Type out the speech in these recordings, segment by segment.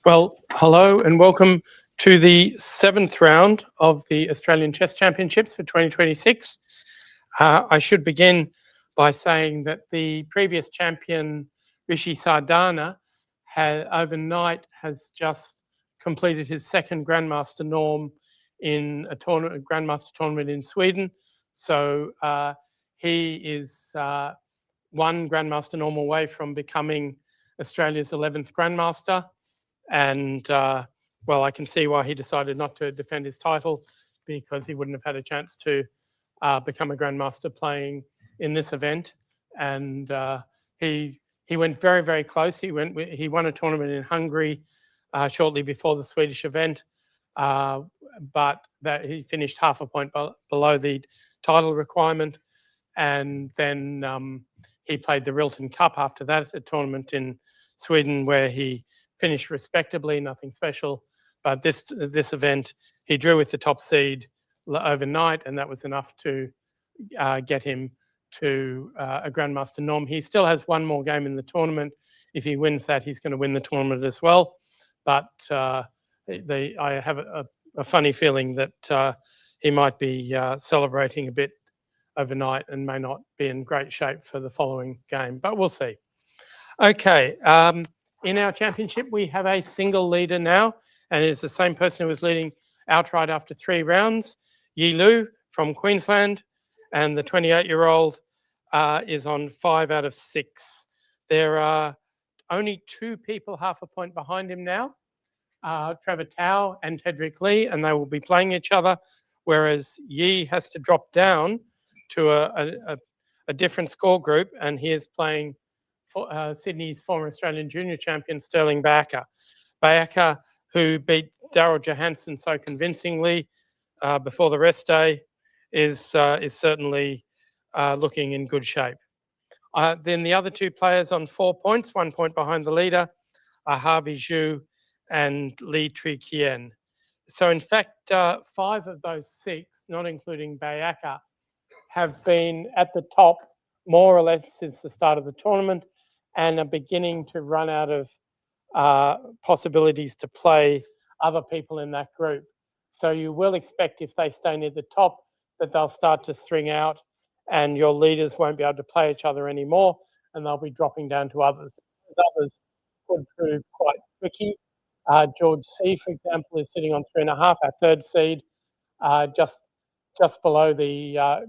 Well, hello and welcome to the seventh round of the Australian Chess Championships for 2026. I should begin by saying that the previous champion, Rishi Sardana, overnight has just completed his second Grandmaster norm in a Grandmaster tournament in Sweden. So he is one Grandmaster norm away from becoming Australia's 11th Grandmaster. And well, I can see why he decided not to defend his title, because he wouldn't have had a chance to become a Grandmaster playing in this event. And he went very, very close. He won a tournament in Hungary shortly before the Swedish event, but that he finished half a point below the title requirement. And then he played the Rilton Cup after that, a tournament in Sweden where he finished respectably, nothing special. But this event, he drew with the top seed overnight, and that was enough to get him to a Grandmaster norm. He still has one more game in the tournament. If he wins that, he's going to win the tournament as well. But I have a funny feeling that he might be celebrating a bit overnight and may not be in great shape for the following game, but we'll see. Okay, in our championship, we have a single leader now, and it is the same person who was leading outright after 3 rounds, Yi Lu from Queensland, and the 28-year-old is on 5 out of 6. There are only 2 people half a point behind him now, Trevor Tao and Tedrick Lee, and they will be playing each other, whereas Yi has to drop down to a different score group, and he is playing Sydney's former Australian junior champion, Sterling Baeka. Baeka, who beat Daryl Johansson so convincingly before the rest day, is certainly looking in good shape. Then the other 2 players on 4 points, 1 point behind the leader, are Harvey Zhu and Li Tri Kien. So in fact, 5 of those 6, not including Baeka, have been at the top more or less since the start of the tournament and are beginning to run out of possibilities to play other people in that group. So you will expect, if they stay near the top, that they'll start to string out and your leaders won't be able to play each other anymore, and they'll be dropping down to others. Others could prove quite tricky. George C, for example, is sitting on 3.5, our 3rd seed, just below the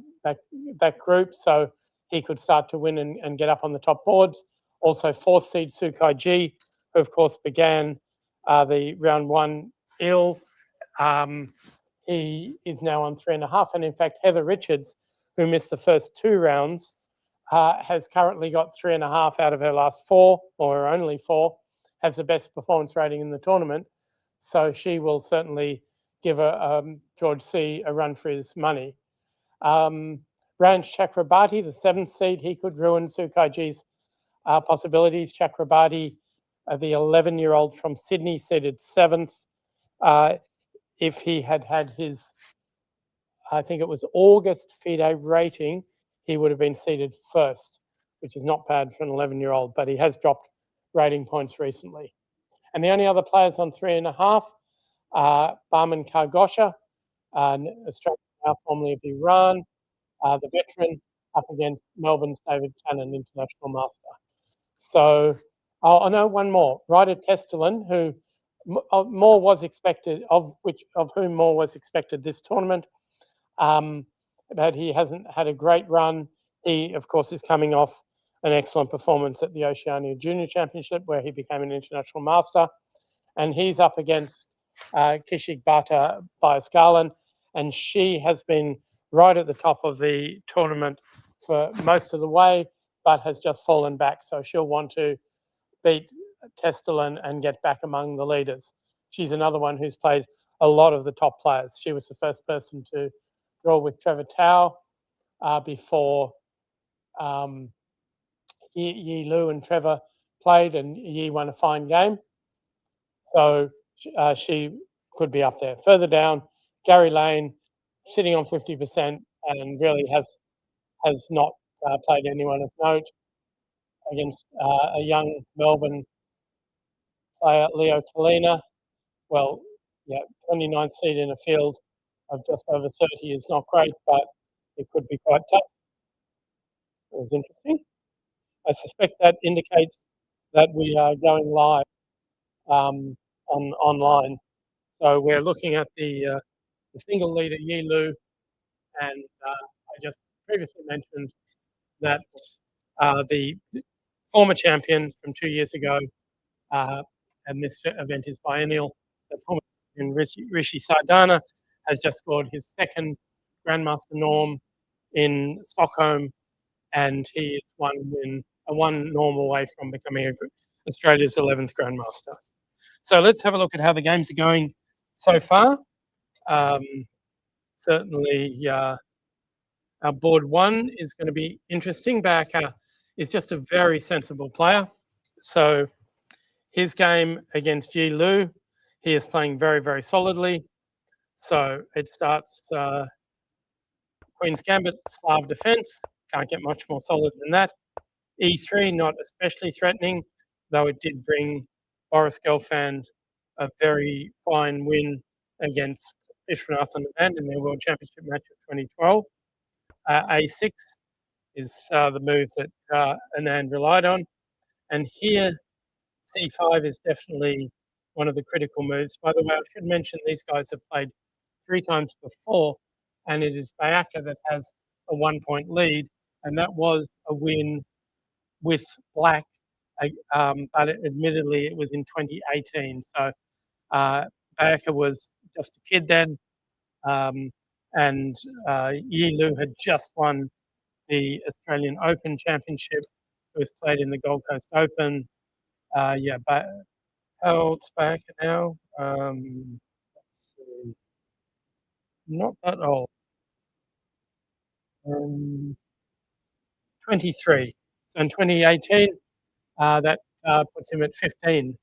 that group, so he could start to win and get up on the top boards. Also, 4th seed Sukai Ji, who of course began the round 1 ill. He is now on 3.5, and in fact, Heather Richards, who missed the first 2 rounds, has currently got 3.5 out of her last 4, or her only 4, has the best performance rating in the tournament. So she will certainly give George C a run for his money. Ranj Chakrabarti, the 7th seed, he could ruin Sukai Ji's possibilities. Chakrabarti, the 11-year-old from Sydney, seeded 7th. If he had his, I think it was August FIDE rating, he would have been seeded 1st, which is not bad for an 11-year-old, but he has dropped rating points recently. And the only other players on 3.5 are Barman Kargosha, Australian, now formerly of Iran, the veteran, up against Melbourne's David Cannon, international master. So, I know one more, Ryder Testerlin, who more was expected, of whom more was expected this tournament, but he hasn't had a great run. He, of course, is coming off an excellent performance at the Oceania Junior Championship, where he became an international master, and he's up against Kishik Bhatta Biascalan, and she has been right at the top of the tournament for most of the way, but has just fallen back. So she'll want to beat Testerlin and get back among the leaders. She's another one who's played a lot of the top players. She was the first person to draw with Trevor Tao before Yi Lu and Trevor played, and Yi won a fine game. So she could be up there. Further down, Gary Lane, sitting on 50% and really has not played anyone of note, against a young Melbourne player, Leo Kalina. Well, yeah, 29th seed in a field of just over 30 is not great, but it could be quite tough. It was interesting. I suspect that indicates that we are going live online. So we're looking at the single leader Yi Lu, and I just previously mentioned that the former champion from 2 years ago, and this event is biennial, the former champion Rishi Sardana has just scored his second Grandmaster norm in Stockholm, and he is one norm away from becoming Australia's 11th Grandmaster. So let's have a look at how the games are going so far. Certainly, our board one is going to be interesting. Backer is just a very sensible player. So his game against Yi Lu, he is playing very, very solidly. So it starts Queen's Gambit, Slav defense. Can't get much more solid than that. E3, not especially threatening, though it did bring Boris Gelfand a very fine win against Vishwanathan Anand in their World Championship match of 2012. A6 is the move that Anand relied on. And here, C5 is definitely one of the critical moves. By the way, I should mention these guys have played 3 times before, and it is Bayaka that has a 1-point lead, and that was a win with black, but admittedly it was in 2018. So Bayaka was just a kid then, and Yi Lu had just won the Australian Open Championship. It was played in the Gold Coast Open. But how old's Bayaka now? Let's see. Not that old. 23. So in 2018, that puts him at 15.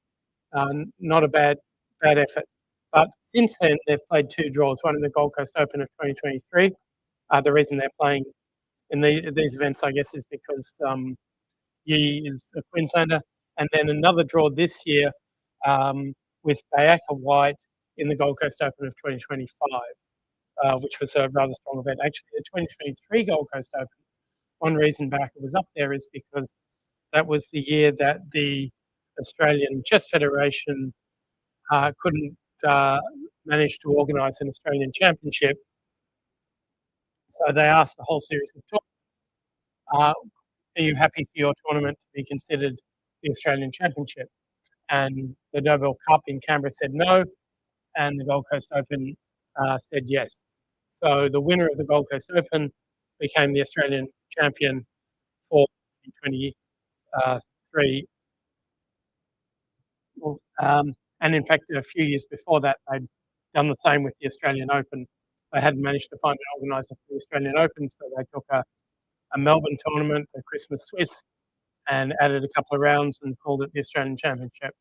Not a bad effort. But since then, they've played 2 draws, one in the Gold Coast Open of 2023. The reason they're playing in these events, I guess, is because Yi is a Queenslander. And then another draw this year with Bayaka White in the Gold Coast Open of 2025, which was a rather strong event. Actually, the 2023 Gold Coast Open, one reason Bayaka was up there is because that was the year that the Australian Chess Federation couldn't manage to organise an Australian championship. So they asked the whole series of tournaments, are you happy for your tournament to be considered the Australian Championship? And the Nobel Cup in Canberra said no, and the Gold Coast Open said yes. So the winner of the Gold Coast Open became the Australian champion for 2023. And in fact, a few years before that, they'd done the same with the Australian Open. They hadn't managed to find an organiser for the Australian Open, so they took a Melbourne tournament, a Christmas Swiss, and added a couple of rounds and called it the Australian Championship,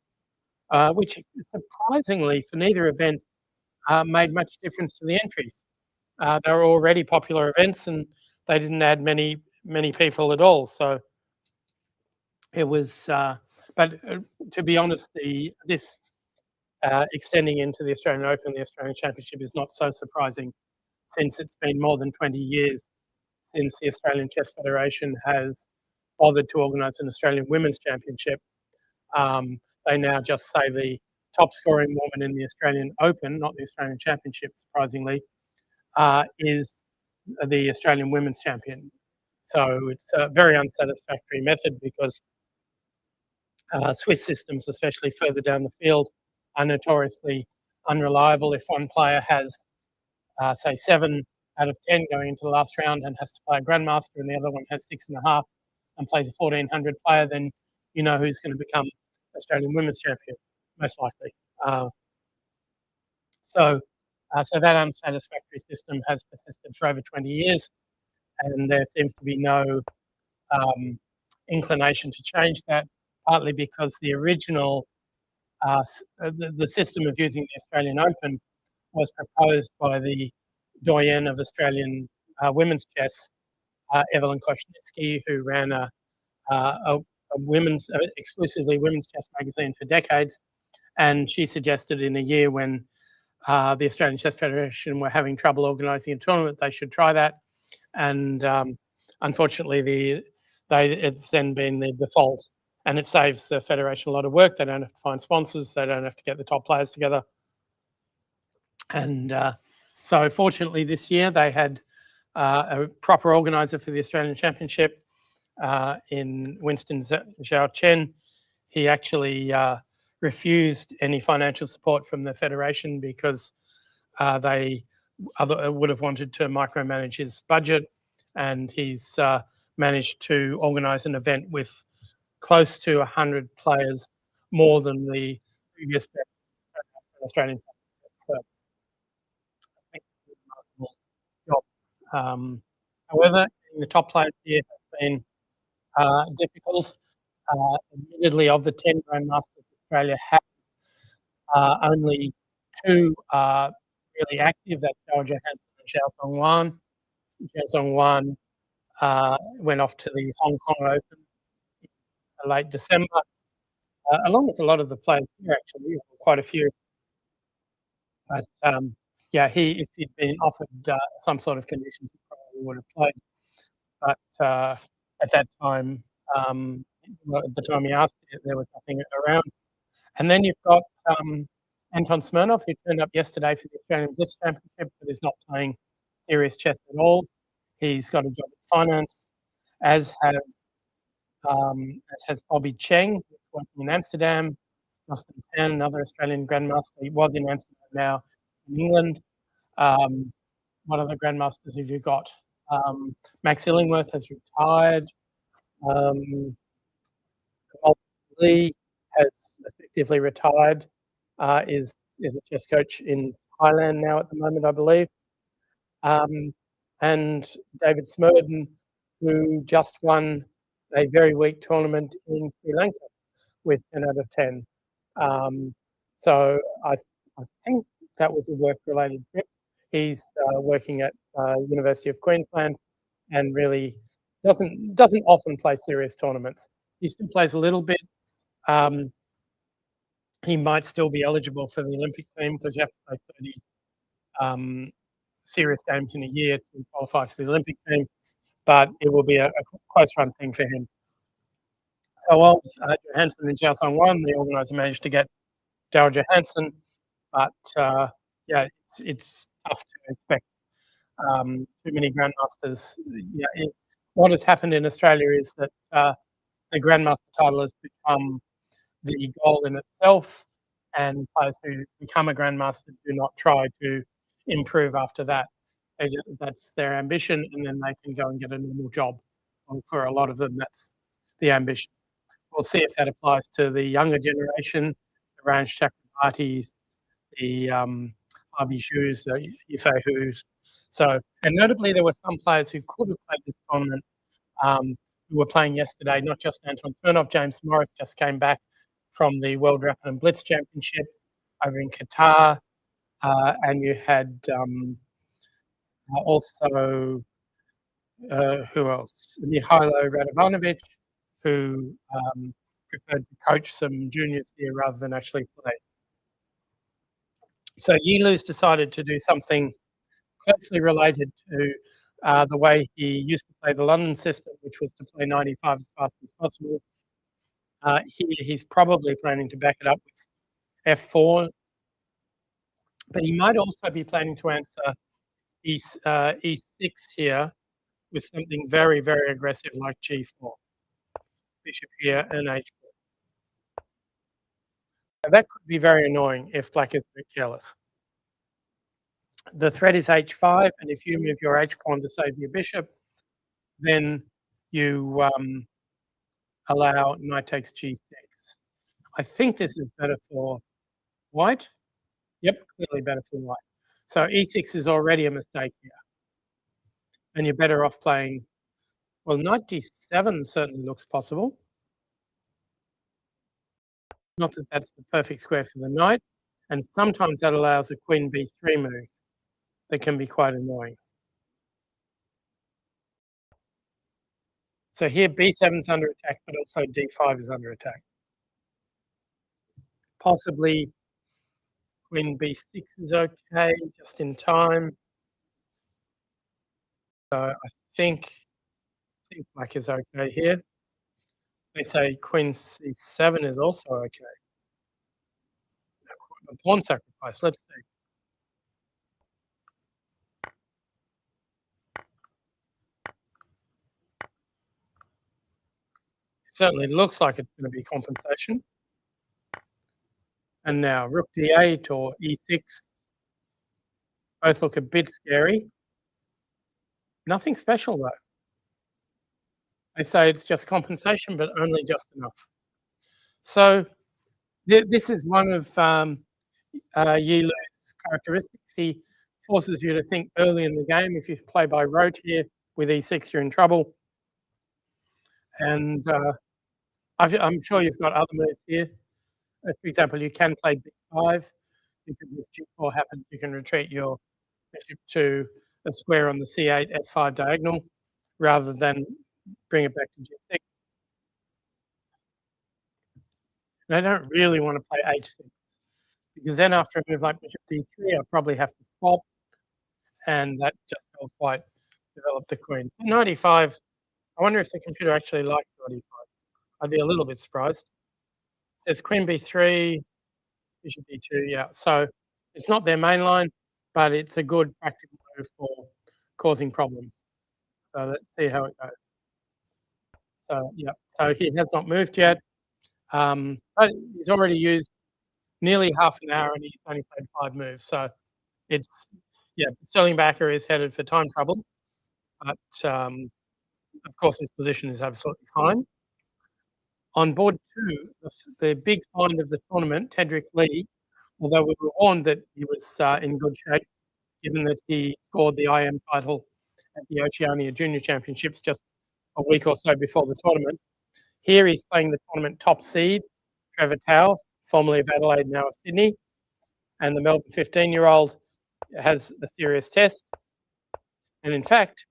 which surprisingly for neither event made much difference to the entries. They were already popular events, and they didn't add many people at all. So it was, but to be honest, this extending into the Australian Open, the Australian Championship is not so surprising, since it's been more than 20 years since the Australian Chess Federation has bothered to organise an Australian Women's Championship. They now just say the top scoring woman in the Australian Open, not the Australian Championship, surprisingly, is the Australian Women's Champion. So it's a very unsatisfactory method because Swiss systems, especially further down the field, are notoriously unreliable. If one player has, say, 7 out of 10 going into the last round and has to play a Grandmaster, and the other one has 6.5 and plays a 1400 player, then you know who's going to become Australian Women's Champion, most likely. So that unsatisfactory system has persisted for over 20 years, and there seems to be no inclination to change that, partly because the original the system of using the Australian Open was proposed by the doyen of Australian women's chess, Evelyn Koshnitsky, who ran a women's exclusively women's chess magazine for decades. And she suggested in a year when the Australian Chess Federation were having trouble organising a tournament, they should try that. And unfortunately, it's then been the default, and it saves the federation a lot of work. They don't have to find sponsors. They don't have to get the top players together. And so fortunately this year they had a proper organiser for the Australian Championship in Winston Zhao Chen. He actually refused any financial support from the federation because they would have wanted to micromanage his budget, and he's managed to organise an event with close to 100 players, more than the previous best Australian Championship. I think it's a remarkable job. However, the top players here has been difficult. Admittedly, of the 10 Grandmasters Australia have, only 2 are really active. That's Zhao Johansson and Xiao Zhongwan. Xiao Zhongwan went off to the Hong Kong Open in late December, along with a lot of the players here, actually, quite a few. But yeah, if he'd been offered some sort of conditions, he probably would have played. But at that time, well, at the time he asked, there was nothing around. And then you've got Anton Smirnov, who turned up yesterday for the Australian Blitz Championship, but is not playing serious chess at all. He's got a job in finance, as has Bobby Cheng, who's working in Amsterdam. Justin Tan, another Australian grandmaster. He was in Amsterdam, now in England. What other grandmasters have you got? Max Illingworth has retired. Lee has effectively retired. Is a chess coach in Thailand now at the moment, I believe. And David Smurden, who just won a very weak tournament in Sri Lanka with 10 out of 10. So I think that was a work-related trip. He's working at University of Queensland and really doesn't often play serious tournaments. He still plays a little bit. He might still be eligible for the Olympic team because you have to play 30 serious games in a year to qualify for the Olympic team, but it will be a close run thing for him. So of Johansson and Xiao Zhongwan, the organiser managed to get Zhao Johansson, but yeah, it's tough to expect too many grandmasters. Yeah, what has happened in Australia is that the grandmaster title has become the goal in itself, and players who become a grandmaster do not try to improve after that. That's their ambition, and then they can go and get a normal job. And for a lot of them, that's the ambition. We'll see if that applies to the younger generation, the Ranj Chakrabartis, the Harvey Zhus, the Yifei Hus. So, and notably, there were some players who could have played this tournament who were playing yesterday, not just Anton Smirnov. James Morris just came back from the World Rapid and Blitz Championship over in Qatar. And you had also, who else? Mihailo Radovanovic, who preferred to coach some juniors here rather than actually play. So Yi Lu's decided to do something closely related to the way he used to play the London system, which was to play 95 as fast as possible. He's probably planning to back it up with F4, but he might also be planning to answer E6 here with something very, very aggressive like G4. Bishop here and H4. Now that could be very annoying if black is a bit careless. The threat is H5, and if you move your H pawn to save your bishop, then you allow knight takes G6. I think this is better for white. Yep, clearly better for white. So E6 is already a mistake here. And you're better off playing, well, knight D7 certainly looks possible. Not that that's the perfect square for the knight. And sometimes that allows a queen B3 move that can be quite annoying. So here B7 is under attack, but also D5 is under attack. Possibly queen b6 is okay, just in time. So I think black is okay here. They say queen c7 is also okay. A pawn sacrifice, let's see. It certainly looks like it's gonna be compensation. And now rook d8 or e6, both look a bit scary. Nothing special though. They say it's just compensation, but only just enough. So this is one of Yi Lu's characteristics. He forces you to think early in the game. If you play by rote here with e6, you're in trouble. And I'm sure you've got other moves here. For example, you can play b5. Because if g4 happens, you can retreat your bishop to a square on the c8, f5 diagonal, rather than bring it back to g6. And I don't really want to play h6, because then after a move like bishop d3, I probably have to swap, and that just helps white develop the queen. So knight e5, I wonder if the computer actually likes knight e5. I'd be a little bit surprised. It says queen b3, bishop b2, yeah. So it's not their main line, but it's a good practical move for causing problems. So let's see how it goes. So yeah, so he has not moved yet, but he's already used nearly half an hour and he's only played 5 moves. So it's, yeah, Sterling Backer is headed for time trouble, but of course his position is absolutely fine. On board 2, the big find of the tournament, Tedrick Lee, although we were warned that he was in good shape, given that he scored the IM title at the Oceania Junior Championships just a week or so before the tournament. Here he's playing the tournament top seed, Trevor Tao, formerly of Adelaide, now of Sydney. And the Melbourne 15-year-old has a serious test. And in fact,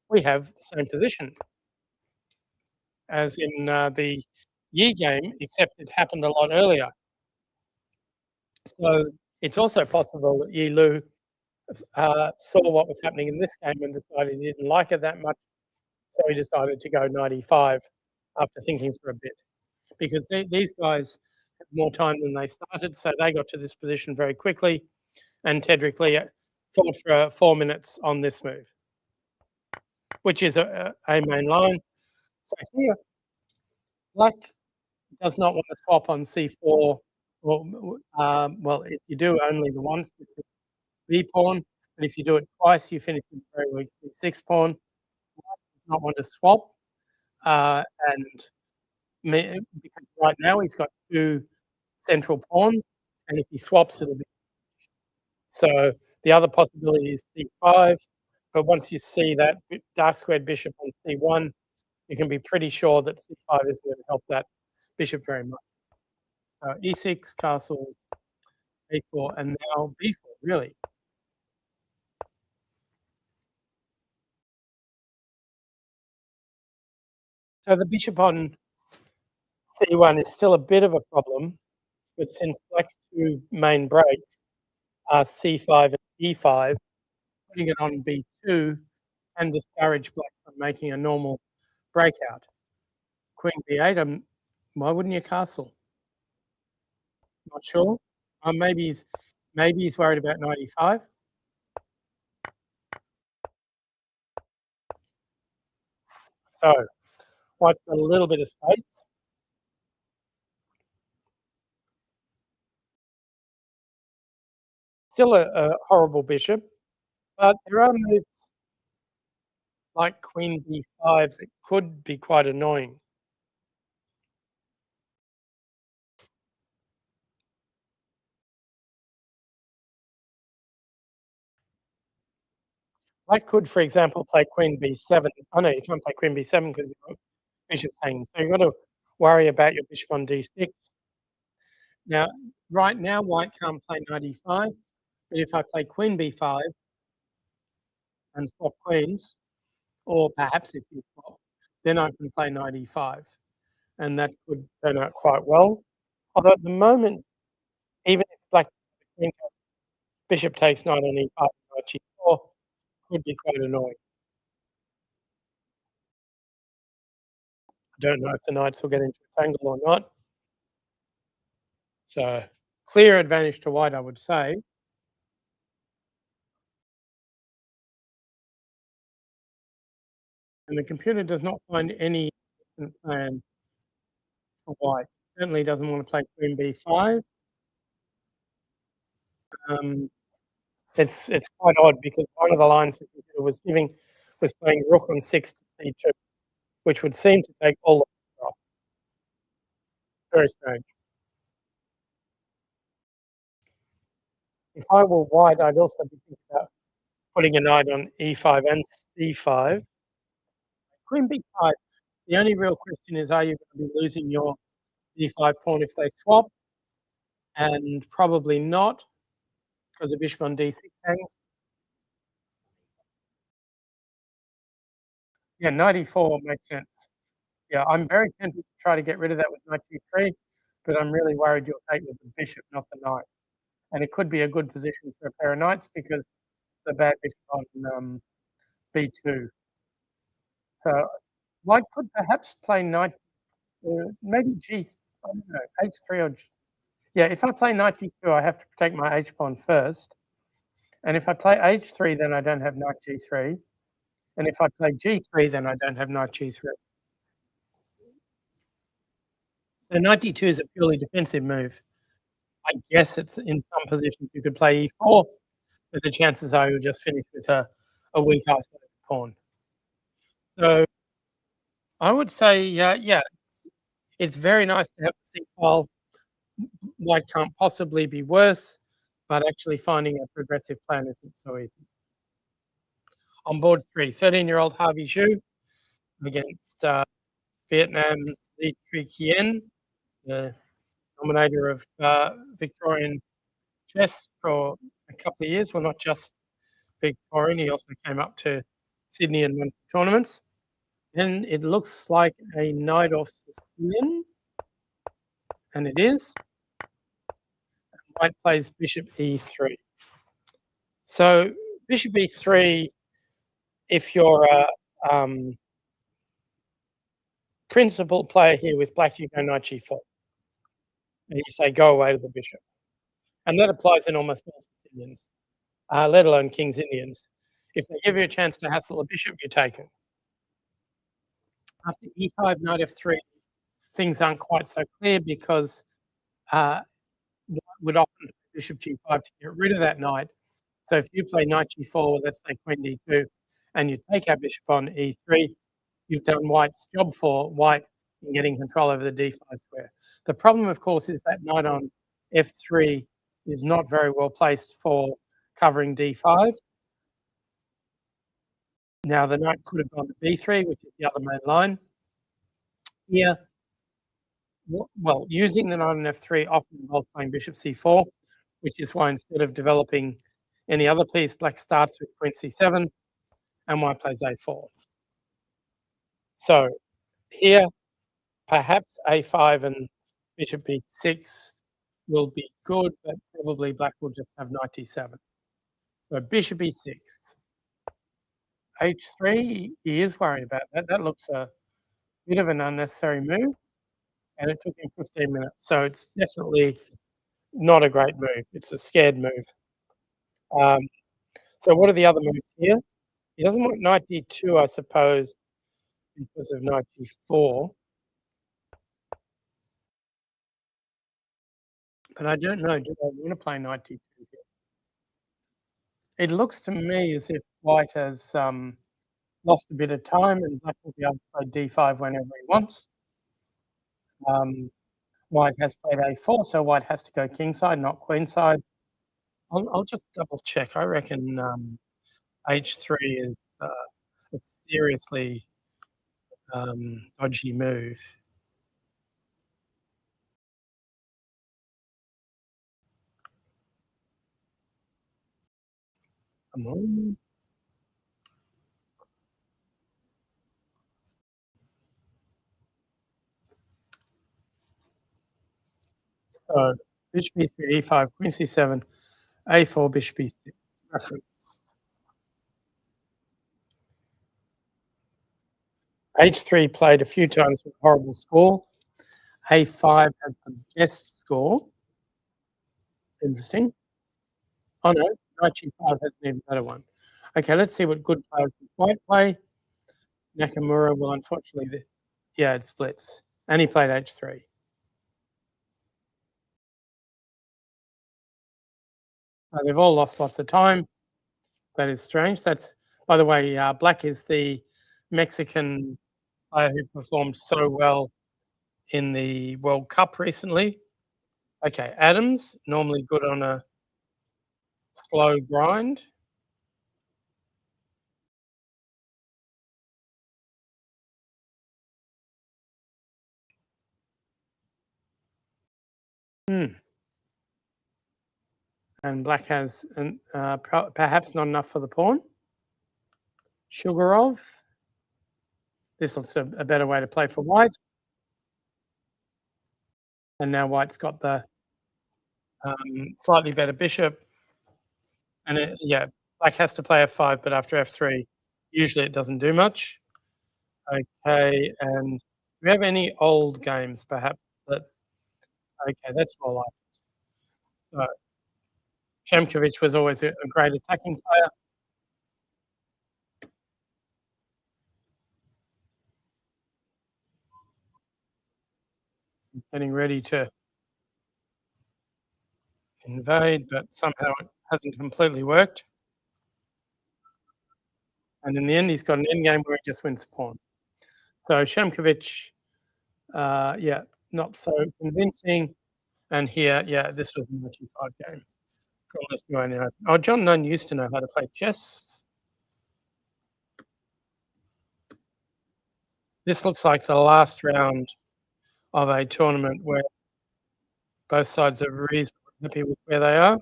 we have the same position as in the Yi game, except it happened a lot earlier. So it's also possible that Yi Lu saw what was happening in this game and decided he didn't like it that much. So he decided to go 95 after thinking for a bit. Because these guys had more time than they started, so they got to this position very quickly. And Tedrick Lee thought for 4 minutes on this move, which is a main line. So here, black does not want to swap on c4. Well, if you do only the once with the b pawn, but if you do it twice, you finish with a very weak c6 pawn. Black does not want to swap, and because right now he's got 2 central pawns, and if he swaps, it'll be so. The other possibility is c5, but once you see that dark squared bishop on c1, you can be pretty sure that c5 is going to help that bishop very much. E6, castles, a4, and now b4, really. So the bishop on c1 is still a bit of a problem, but since black's 2 main breaks are c5 and e5, putting it on b2 can discourage black from making a normal breakout. Queen b8, why wouldn't you castle? Not sure. Maybe he's worried about 95. So white's got a little bit of space. Still a horrible bishop, but there are moves like queen b5 that could be quite annoying. Black could, for example, play queen b7. Oh no, you can't play queen b7 because your bishop's hanging. So you've got to worry about your bishop on d6. Now, right now, white can't play knight e5, but if I play queen b5 and swap queens, or perhaps if you swap, then I can play knight e5, and that could turn out quite well. Although at the moment, even if black bishop takes knight on e5, knight g4 could be quite annoying. I don't know if the knights will get into a tangle or not. So clear advantage to white, I would say. And the computer does not find any decent plan for white. Certainly doesn't want to play queen b5. It's quite odd because one of the lines the computer was giving was playing rook on 6 to c2, which would seem to take all the pressure off. Very strange. If I were white, I'd also be thinking about putting a knight on e5 and c5. Queen b5, the only real question is, are you going to be losing your d5 pawn if they swap? And probably not, because the bishop on d6 hangs. Yeah, knight e4 makes sense. Yeah, I'm very tempted to try to get rid of that with knight g3, but I'm really worried you'll take with the bishop, not the knight. And it could be a good position for a pair of knights because the bad bishop on b2. So white could perhaps play knight, maybe g, I don't know, h3 or yeah. If I play knight d2, I have to protect my h pawn first, and if I play h3, then I don't have knight g3, and if I play g3, then I don't have knight g3. So knight d2 is a purely defensive move. I guess it's in some positions you could play e4, but the chances are you'll just finish with a weak isolated pawn. So I would say, yeah, it's very nice to have the C file. White can't possibly be worse, but actually finding a progressive plan isn't so easy. On board 3, 13-year-old Harvey Zhu against Vietnam's Lee Tri Kien, the dominator of Victorian chess for a couple of years. Well, not just Victorian, he also came up to Sydney and won some tournaments. And it looks like a knight off Sicilian, and it is. White plays bishop e3. So bishop e3, if you're a principal player here with black, you go knight g4. And you say, go away to the bishop. And that applies in almost all Sicilians, let alone King's Indians. If they give you a chance to hassle a bishop, you take it. After e5, knight f3, things aren't quite so clear because would often bishop g5 to get rid of that knight. So if you play knight g4, let's say queen d2, and you take our bishop on e3, you've done white's job for white in getting control over the d5 square. The problem, of course, is that knight on f3 is not very well placed for covering d5. Now, the knight could have gone to b3, which is the other main line. Here, well, using the knight on f3 often involves playing bishop c4, which is why instead of developing any other piece, black starts with queen c7 and white plays a4. So here, perhaps a5 and bishop b6 will be good, but probably black will just have knight d7. So bishop e6. h3, he is worried about that. That looks a bit of an unnecessary move, and it took him 15 minutes. So it's definitely not a great move. It's a scared move. So what are the other moves here? He doesn't want knight d2, I suppose, because of knight d4. But I don't know, do I want to play knight d2 here? It looks to me as if white has lost a bit of time and black will be able to play d5 whenever he wants. White has played a4, so white has to go kingside, not queenside. I'll just double check. I reckon h3 is a seriously dodgy move. Come on. So Bishop e3, e5, queen c7, a4, bishop e6. Reference. H3 played a few times with a horrible score. A5 has the best score. Interesting. Oh no, knight g5 has an even better one. Okay, let's see what good players with white play. Nakamura will unfortunately, yeah, it splits. And he played h3. They've all lost lots of time. That is strange. That's, by the way, Black is the Mexican player who performed so well in the World Cup recently. Okay, Adams, normally good on a slow grind. And Black has perhaps not enough for the pawn. Sugarov. This looks a better way to play for White. And now White's got the slightly better bishop. And yeah, Black has to play f5, but after f3, usually it doesn't do much. Okay, and do we have any old games perhaps that, okay, that's more like it. So Shemkovich was always a great attacking player. Getting ready to invade, but somehow it hasn't completely worked. And in the end, he's got an endgame where he just wins a pawn. So Shemkovich, yeah, not so convincing. And here, yeah, this was a G5 game. Oh, John Nunn used to know how to play chess. This looks like the last round of a tournament where both sides are reasonably happy with where they are.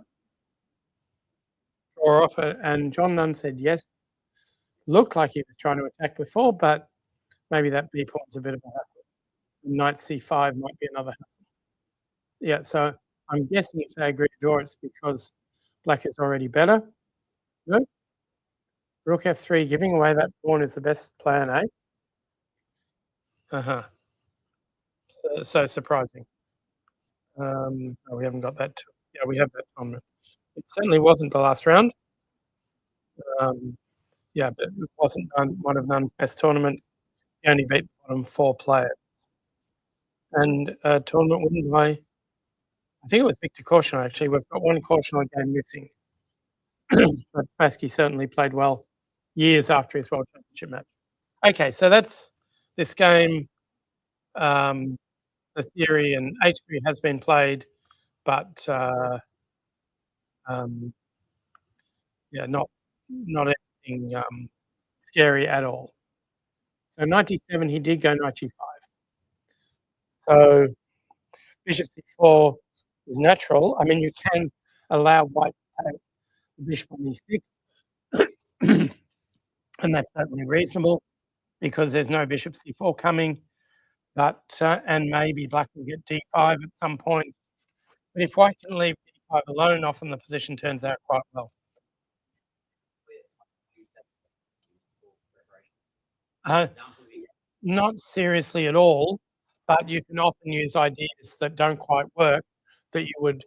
Draw off, and John Nunn said yes. Looked like he was trying to attack before, but maybe that B pawn's a bit of a hassle. Knight C5 might be another hassle. Yeah, so I'm guessing if they agree to draw, it's because Black is already better. No? Rook F3, giving away that pawn is the best plan, eh? Uh-huh. So surprising. Oh, we haven't got that. Yeah, we have that on. It certainly wasn't the last round. Yeah, but it wasn't one of Nunn's best tournaments. He only beat the bottom 4 players. And tournament win by, I think it was Victor Korchnoi, actually. We've got one Korchnoi game missing. But Spassky certainly played well years after his World Championship match. Okay, so that's this game. The theory and H3 has been played, but yeah, not anything scary at all. So 97, he did go knight g5. So bishop c4 is natural. I mean, you can allow White to take the bishop on e6, and that's certainly reasonable because there's no bishop c4 coming. But and maybe Black will get d5 at some point. But if White can leave d5 alone, often the position turns out quite well. Not seriously at all, but you can often use ideas that don't quite work that you would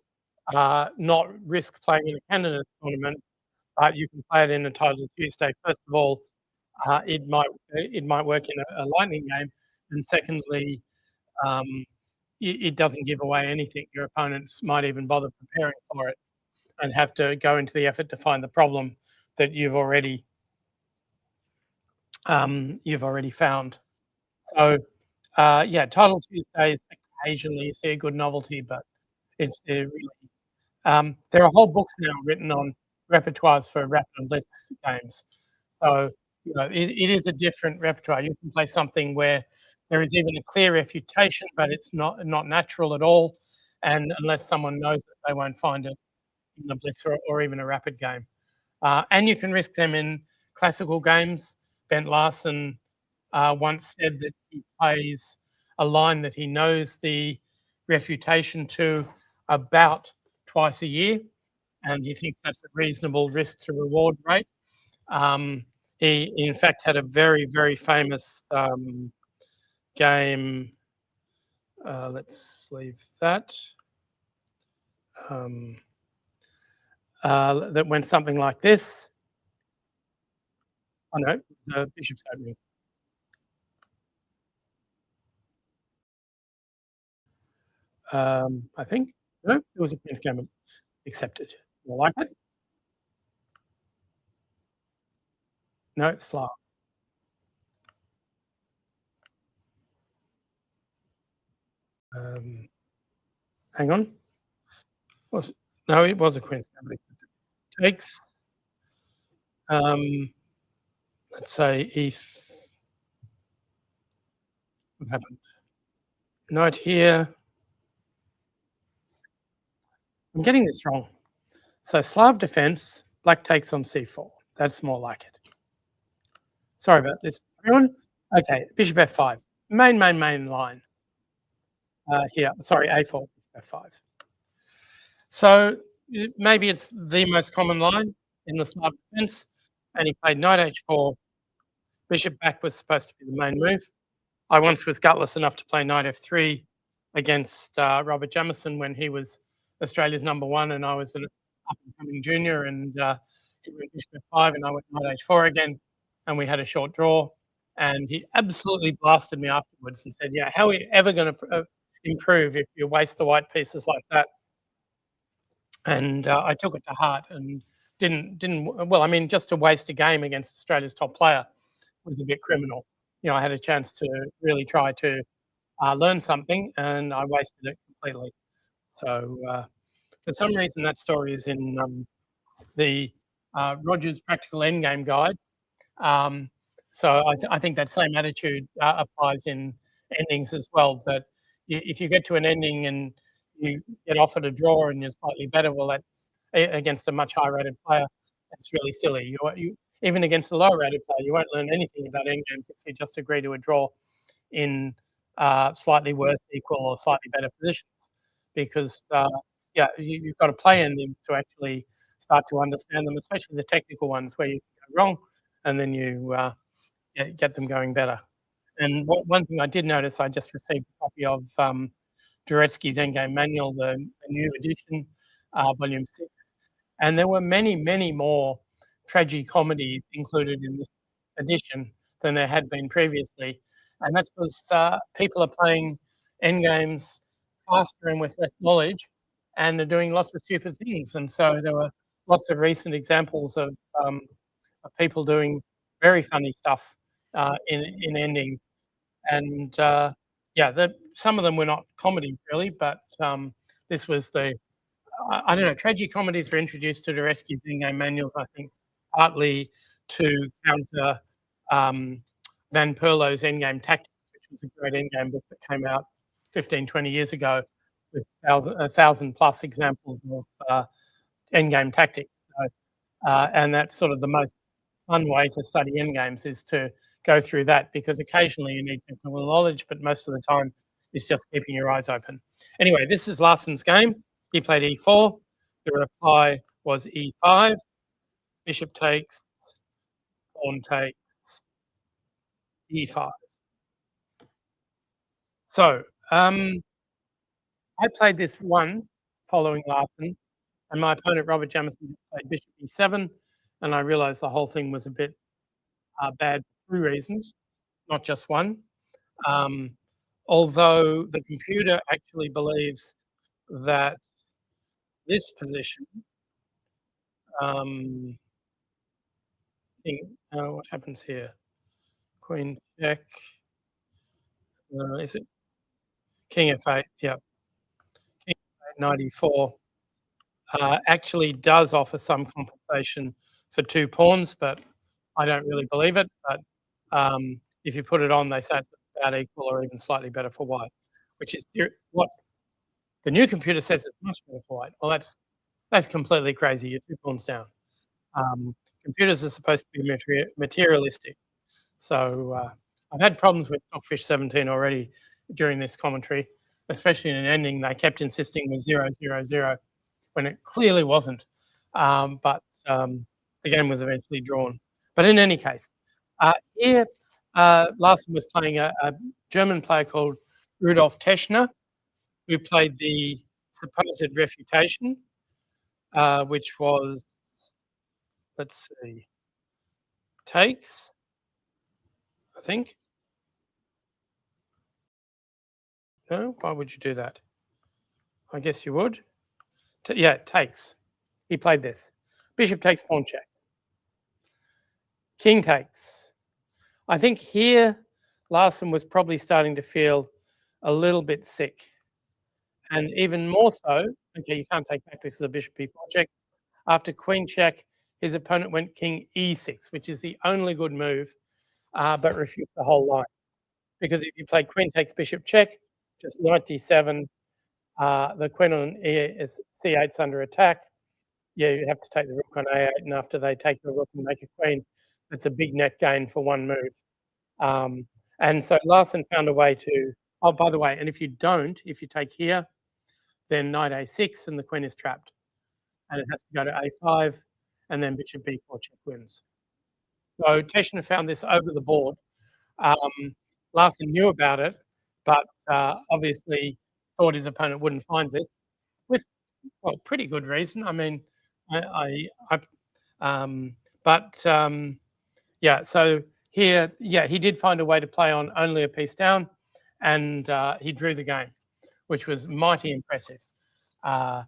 not risk playing in a Canada tournament, but you can play it in a Title Tuesday. First of all, it might work in a Lightning game, and secondly, it doesn't give away anything. Your opponents might even bother preparing for it and have to go into the effort to find the problem that you've already found. So, yeah, Title Tuesdays, occasionally you see a good novelty, but it's really. There are whole books now written on repertoires for Rapid and Blitz games. So, you know, it is a different repertoire. You can play something where there is even a clear refutation, but it's not natural at all. And unless someone knows it, they won't find it in the Blitz or even a Rapid game. And you can risk them in classical games. Bent Larsen once said that he plays a line that he knows the refutation to about twice a year, and he thinks that's a reasonable risk to reward rate. He in fact had a very, very famous game. Let's leave that. That went something like this. Oh no, the bishop's opening. I think. No, it was a queen's gambit. Accepted. You like it? No, Slav. Hang on. Was it? No, it was a queen's gambit. Takes. Let's say East. What happened? Knight here. I'm getting this wrong. So Slav defense, black takes on c4. That's more like it. Sorry about this, everyone. Okay, bishop f5. Main line. Here, sorry, a4, f5. So maybe it's the most common line in the Slav defense. And he played knight h4. Bishop back was supposed to be the main move. I once was gutless enough to play knight f3 against Robert Jamieson when he was Australia's #1 and I was an up-and-coming junior, and he went bishop f5 and I went knight h4 again, and we had a short draw, and he absolutely blasted me afterwards and said, yeah, how are you ever going to improve if you waste the white pieces like that? And I took it to heart and well, I mean, just to waste a game against Australia's top player was a bit criminal. You know, I had a chance to really try to learn something, and I wasted it completely. So for some reason, that story is in the Rogers Practical Endgame Guide. So I think that same attitude applies in endings as well, that if you get to an ending and you get offered a draw and you're slightly better, well, that's against a much higher rated player. That's really silly. You even against a lower rated player, you won't learn anything about endgames if you just agree to a draw in slightly worse, equal, or slightly better positions. Because yeah, you've got to play endings to actually start to understand them, especially the technical ones where you go wrong, and then you get them going better. And one thing I did notice, I just received a copy of Dvoretsky's Endgame Manual, the new edition, volume 6, and there were many, many more tragicomedies included in this edition than there had been previously, and that's because people are playing endgames faster and with less knowledge, and they're doing lots of stupid things. And so there were lots of recent examples of people doing very funny stuff in endings, and yeah, some of them were not comedies really, but this was I don't know. Tragicomedies were introduced to Dvoretsky's Endgame Manuals, I think, partly to counter Van Perlo's Endgame Tactics, which was a great endgame book that came out 15, 20 years ago with 1,000 plus examples of endgame tactics. So, and that's sort of the most fun way to study endgames, is to go through that, because occasionally you need technical knowledge, but most of the time it's just keeping your eyes open. Anyway, this is Larsson's game. He played e4. The reply was e5. Bishop takes, pawn takes, e5. So I played this once following Larsson, and my opponent Robert Jamieson played bishop e7, and I realised the whole thing was a bit bad for 2 reasons, not just one. Although the computer actually believes that this position, what happens here? Queen check. Is it king f8? Yeah, king f8, knight e4 actually does offer some compensation for 2 pawns, but I don't really believe it. But if you put it on, they say it's about equal or even slightly better for white, which is what the new computer says is much better for white. Well, that's completely crazy. You're 2 pawns down. Computers are supposed to be materialistic. So I've had problems with Stockfish 17 already during this commentary. especially in an ending they kept insisting was 0-0-0 when it clearly wasn't. But the game was eventually drawn. But in any case, here Larsen was playing a German player called Rudolf Teschner, who played the supposed refutation, which was, let's see, takes, I think. No, why would you do that? I guess you would. Yeah, takes. He played this. Bishop takes, pawn check. King takes. I think here Larsen was probably starting to feel a little bit sick. And even more so, okay, you can't take back because of bishop b4 check. After queen check, his opponent went king e6, which is the only good move, but refused the whole line. Because if you play queen takes bishop check, just knight d7, the queen on c8's under attack. Yeah, you have to take the rook on a8, and after they take the rook and make a queen, it's a big net gain for one move. And so Larsen found a way to, oh, by the way, and if you take here, then knight a6 and the queen is trapped. And it has to go to a5, and then bishop b4 check wins. So Teschner found this over the board. Larsen knew about it, but obviously thought his opponent wouldn't find this, with, well, pretty good reason. I mean, yeah, so here, yeah, he did find a way to play on only a piece down, and he drew the game, which was mighty impressive. Yeah,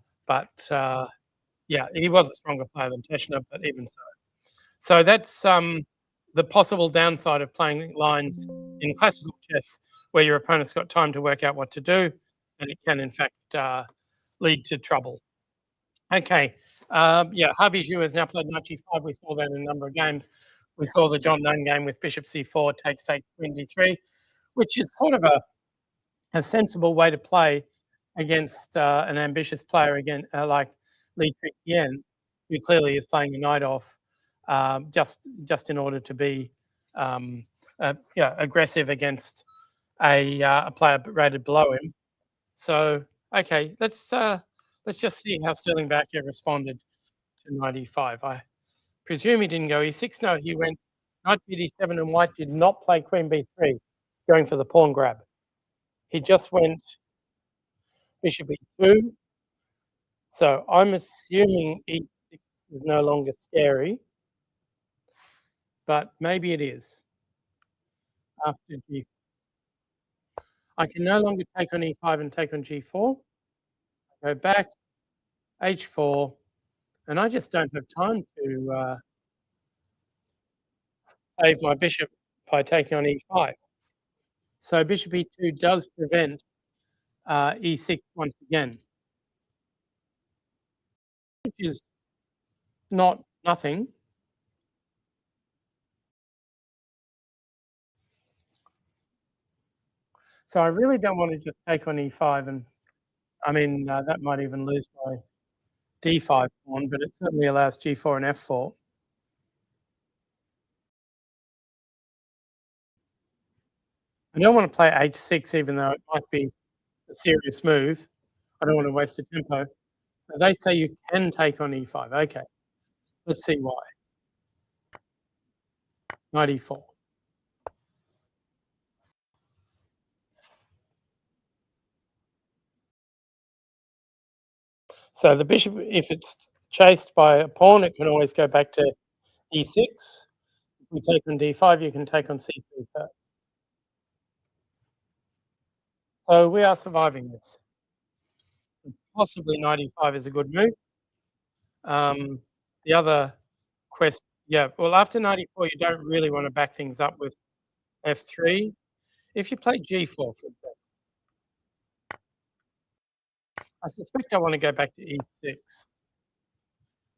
he was a stronger player than Teschner, but even so. So that's the possible downside of playing lines in classical chess, where your opponent's got time to work out what to do, and it can, in fact, lead to trouble. Okay, yeah, Harvey Zhu has now played knight g5. We saw that in a number of games. We saw the John Nunn game with bishop c4, takes, queen d3, which is sort of a sensible way to play against an ambitious player again, like Li Tricien, who clearly is playing the knight off just in order to be aggressive against a player rated below him. So, okay, let's just see how Sterling Bacchia responded to knight e5. I presume he didn't go e6. No, he went knight bd7, and white did not play queen b3, going for the pawn grab. He just went bishop e2. So I'm assuming e6 is no longer scary, but maybe it is. After g4. I can no longer take on e5 and take on g4. Go back, h4, and I just don't have time to save my bishop by taking on e5. So bishop e2 does prevent e6 once again, which is not nothing. So I really don't want to just take on e5, and I mean, that might even lose my d5 pawn, but it certainly allows g4 and f4. I don't want to play h6, even though it might be a serious move. I don't want to waste a tempo. So they say you can take on e5. Okay, let's see why. Knight e4. So the bishop, if it's chased by a pawn, it can always go back to e6. If we take on d5, you can take on c3 first. So we are surviving this. Possibly knight e5 is a good move. The other question, yeah, well, after knight e4, you don't really want to back things up with f3. If you play g4, for example, I suspect I want to go back to e6.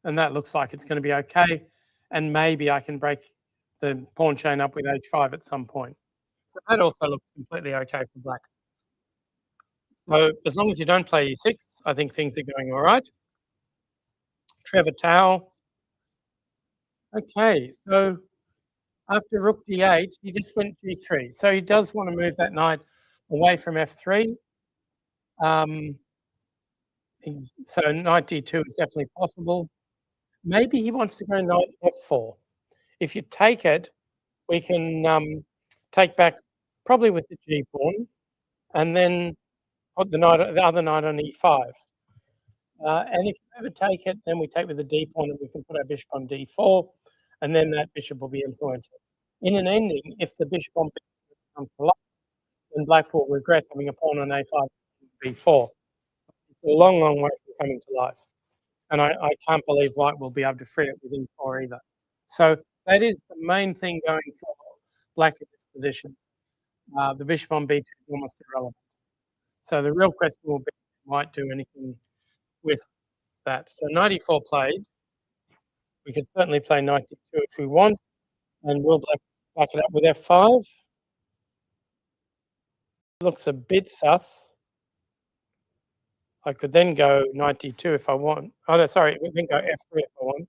And that looks like it's going to be okay. And maybe I can break the pawn chain up with h5 at some point. So that also looks completely okay for black. So as long as you don't play e6, I think things are going all right. Trevor Tao. Okay, so after rook d8, he just went g3. So he does want to move that knight away from f3. So knight d2 is definitely possible. Maybe he wants to go knight f4. If you take it, we can take back probably with the g pawn, and then put the other knight on e5. And if you ever take it, then we take with the d pawn, and we can put our bishop on d4, and then that bishop will be influenced. In an ending, if the bishop on b4 comes to life, then black will regret having a pawn on a5 and b4. It's a long, long way from coming to life. And I can't believe white will be able to free it with e4 either. So that is the main thing going for black in this position. The bishop on b2 is almost irrelevant. So the real question will be, might do anything with that. So knight e4 played. We could certainly play knight d2 if we want, and we'll back it up with f5. Looks a bit sus. I could then go knight d2 if I want. Oh, no, sorry, we can go f3 if I want.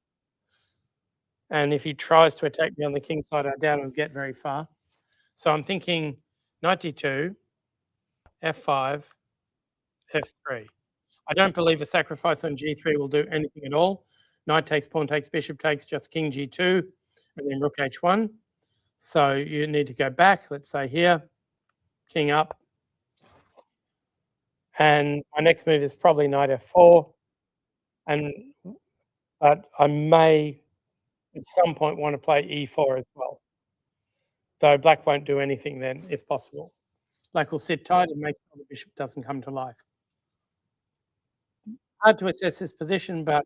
And if he tries to attack me on the king side, I doubt he'll get very far. So I'm thinking knight d2, f5, f3. I don't believe a sacrifice on g3 will do anything at all. Knight takes, pawn takes, bishop takes, just king g2, and then rook h1. So you need to go back, let's say here, king up. And my next move is probably knight f4. But I may at some point want to play e4 as well. Though black won't do anything then, if possible. Black will sit tight and make sure the bishop doesn't come to life. Hard to assess this position, but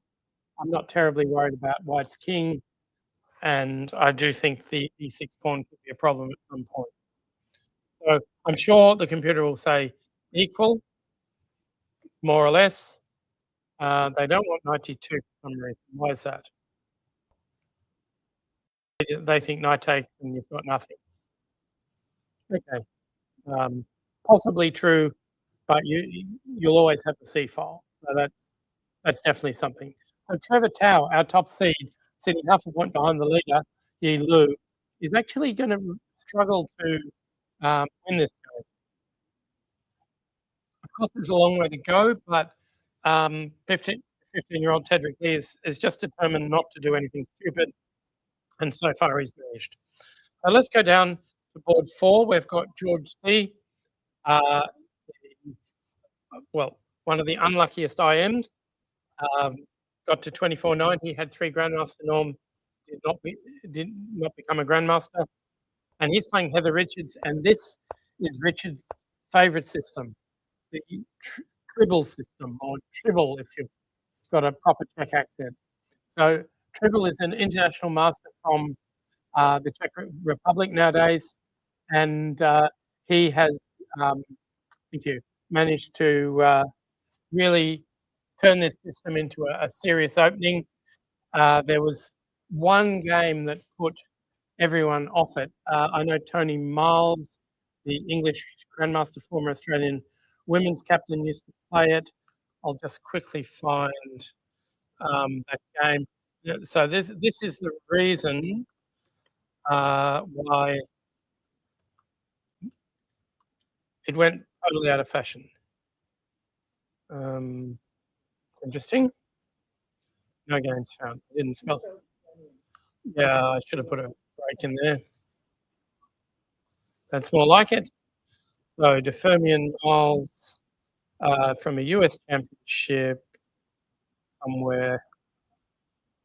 I'm not terribly worried about white's king. And I do think the e6 pawn could be a problem at some point. So I'm sure the computer will say equal, more or less. They don't want knight d2 for some reason. Why is that? They think knight takes and you've got nothing. Okay. Possibly true, but you'll always have the C file. So that's definitely something. So Trevor Tao, our top seed, sitting half a point behind the leader, Yi Lu, is actually going to struggle to win this game. Of course, there's a long way to go, but 15-year-old Tedrick Lee is just determined not to do anything stupid, and so far he's managed. So let's go down to board 4. We've got George C. Well, one of the unluckiest IMs. Got to 2490, had 3 Grandmaster norm, did not become a Grandmaster. And he's playing Heather Richards, and this is Richards' favourite system, the Tribble system, or Tribble if you've got a proper Czech accent. So Tribble is an international master from the Czech Republic nowadays, and he has, thank you, managed to really turn this system into a serious opening. There was one game that put everyone off it. I know Tony Miles, the English Grandmaster, former Australian women's captain, used to play it. I'll just quickly find that game. So this is the reason why it went totally out of fashion. Interesting. No games found. I didn't spell. Yeah, I should have put a break in there. That's more like it. So DeFermian Miles from a US championship somewhere.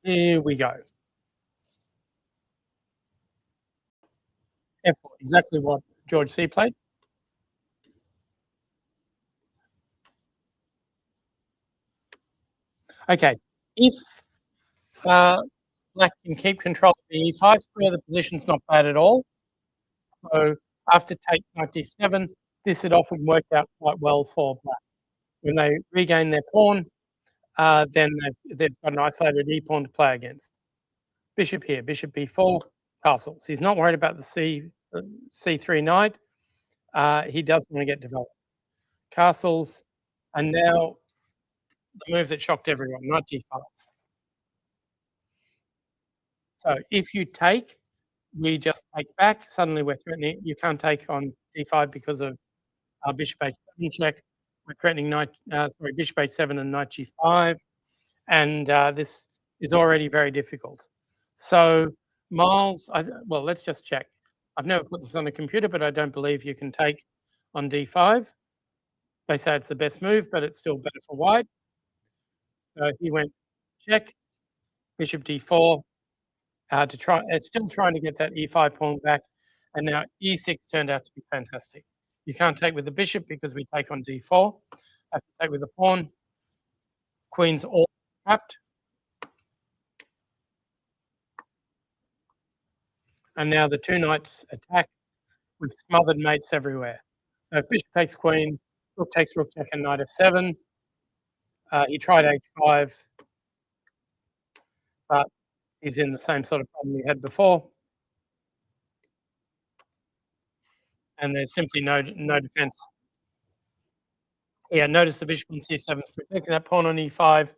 Here we go. F4, exactly what George C played. Okay, if black can keep control of the e5 square, the position's not bad at all. So after take knight d7, this had often worked out quite well for black. When they regain their pawn, then they've got an isolated e-pawn to play against. Bishop here, bishop b4, castles. He's not worried about the c3 knight. He does want to get developed. Castles, and now the move that shocked everyone, knight d5. So if you take, we just take back. Suddenly we're threatening. You can't take on d5 because of bishop h7 check. we're threatening bishop h7 and knight g5, and this is already very difficult. So Miles, well, let's just check. I've never put this on a computer, but I don't believe you can take on d5. They say it's the best move, but it's still better for white. So he went check, bishop d4, to try. It's still trying to get that e5 pawn back, and now e6 turned out to be fantastic. You can't take with the bishop because we take on d4. Have to take with the pawn. Queen's all trapped. And now the two knights attack with smothered mates everywhere. So if bishop takes queen, rook takes rook check and knight f7. He tried h5, but he's in the same sort of problem he had before. And there's simply no defense. Yeah, notice the bishop on c7 is protecting that pawn on e5.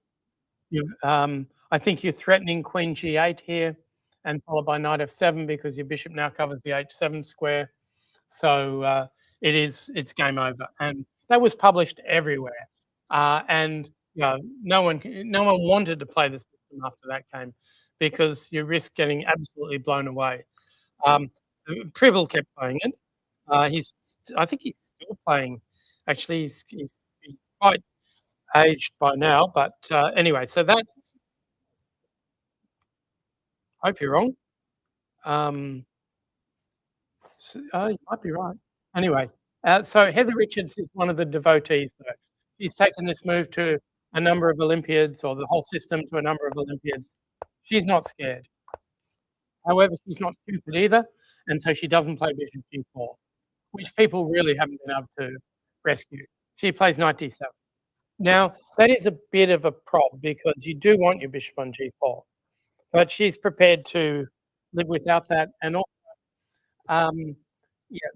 I think you're threatening queen g8 here, and followed by knight f7 because your bishop now covers the h7 square. So it's game over, and that was published everywhere. And no one wanted to play the system after that game because you risk getting absolutely blown away. Pribble kept playing it. I think he's still playing. Actually, he's quite aged by now, but anyway, so that. I hope you're wrong. You might be right. Anyway, so Heather Richards is one of the devotees, though. She's taken this move to a number of Olympiads, or the whole system to a number of Olympiads. She's not scared. However, she's not stupid either, and so she doesn't play bishop g4, which people really haven't been able to rescue. She plays knight d7. Now, that is a bit of a problem because you do want your bishop on g4, but she's prepared to live without that. And also,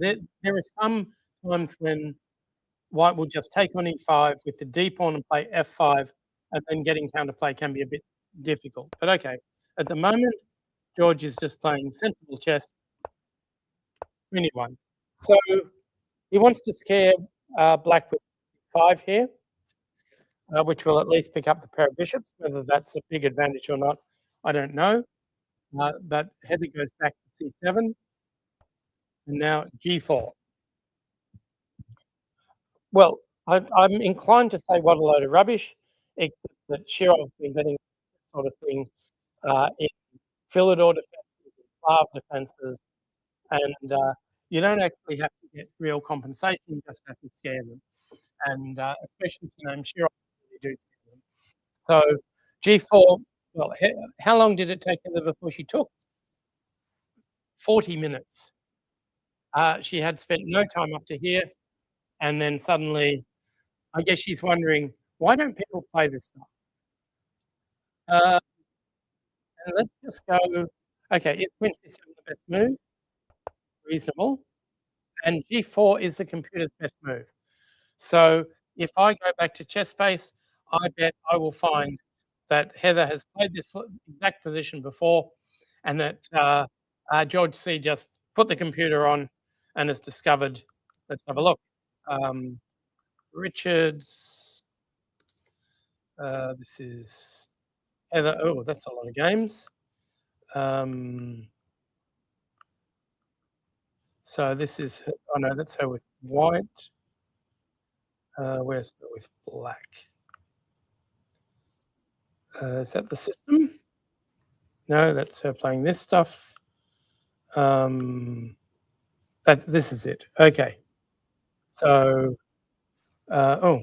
there are some times when white will just take on e5 with the d pawn and play f5, and then getting counterplay can be a bit difficult. But okay, at the moment, George is just playing sensible chess. Mini one. So he wants to scare black with 5 here, which will at least pick up the pair of bishops. Whether that's a big advantage or not, I don't know. But Heather goes back to c7, and now g4. Well, I'm inclined to say what a load of rubbish, except that Shirov's been getting this sort of thing in Philidor defenses, Slav defenses, and you don't actually have to get real compensation, you just have to scare them. And especially for name Shirov, you do scare them. So g4, well, how long did it take her before she took? 40 minutes. She had spent no time up to here, and then suddenly, I guess she's wondering, why don't people play this stuff? And let's just go, okay, is queen c7 the best move? Reasonable. And g4 is the computer's best move. So if I go back to ChessBase, I bet I will find that Heather has played this exact position before, and that George C just put the computer on and has discovered. Let's have a look. Richards. This is Heather. Oh, that's a lot of games. So this is, oh no, that's her with white. Where's her with black? Is that the system? No, that's her playing this stuff. This is it. Okay. So, oh,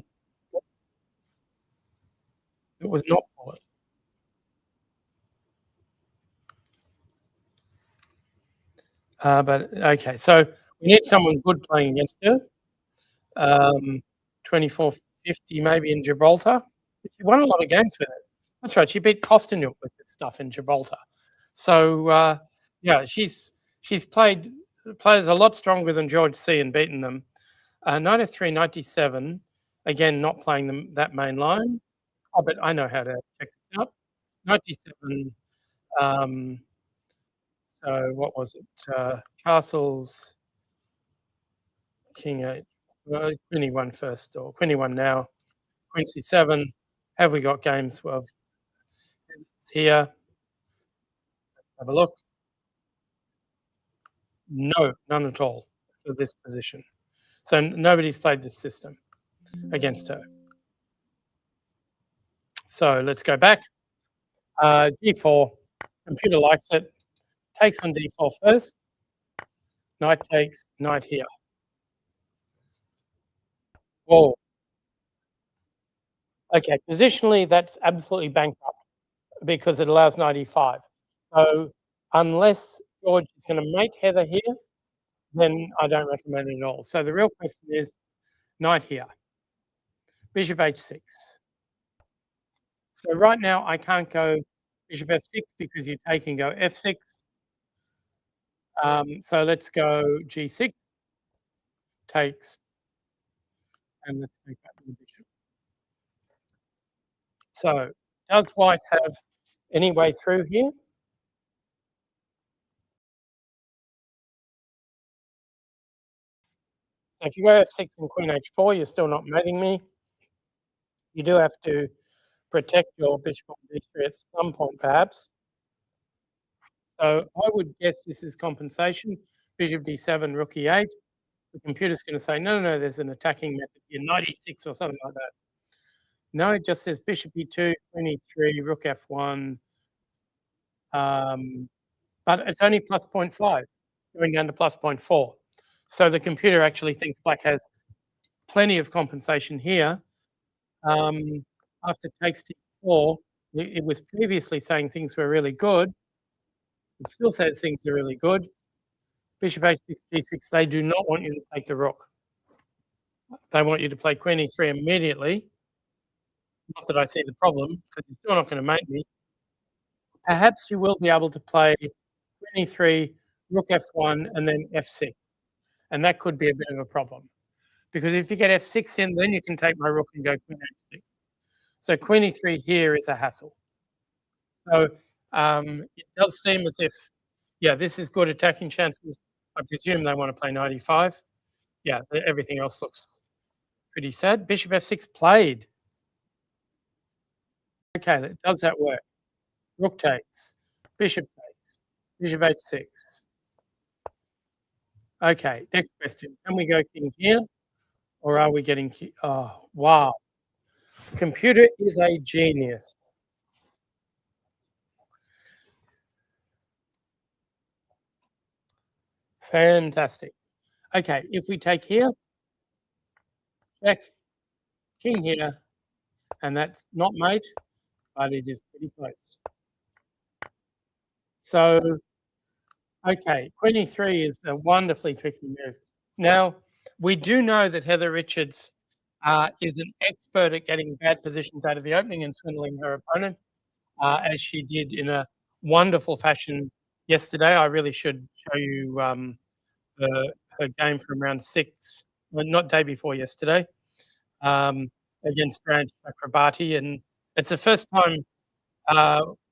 it was not bullet. But okay, so we need someone good playing against her. 2450 maybe in Gibraltar. She won a lot of games with it. That's right. She beat Kostanuk with this stuff in Gibraltar. So yeah, she's played players a lot stronger than George C and beaten them. Knight f3, knight d7. Again, not playing them that main line. Oh, but I know how to check this out. Knight d7. So what was it? Castles, king 8. Queen e1 first, or Queen e1 now. Queen c7. Have we got games of here? Let's have a look. No, none at all for this position. So nobody's played this system against her. So let's go back. d4. Computer likes it. Takes on d4 first. Knight takes, knight here. Whoa. Okay, positionally, that's absolutely bankrupt because it allows knight e5. So unless George is going to mate Heather here, then I don't recommend it at all. So the real question is knight here, bishop h6. So right now I can't go bishop f6 because you take and go f6. So let's go g6, takes, and let's take that with the bishop. So does white have any way through here? So if you go f6 and queen h4, you're still not mating me. You do have to protect your bishop on b3 at some point, perhaps. So I would guess this is compensation. Bishop d7, rook e8. The computer's going to say, no, no, no, there's an attacking method here, knight e6 or something like that. No, it just says bishop e2, queen e3, rook f1. But it's only plus 0.5, going down to plus 0.4. So the computer actually thinks black has plenty of compensation here. After takes d4, it was previously saying things were really good. It still says things are really good. Bishop h6, d6, they do not want you to take the rook. They want you to play queen e3 immediately. Not that I see the problem, because you're still not going to mate me. Perhaps you will be able to play queen e3, rook f1, and then f6. And that could be a bit of a problem. Because if you get f6 in, then you can take my rook and go queen h6. So queen e3 here is a hassle. So it does seem as if, yeah, this is good attacking chances. I presume they want to play knight e5. Yeah, everything else looks pretty sad. Bishop f6 played. Okay, does that work? Rook takes, bishop takes, bishop h6. Okay, next question. Can we go king here? Or are we getting king? Oh, wow. Computer is a genius. Fantastic. Okay, if we take here, check, king here, and that's not mate, but it is pretty close. So, okay, queen e3 is a wonderfully tricky move. Now, we do know that Heather Richards is an expert at getting bad positions out of the opening and swindling her opponent, as she did in a wonderful fashion yesterday. I really should show you her game from round 6, well, not day before yesterday, against Ranch Chakrabarti. And it's the first time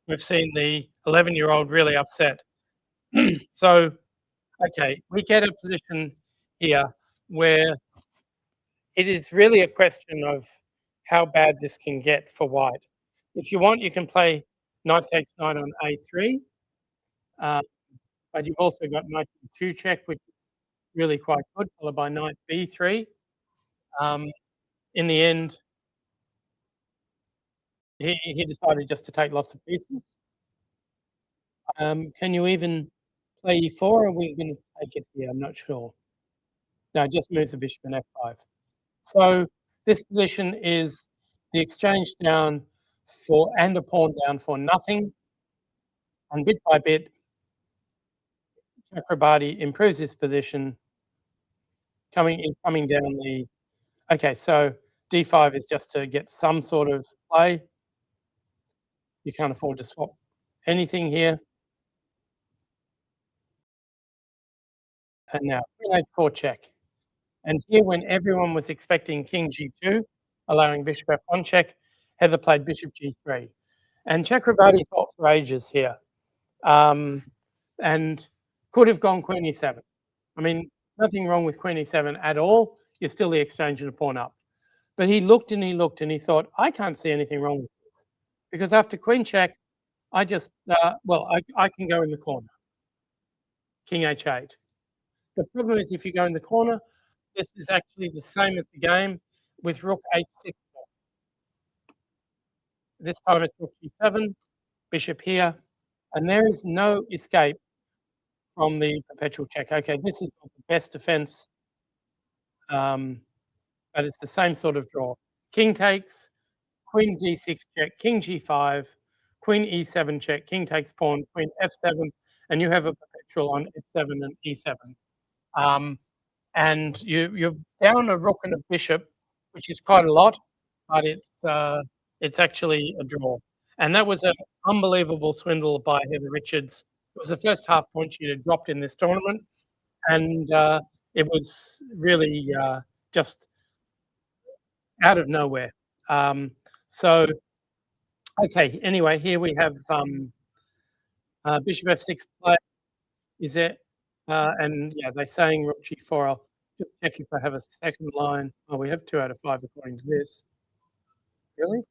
we've seen the 11-year-old really upset. So, okay, we get a position here where it is really a question of how bad this can get for white. If you want, you can play knight takes knight on a3, but you've also got knight e2 check, which is really quite good, followed by knight b3. In the end, he decided just to take lots of pieces. Can you even play e4, or are we going to take it here? I'm not sure. No, just move the bishop and f5. So this position is the exchange down for and a pawn down for nothing. And bit by bit, Chakrabarti improves his position. Is coming down the. Okay, so d5 is just to get some sort of play. You can't afford to swap anything here. And now queen h4 check. And here, when everyone was expecting king g2, allowing bishop f1 check, Heather played bishop g3. And Chakrabarti thought for ages here, and could have gone queen e7. I mean, nothing wrong with queen e7 at all. you're still the exchange and a pawn up. But he looked and he looked and he thought, I can't see anything wrong with this. Because after queen check, I just, I can go in the corner. King h8. The problem is if you go in the corner, this is actually the same as the game with rook h6. This time it's rook g7, bishop here, and there is no escape from the perpetual check. Okay, this is not the best defense, but it's the same sort of draw. King takes, queen d6 check, king g5, queen e7 check, king takes pawn, queen f7, and you have a perpetual on f7 and e7. And you're down a rook and a bishop, which is quite a lot, but it's actually a draw. And that was an unbelievable swindle by Heather Richards. It was the first half point she'd had dropped in this tournament, and it was really just out of nowhere. So, okay, anyway, here we have bishop f6 play. Is it? And yeah, they're saying rook g4. I'll just check if I have a second line. Oh, we have 2 out of 5 according to this. Really?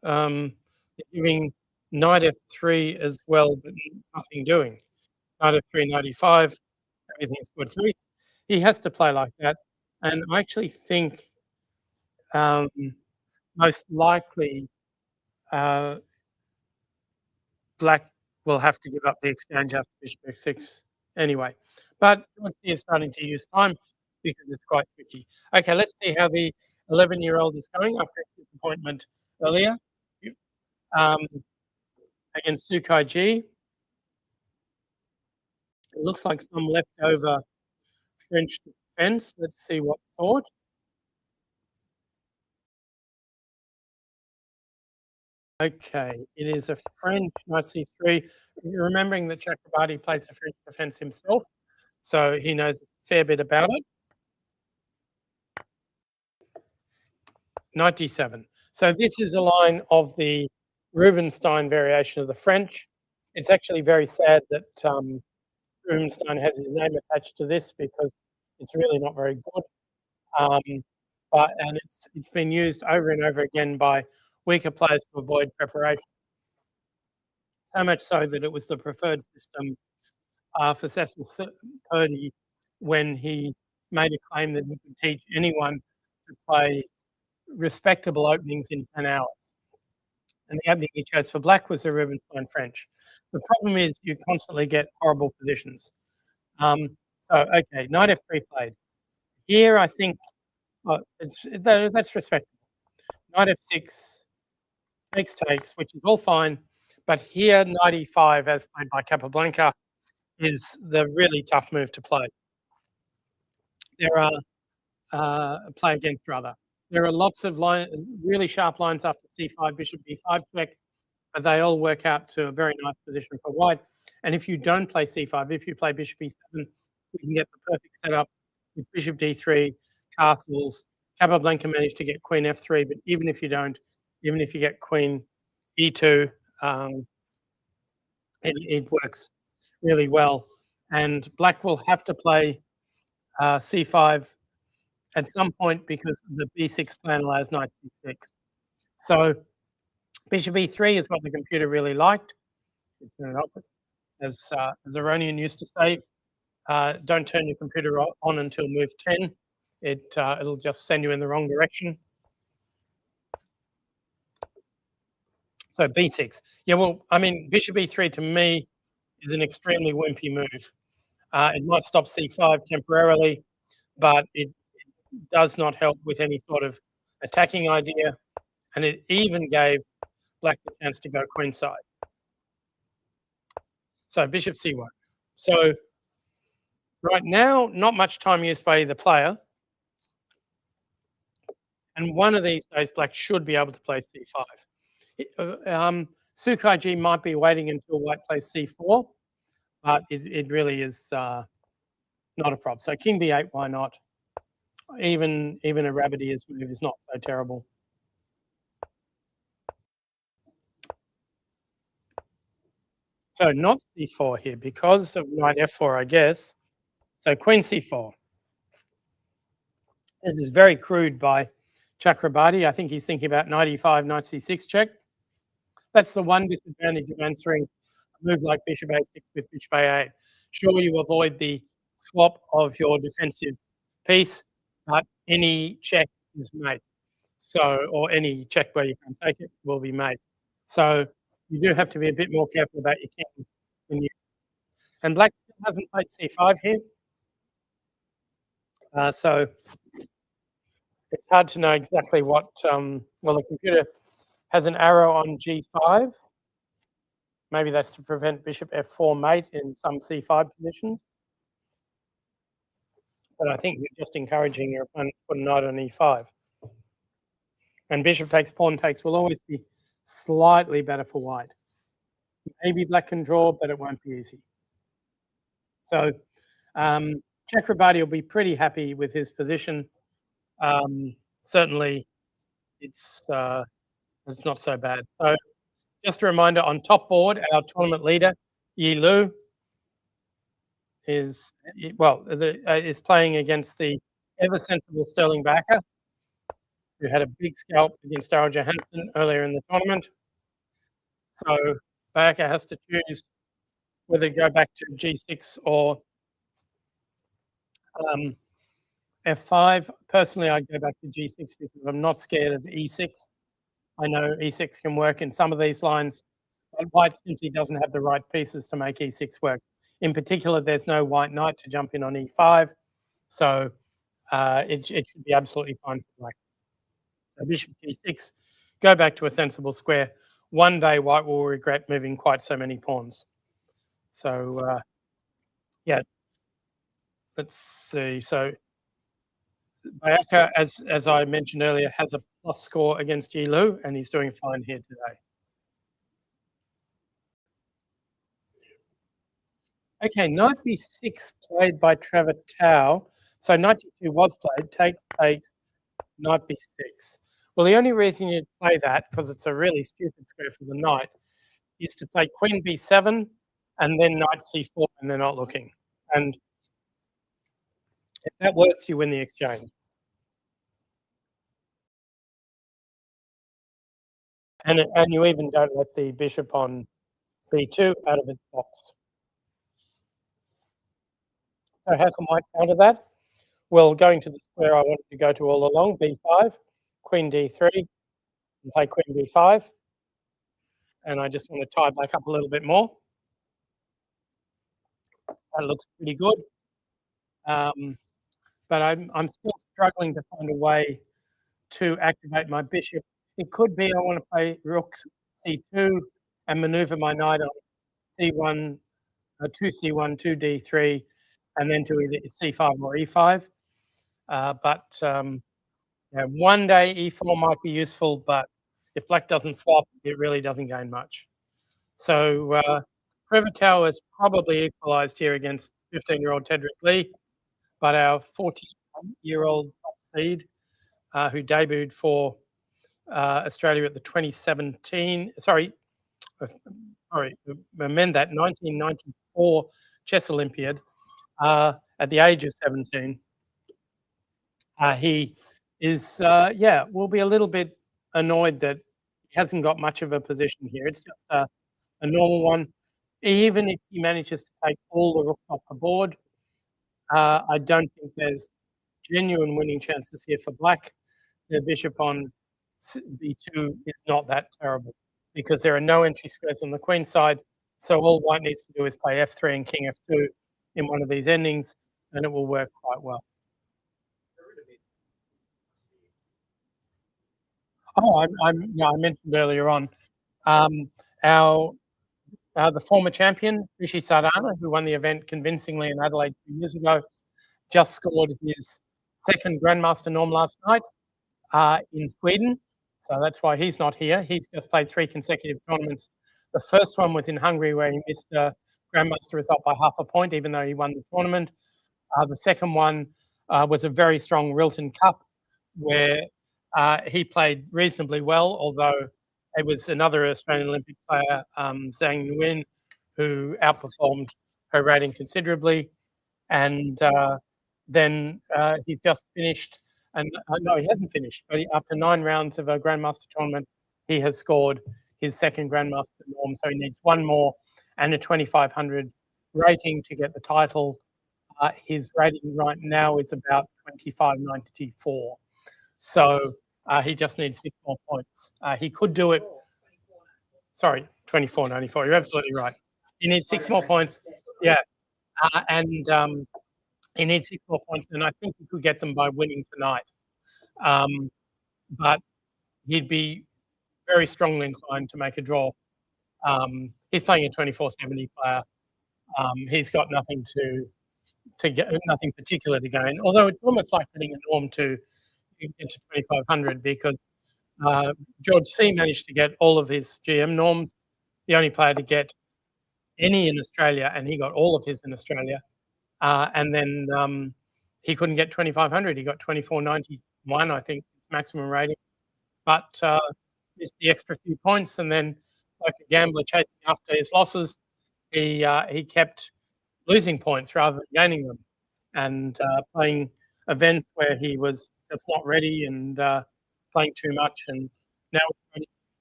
They're giving knight f3 as well, but nothing doing. Knight f3, knight e5, everything's good. So he has to play like that. And I actually think most likely Black will have to give up the exchange after bishop f6 anyway. But he is starting to use time because it's quite tricky. Okay, let's see how the 11-year-old is going after his disappointment earlier against Sukai G. It looks like some leftover French defense. Let's see what sort. Okay, it is a French knight c3. You're remembering that Chakrabarti plays the French defense himself, so he knows a fair bit about it. Knight d7. So this is a line of the Rubinstein variation of the French. It's actually very sad that Rubinstein has his name attached to this because it's really not very good. And it's been used over and over again by weaker players to avoid preparation. So much so that it was the preferred system for Cecil Purdy when he made a claim that he could teach anyone to play respectable openings in 10 hours. And the opening he chose for Black was the Rubinstein French. The problem is you constantly get horrible positions. Okay, knight f3 played. Here, I think that's respectable. Knight f6 takes, which is all fine. But here, knight e5, as played by Capablanca, is the really tough move to play. There are play against rather. There are lots of really sharp lines after c5, bishop b5 check, but they all work out to a very nice position for white. And if you don't play c5, if you play bishop e7, you can get the perfect setup with bishop d3, castles. Capablanca managed to get queen f3, but even if you don't, even if you get queen e2, it works really well. And Black will have to play c5 at some point because the b6 plan allows knight c6. So bishop e3 is what the computer really liked. Turn it off. As Aronian used to say, don't turn your computer on until move 10. It'll just send you in the wrong direction. So b6. Yeah, well, I mean, bishop e3 to me is an extremely wimpy move. It might stop c5 temporarily, but it does not help with any sort of attacking idea. And it even gave Black the chance to go queenside. So bishop c1. So right now, not much time used by either player. And one of these days, Black should be able to play c5. Sukai G might be waiting until White plays c4, but it really is not a problem. So king b8, why not? Even a Rabbidier's move is not so terrible. So not c4 here because of knight f4, I guess. So queen c4. This is very crude by Chakrabarti. I think he's thinking about knight e5, knight c6 check. That's the one disadvantage of answering a move like bishop a6 with bishop a8. Sure, you avoid the swap of your defensive piece, but any check is made. So, or any check where you can take it will be made. So you do have to be a bit more careful about your king. And black still hasn't played c5 here. So it's hard to know exactly what, well, the computer has an arrow on g5. Maybe that's to prevent bishop f4 mate in some c5 positions. But I think you're just encouraging your opponent to put a knight on e5. And bishop takes, pawn takes will always be slightly better for white. Maybe black can draw, but it won't be easy. So Chakrabarti will be pretty happy with his position. Certainly, it's not so bad. So just a reminder, on top board, our tournament leader, Yi Lu, is playing against the ever sensible Sterling Bakker, who had a big scalp against Daryl Johansen earlier in the tournament. So Bakker has to choose whether to go back to g6 or f5. Personally, I'd go back to g6 because I'm not scared of e6. I know e6 can work in some of these lines, but white simply doesn't have the right pieces to make e6 work. In particular, there's no white knight to jump in on e5, so it should be absolutely fine for black. So bishop g6, go back to a sensible square. One day, white will regret moving quite so many pawns. So, yeah, let's see. So Bakker, as I mentioned earlier, has a plus score against Yi Lu, and he's doing fine here today. Okay, knight b6 played by Trevor Tao. So knight d2 was played, takes, knight b6. Well, the only reason you'd play that, because it's a really stupid square for the knight, is to play queen b7 and then knight c4 and they're not looking. And if that works, you win the exchange. And you even don't let the bishop on b2 out of its box. So how can white counter that? Well, going to the square I wanted to go to all along, b5, queen d3, and play queen b5. And I just want to tie back up a little bit more. That looks pretty good. But I'm still struggling to find a way to activate my bishop. It could be I want to play rook c2 and maneuver my knight on c1, 2c1, 2d3, and then to either c5 or e5. One day e4 might be useful, but if black doesn't swap, it really doesn't gain much. So Trevor Tao has probably equalised here against 15-year-old Tedrick Lee, but our 40-year-old top seed, who debuted for Australia at the 2017, amend that, 1994 Chess Olympiad, at the age of 17. He is, will be a little bit annoyed that he hasn't got much of a position here. It's just a normal one. Even if he manages to take all the rooks off the board, I don't think there's genuine winning chances here for black. The bishop on b2 is not that terrible because there are no entry squares on the queen side. So all white needs to do is play f3 and king f2 in one of these endings, and it will work quite well. Oh, I mentioned earlier on, the former champion, Rishi Sardana, who won the event convincingly in Adelaide 2 years ago, just scored his second Grandmaster Norm last night in Sweden. So that's why he's not here. He's just played 3 consecutive tournaments. The first one was in Hungary, where he missed a Grandmaster result by half a point, even though he won the tournament. The second one was a very strong Rilton Cup, where he played reasonably well, although it was another Australian Olympic player, Zhang Nguyen, who outperformed her rating considerably. And then he's just finished, and no, he hasn't finished, but after 9 rounds of a Grandmaster tournament, he has scored his second Grandmaster norm, so he needs one more and a 2,500 rating to get the title. His rating right now is about 2594. So he just needs 6 more points. He could do it. Sorry, 2494. You're absolutely right. He needs 6 more points. Yeah. And he needs 6 more points, and I think he could get them by winning tonight. But he'd be very strongly inclined to make a draw. He's playing a 2470 player. He's got nothing to get, nothing particular to gain. Although it's almost like hitting a norm to get to 2500 because George C managed to get all of his GM norms. The only player to get any in Australia, and he got all of his in Australia. And then he couldn't get 2500. He got 2491, I think, maximum rating. But missed the extra few points, and then like a gambler chasing after his losses, he kept losing points rather than gaining them, and playing events where he was just not ready and playing too much. And now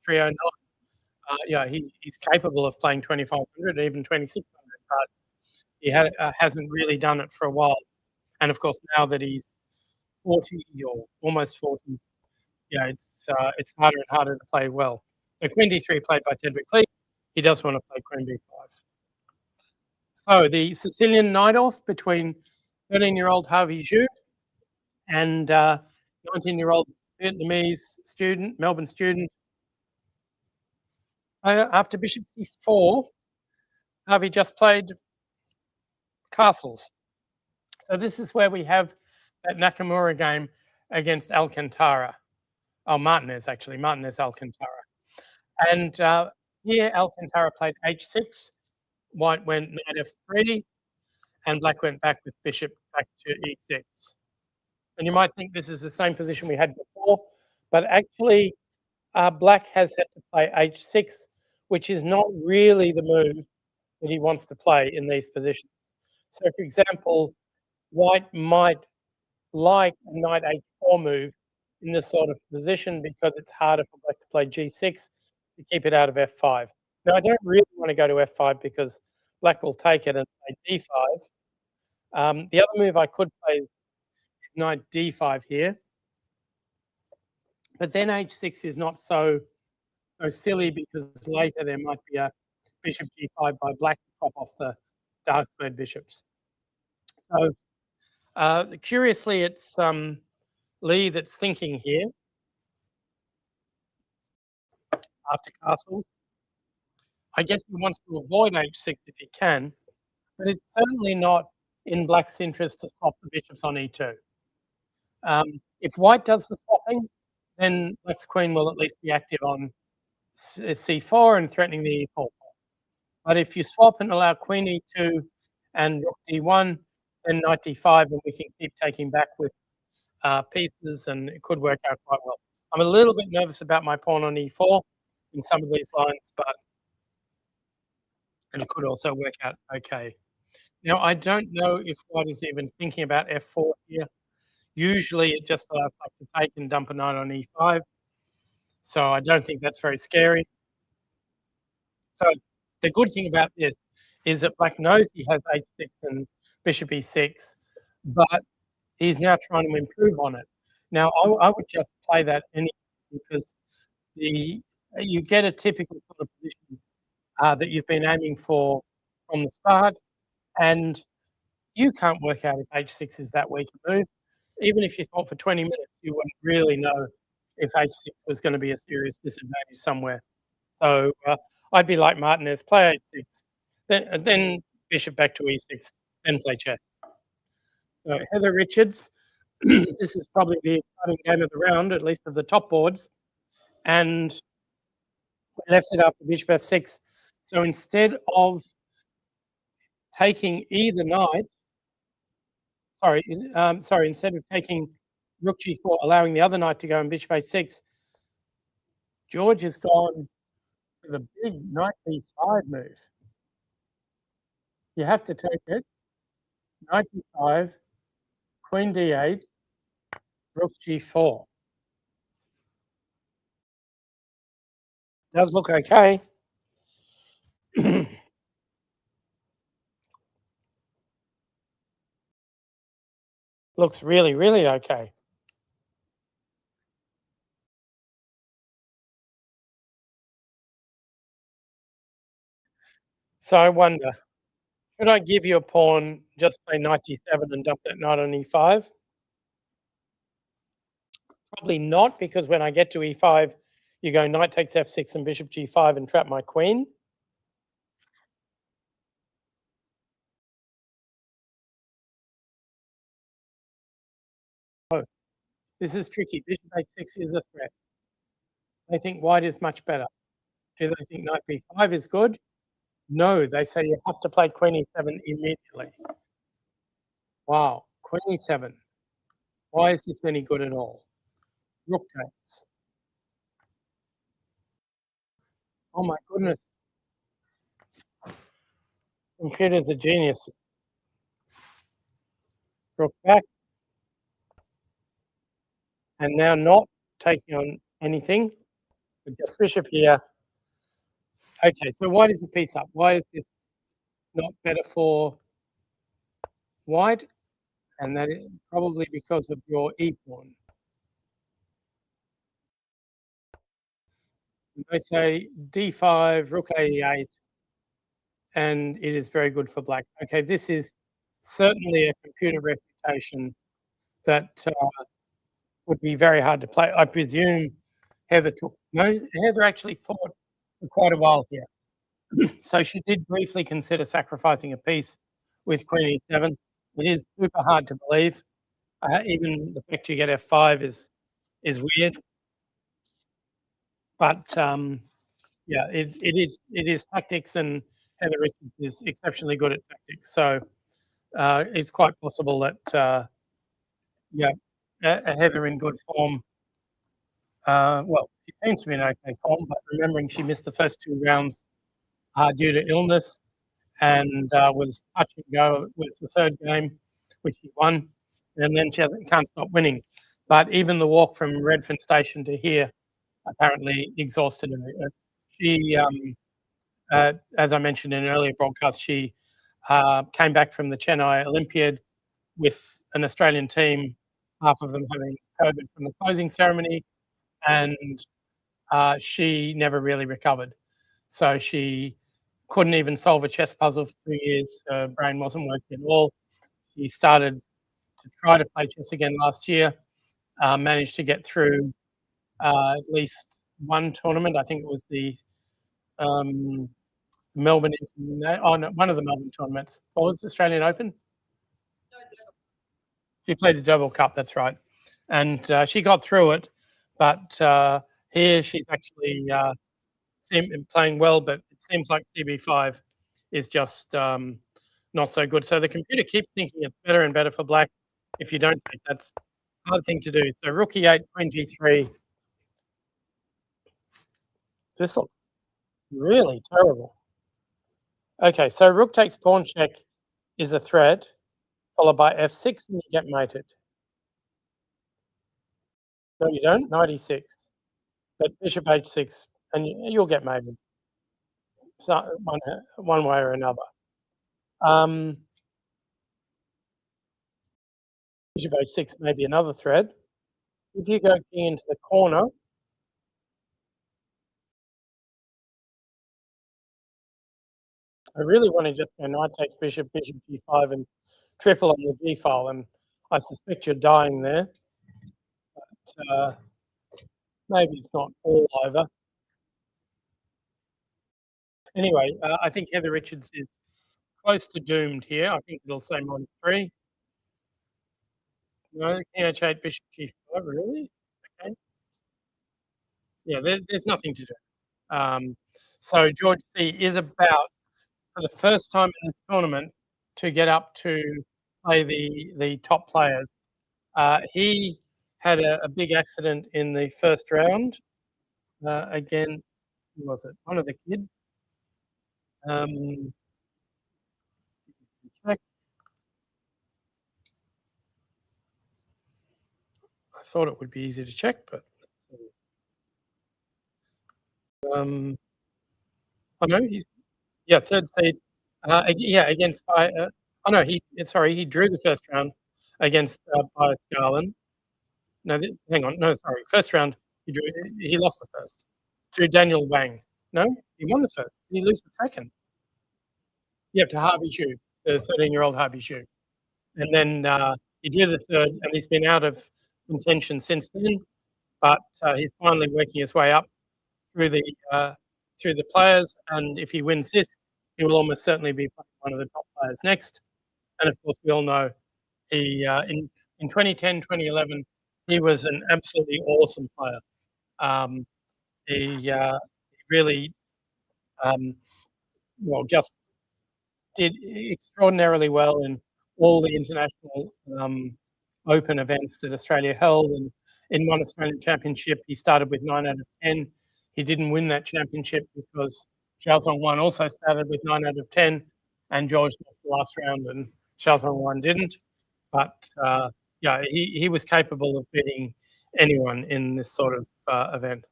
309. Yeah, he's capable of playing 2500, even 2600, but he hasn't really done it for a while. And of course, now that he's 40 or almost 40, yeah, it's harder and harder to play well. So Queen D3 played by Tedrick Lee. He does want to play Queen D5. So the Sicilian night-off between 13-year-old Harvey Zhu and 19-year-old Vietnamese student, Melbourne student. After Bishop C4, Harvey just played castles. So this is where we have that Nakamura game against Alcantara. Oh, Martinez, actually. Martinez Alcantara. And here Alcantara played H6. White went knight F3. And black went back with bishop back to E6. And you might think this is the same position we had before. But actually, black has had to play H6, which is not really the move that he wants to play in these positions. So, for example, white might like a knight H4 move in this sort of position because it's harder for black to play G6 to keep it out of F5. Now, I don't really want to go to F5 because black will take it and play D5. The other move I could play is knight D5 here. But then H6 is not so silly because later there might be a bishop G5 by black to top off the dark squared bishops. So curiously, it's Lee that's thinking here after castles. I guess he wants to avoid H6 if he can, but it's certainly not in black's interest to swap the bishops on E2. If white does the swapping, then black's queen will at least be active on C4 and threatening the E4. But if you swap and allow queen E2 and rook D1, then knight D5, and we can keep taking back with pieces, and it could work out quite well. I'm a little bit nervous about my pawn on E4 in some of these lines, but it could also work out okay. Now, I don't know if white is even thinking about F4 here. Usually it just allows black to take and dump a knight on E5. So I don't think that's very scary. So the good thing about this is that black knows he has H6 and bishop E6, but he's now trying to improve on it. Now, I would just play that anyway because you get a typical sort of position that you've been aiming for from the start, and you can't work out if H6 is that weak a move. Even if you thought for 20 minutes, you wouldn't really know if H6 was going to be a serious disadvantage somewhere. So I'd be like Martinez, play H6, then bishop back to E6, then play chess. So Heather Richards, this is probably the exciting game of the round, at least of the top boards. And we left it after bishop F6. So instead of taking either knight, instead of taking rook G4, allowing the other knight to go and bishop H6, George has gone for the big knight B5 move. You have to take it. Knight d5, queen d8, rook g4. Does look okay. Looks really, really okay. So I wonder, should I give you a pawn, just play knight d7 and dump that knight on e5? Probably not, because when I get to e5, you go knight takes f6 and bishop g5 and trap my queen. Oh, this is tricky. Bishop h6 is a threat. They think white is much better. Do they think knight b5 is good? No, they say you have to play queen e7 immediately. Wow, queen e7. Why is this any good at all? Rook takes. Oh my goodness. Computer's a genius. Rook back. And now not taking on anything. With just bishop here. Okay, so white is a piece up. Why is this not better for white? And that is probably because of your e-pawn. They say d5, rook a8, and it is very good for black. Okay, this is certainly a computer refutation that would be very hard to play. I presume Heather took. No, Heather actually thought for quite a while here. So she did briefly consider sacrificing a piece with queen e7. It is super hard to believe. Even the fact you get f5 is weird. But yeah, it is tactics, and Heather Richards is exceptionally good at tactics. So it's quite possible that yeah, Heather in good form. Well, she seems to be in okay form, but remembering she missed the first two rounds due to illness, and was touch and go with the third game, which she won, and then she can't stop winning. But even the walk from Redfern Station to here apparently exhausted her. She, as I mentioned in an earlier broadcast, she came back from the Chennai Olympiad with an Australian team, half of them having COVID from the closing ceremony, and she never really recovered. So she couldn't even solve a chess puzzle for 2 years. Her brain wasn't working at all. She started to try to play chess again last year, managed to get through at least one tournament. I think it was the Melbourne, oh no, one of the Melbourne tournaments. What was the Australian Open? She played the Double Cup, that's right. And she got through it, but here she's actually playing well, but it seems like CB5 is just not so good. So the computer keeps thinking it's better and better for black if you don't take. That's a hard thing to do. So rook e8, queen g3. This looks really terrible. Okay, so rook takes pawn check is a threat, followed by f6, and you get mated. No, you don't. Knight e6, but bishop h6, and you'll get mated. So one way or another. Bishop h6 may be another threat. If you go king into the corner, I really want to just go knight takes bishop, bishop g5, and triple on the g file, and I suspect you're dying there. But maybe it's not all over. Anyway, I think Heather Richards is close to doomed here. I think it'll say -3. No, king h8, bishop g5, really? Okay. Yeah, there's nothing to do. So George C is about, for the first time in this tournament, to get up to play the top players. He had a big accident in the first round. Again, who was it? One of the kids. thought it would be easy to check, but oh no, he's third seed. Against oh no, he drew the first round against Bias Garland. No, hang on, no, sorry, first round he lost the first to Daniel Wang. No, he won the first. Did he lose the second? Yeah, to Harvey Xu, the 13-year-old Harvey Xu. And then he drew the third, and he's been out of contention since then. But he's finally working his way up through the players, and if he wins this, he will almost certainly be one of the top players next. And of course, we all know he in 2010, 2011, he was an absolutely awesome player. He really just did extraordinarily well in all the international open events that Australia held. And in one Australian championship, he started with 9 out of 10. He didn't win that championship because Xiaozong Wan also started with 9 out of 10, and George lost the last round, and Xiaozong Wan didn't. But he was capable of beating anyone in this sort of event.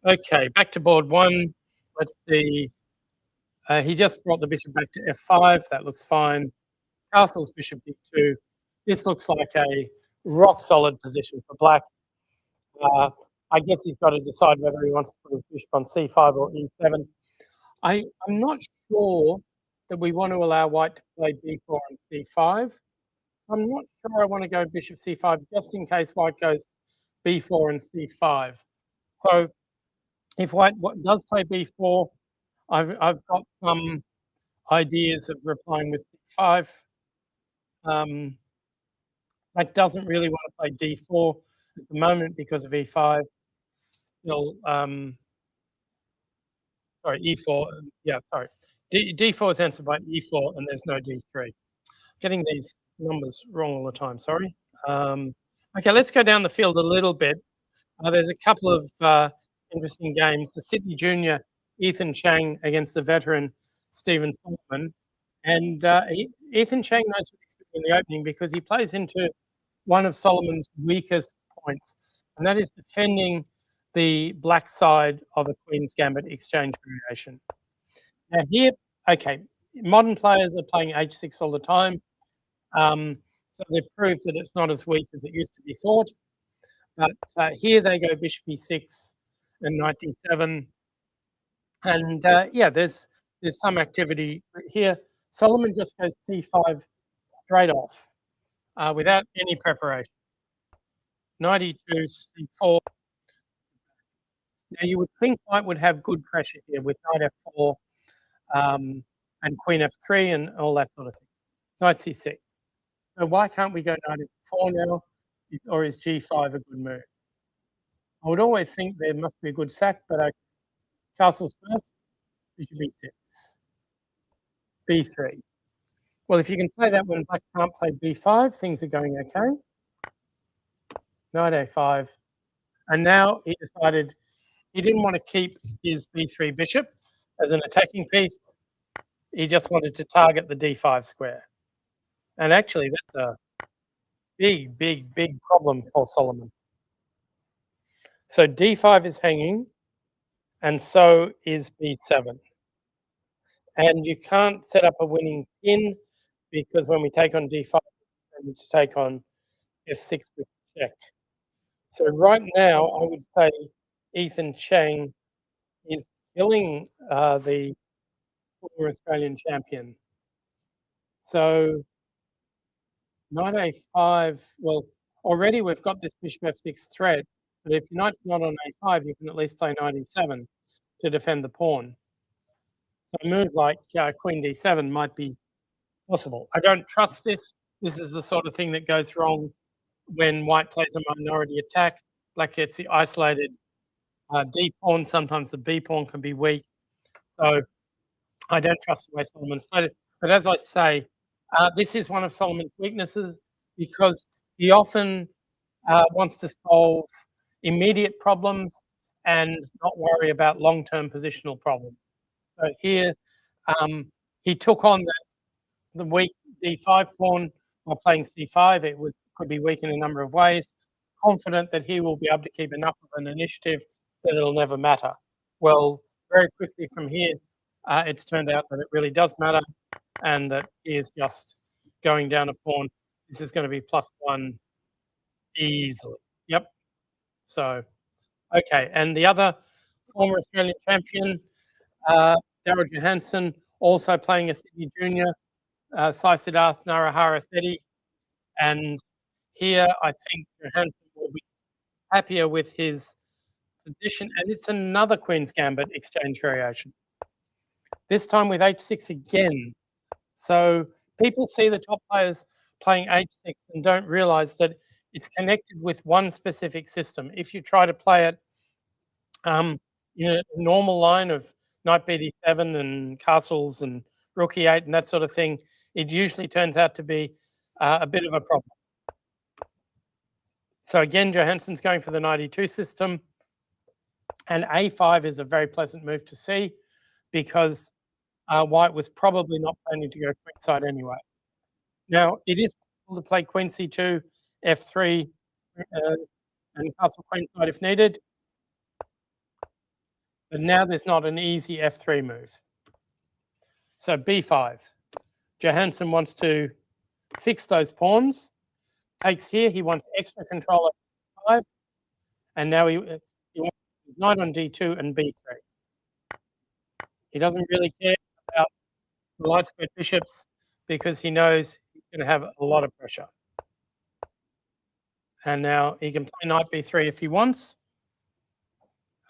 Okay, back to board one. Let's see. He just brought the bishop back to f5. That looks fine. Castles bishop d2. This looks like a rock-solid position for black. I guess he's got to decide whether he wants to put his bishop on c5 or e7. I'm not sure that we want to allow white to play b4 and c5. I'm not sure I want to go bishop c5 just in case white goes b4 and c5. So if white does play b4, I've got some ideas of replying with c5. Black doesn't really want to play d4 at the moment because of e5. Still, sorry, e4. Yeah, sorry. D4 is answered by e4, and there's no d3. Getting these numbers wrong all the time. Sorry. Okay, let's go down the field a little bit. There's a couple of interesting games. The Sydney Junior Ethan Chang against the veteran Stephen Solomon, and Ethan Chang knows what he's doing in the opening because he plays into one of Solomon's weakest points, and that is defending the black side of a Queen's Gambit exchange variation. Now here, okay, modern players are playing h6 all the time, so they've proved that it's not as weak as it used to be thought. But here they go bishop e6 and knight d7, and there's some activity here. Solomon just goes c5 straight off without any preparation. Knight e2, c4. Now you would think white would have good pressure here with knight f4 and queen f3 and all that sort of thing. Knight c6. So why can't we go knight f4 now? Or is g5 a good move? I would always think there must be a good sack, but castles first, bishop e6, b3. Well, if you can play that when black can't play b5, things are going okay. Knight a5. And now he decided he didn't want to keep his b3 bishop as an attacking piece. He just wanted to target the d5 square. And actually, that's a big, big, big problem for Solomon. So d5 is hanging, and so is b7. And you can't set up a winning pin because when we take on d5, we need to take on f6 with check. So right now, I would say Ethan Chang is killing the former Australian champion. So knight a5, well, already we've got this bishop f6 threat, but if your knight's not on a5, you can at least play knight e7 to defend the pawn. So a move like queen d7 might be possible. I don't trust this. This is the sort of thing that goes wrong when white plays a minority attack. Black gets the isolated d pawn. Sometimes the b pawn can be weak. So I don't trust the way Solomon's played it. But as I say, this is one of Solomon's weaknesses because he often wants to solve immediate problems and not worry about long-term positional problems. So here, he took on the weak d5 pawn while playing c5. It could be weak in a number of ways. confident that he will be able to keep enough of an initiative that it'll never matter. Well, very quickly from here, it's turned out that it really does matter, and that he is just going down a pawn. This is going to be +1 easily. Yep. So, okay. And the other former Australian champion, Daryl Johansen, also playing a Sydney junior, Sai Siddharth Narahara Sethi. And here I think Johansen will be happier with his position. And it's another Queen's Gambit exchange variation. This time with H6 again. So people see the top players playing H6 and don't realize that it's connected with one specific system. If you try to play it in a normal line of Knight BD7 and castles and Rook E8 and that sort of thing, it usually turns out to be a bit of a problem. So again, Johansen's going for the Knight E2 system, and A5 is a very pleasant move to see because White was probably not planning to go queenside anyway. Now, it is possible to play Queen C2, F3, and castle queenside if needed. But now there's not an easy F3 move. So B5. Johansen wants to fix those pawns. Takes here. He wants extra control at 5. And now he wants Knight on D2 and B3. He doesn't really care about the light squared bishops because he knows he's going to have a lot of pressure. And now he can play Knight B3 if he wants.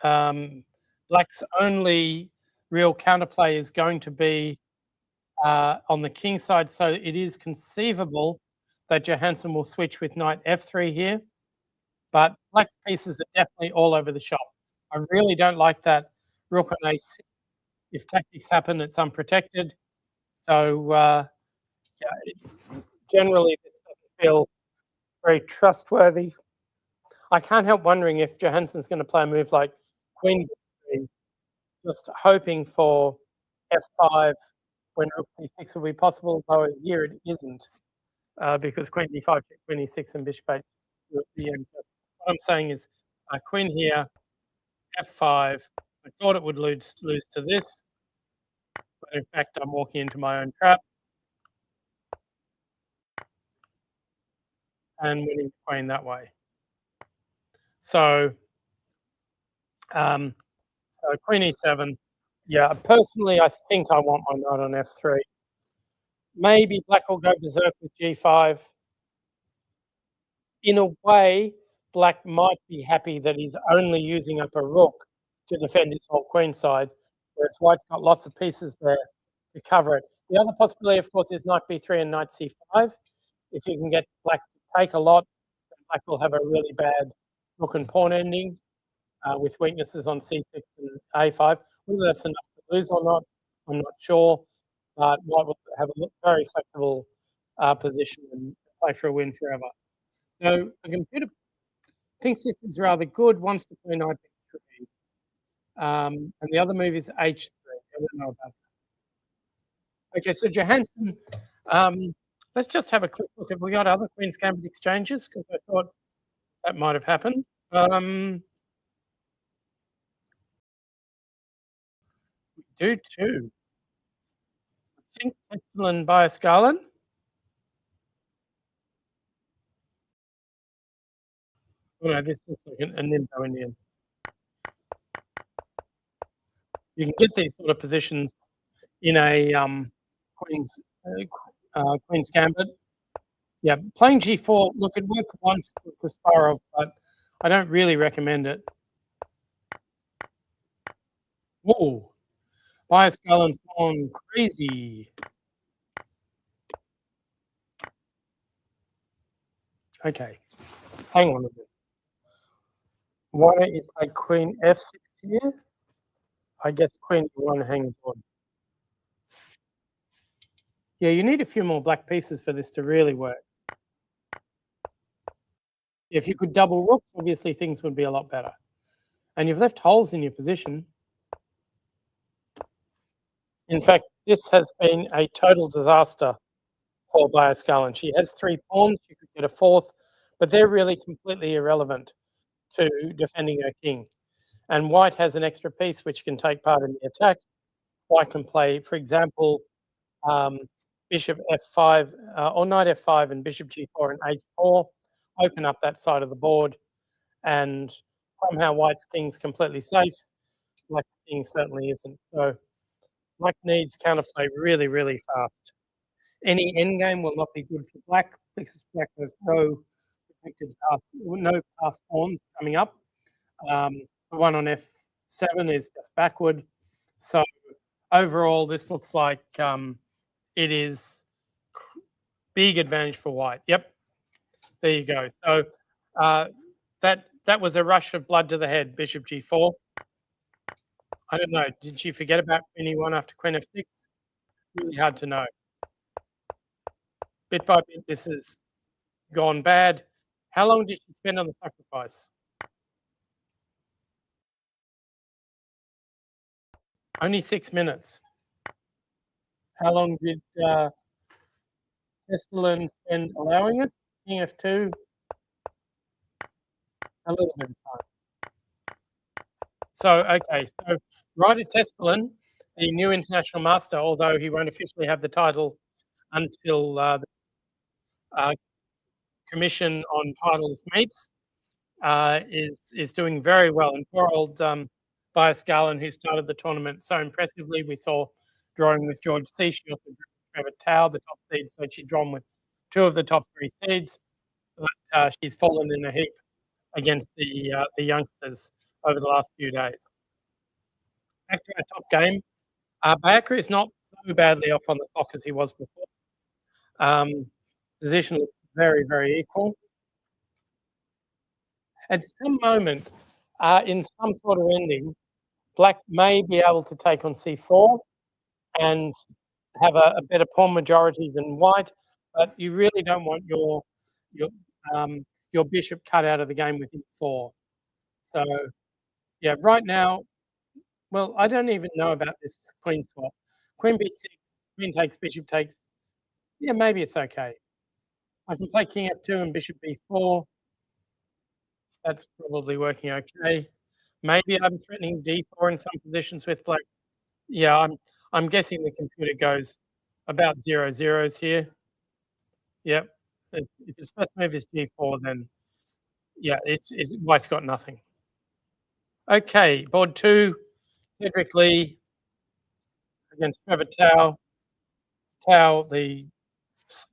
Black's only real counterplay is going to be on the king side, so it is conceivable that Johansen will switch with Knight F3 here. But Black's pieces are definitely all over the shop. I really don't like that Rook on A6. If tactics happen, it's unprotected. So yeah, generally this doesn't feel very trustworthy. I can't help wondering if Johansen's going to play a move like Queen B3, just hoping for F5 when Rook C6 will be possible, though here it isn't, because Queen D5, Queen E6, and Bishop 8 at the end. So what I'm saying is Queen here, F5. I thought it would lose to this, but in fact I'm walking into my own trap and winning the Queen that way. So, so Queen E7. Yeah, personally, I think I want my Knight on F3. Maybe Black will go berserk with G5. In a way, Black might be happy that he's only using up a Rook to defend his whole queen side, whereas White's got lots of pieces there to cover it. The other possibility, of course, is Knight B3 and Knight C5. If you can get Black to take a lot, Black will have a really bad Rook and pawn ending with weaknesses on C6 and A5. Whether that's enough to lose or not, I'm not sure. But White will have a very flexible position and play for a win forever. So the computer thinks this is rather good, wants to play Knight B3. And the other move is H3. I don't know about that. Okay, so Johansen, let's just have a quick look. Have we got other Queen's Gambit exchanges? Because I thought that might have happened. We do too. I think Pestel and Biascalan. Oh no, this looks like a Nimzo Indian. You can get these sort of positions in a Queen's Gambit. Yeah, playing G4, look, it worked once with Kasparov, but I don't really recommend it. Whoa, Biascalan's gone crazy. Okay, hang on a bit. Why don't you play Queen F6 here? I guess Queen E1 hangs on. Yeah, you need a few more black pieces for this to really work. If you could double rooks, obviously things would be a lot better. And you've left holes in your position. In fact, this has been a total disaster for Biascalan. She has 3 pawns. She could get a 4th, but they're really completely irrelevant to defending her king. And white has an extra piece which can take part in the attack. White can play, for example, bishop f5 or knight f5 and bishop g4 and h4, open up that side of the board, and somehow white's king's completely safe. Black's king certainly isn't. So black needs counterplay really, really fast. Any endgame will not be good for black because black has no protected no passed pawns coming up. The one on f7 is just backward. So overall, this looks like it is big advantage for white. Yep, there you go. So that was a rush of blood to the head, bishop g4. I don't know, did she forget about queen e1 after queen f6? Really hard to know. Bit by bit, this has gone bad. How long did she spend on the sacrifice? Only 6 minutes. How long did Castellan spend allowing it? King f2, a little bit of time. So, okay, so Ryder Castellan, the new international master, although he won't officially have the title until the Commission on Titles meets, is doing very well. And poor old Bias Garland, who started the tournament so impressively, we saw drawing with George C. She also drew with Trevor Tao, the top seed, so she'd drawn with 2 of the top 3 seeds. But she's fallen in a heap against the youngsters over the last few days. Back to our top game. Backer is not so badly off on the clock as he was before. Position looks very, very equal. At some moment, in some sort of ending, black may be able to take on c4 and have a better pawn majority than white, but you really don't want your bishop cut out of the game with e4. So, yeah, right now, well, I don't even know about this queen swap. Queen b6, queen takes, bishop takes. Yeah, maybe it's okay. I can play king f2 and bishop b4. That's probably working okay. Maybe I'm threatening d4 in some positions with black. Yeah, I'm guessing the computer goes about 0 zeros here. Yep. If it's first move is g4, then yeah, it's white's got nothing. Okay, board 2, Cedric Lee against Trevor Tao. Tao, the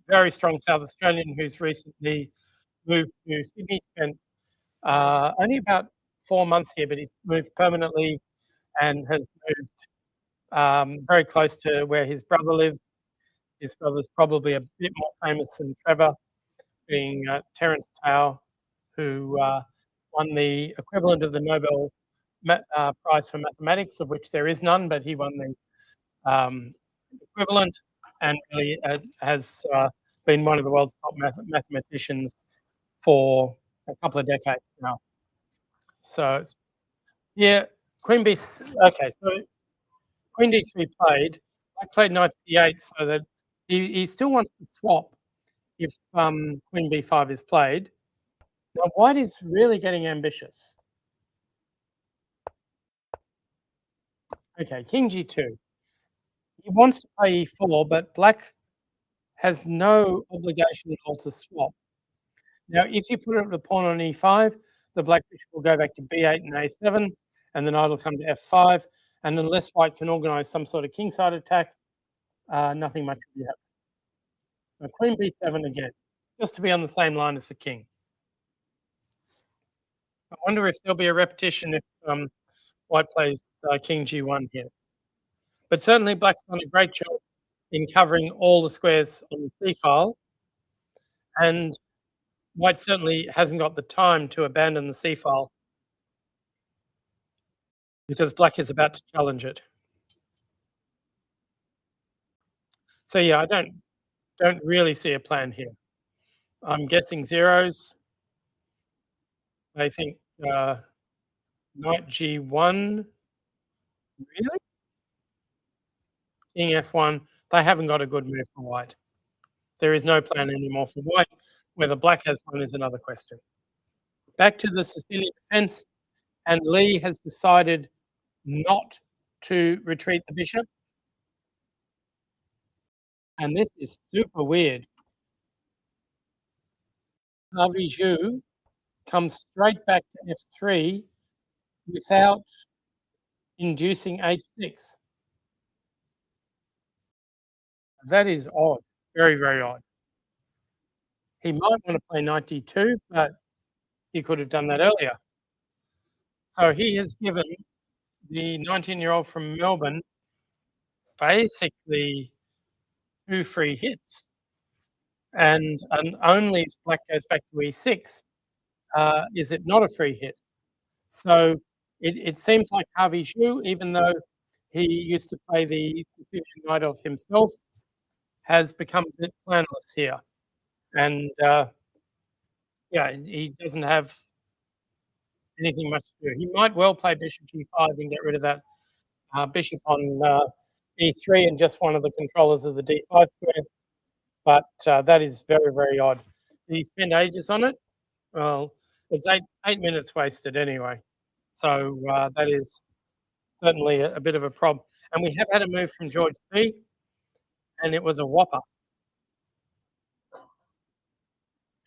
very strong South Australian who's recently moved to Sydney, spent only about 4 months here, but he's moved permanently and has moved very close to where his brother lives. His brother's probably a bit more famous than Trevor, being Terence Tao, who won the equivalent of the Nobel Prize for Mathematics, of which there is none, but he won the equivalent and really has been one of the world's top mathematicians for a couple of decades now. So, yeah, Queen B. Okay, so Queen D3 played. I played Knight C8, so that he still wants to swap if Queen B5 is played. Now, white is really getting ambitious. Okay, King G2. He wants to play E4, but black has no obligation at all to swap. Now, if you put the pawn on E5, the black bishop will go back to B8 and A7, and the knight will come to F5. And unless white can organize some sort of kingside attack, nothing much will be happening. So Queen B7 again, just to be on the same line as the king. I wonder if there'll be a repetition if white plays King G1 here. But certainly black's done a great job in covering all the squares on the C file. And white certainly hasn't got the time to abandon the C file because black is about to challenge it. So yeah, I don't really see a plan here. I'm guessing zeros. I think knight G1. Really? King F1. They haven't got a good move for white. There is no plan anymore for white. Whether black has one is another question. Back to the Sicilian defense, and Lee has decided not to retreat the bishop. And this is super weird. Harvey Zhu comes straight back to f3 without inducing h6. That is odd, very, very odd. He might want to play knight d2, but he could have done that earlier. So he has given the 19-year-old from Melbourne basically 2 free hits. And only if black goes back to e6 is it not a free hit. So it seems like Harvey Zhu, even though he used to play the Sicilian knight of himself, has become a bit planless here. And yeah, he doesn't have anything much to do. He might well play bishop g5 and get rid of that bishop on e3 and just one of the controllers of the d5 square. But that is very, very odd. Did he spend ages on it? Well, it's 8 minutes wasted anyway. So that is certainly a bit of a problem. And we have had a move from George C, and it was a whopper.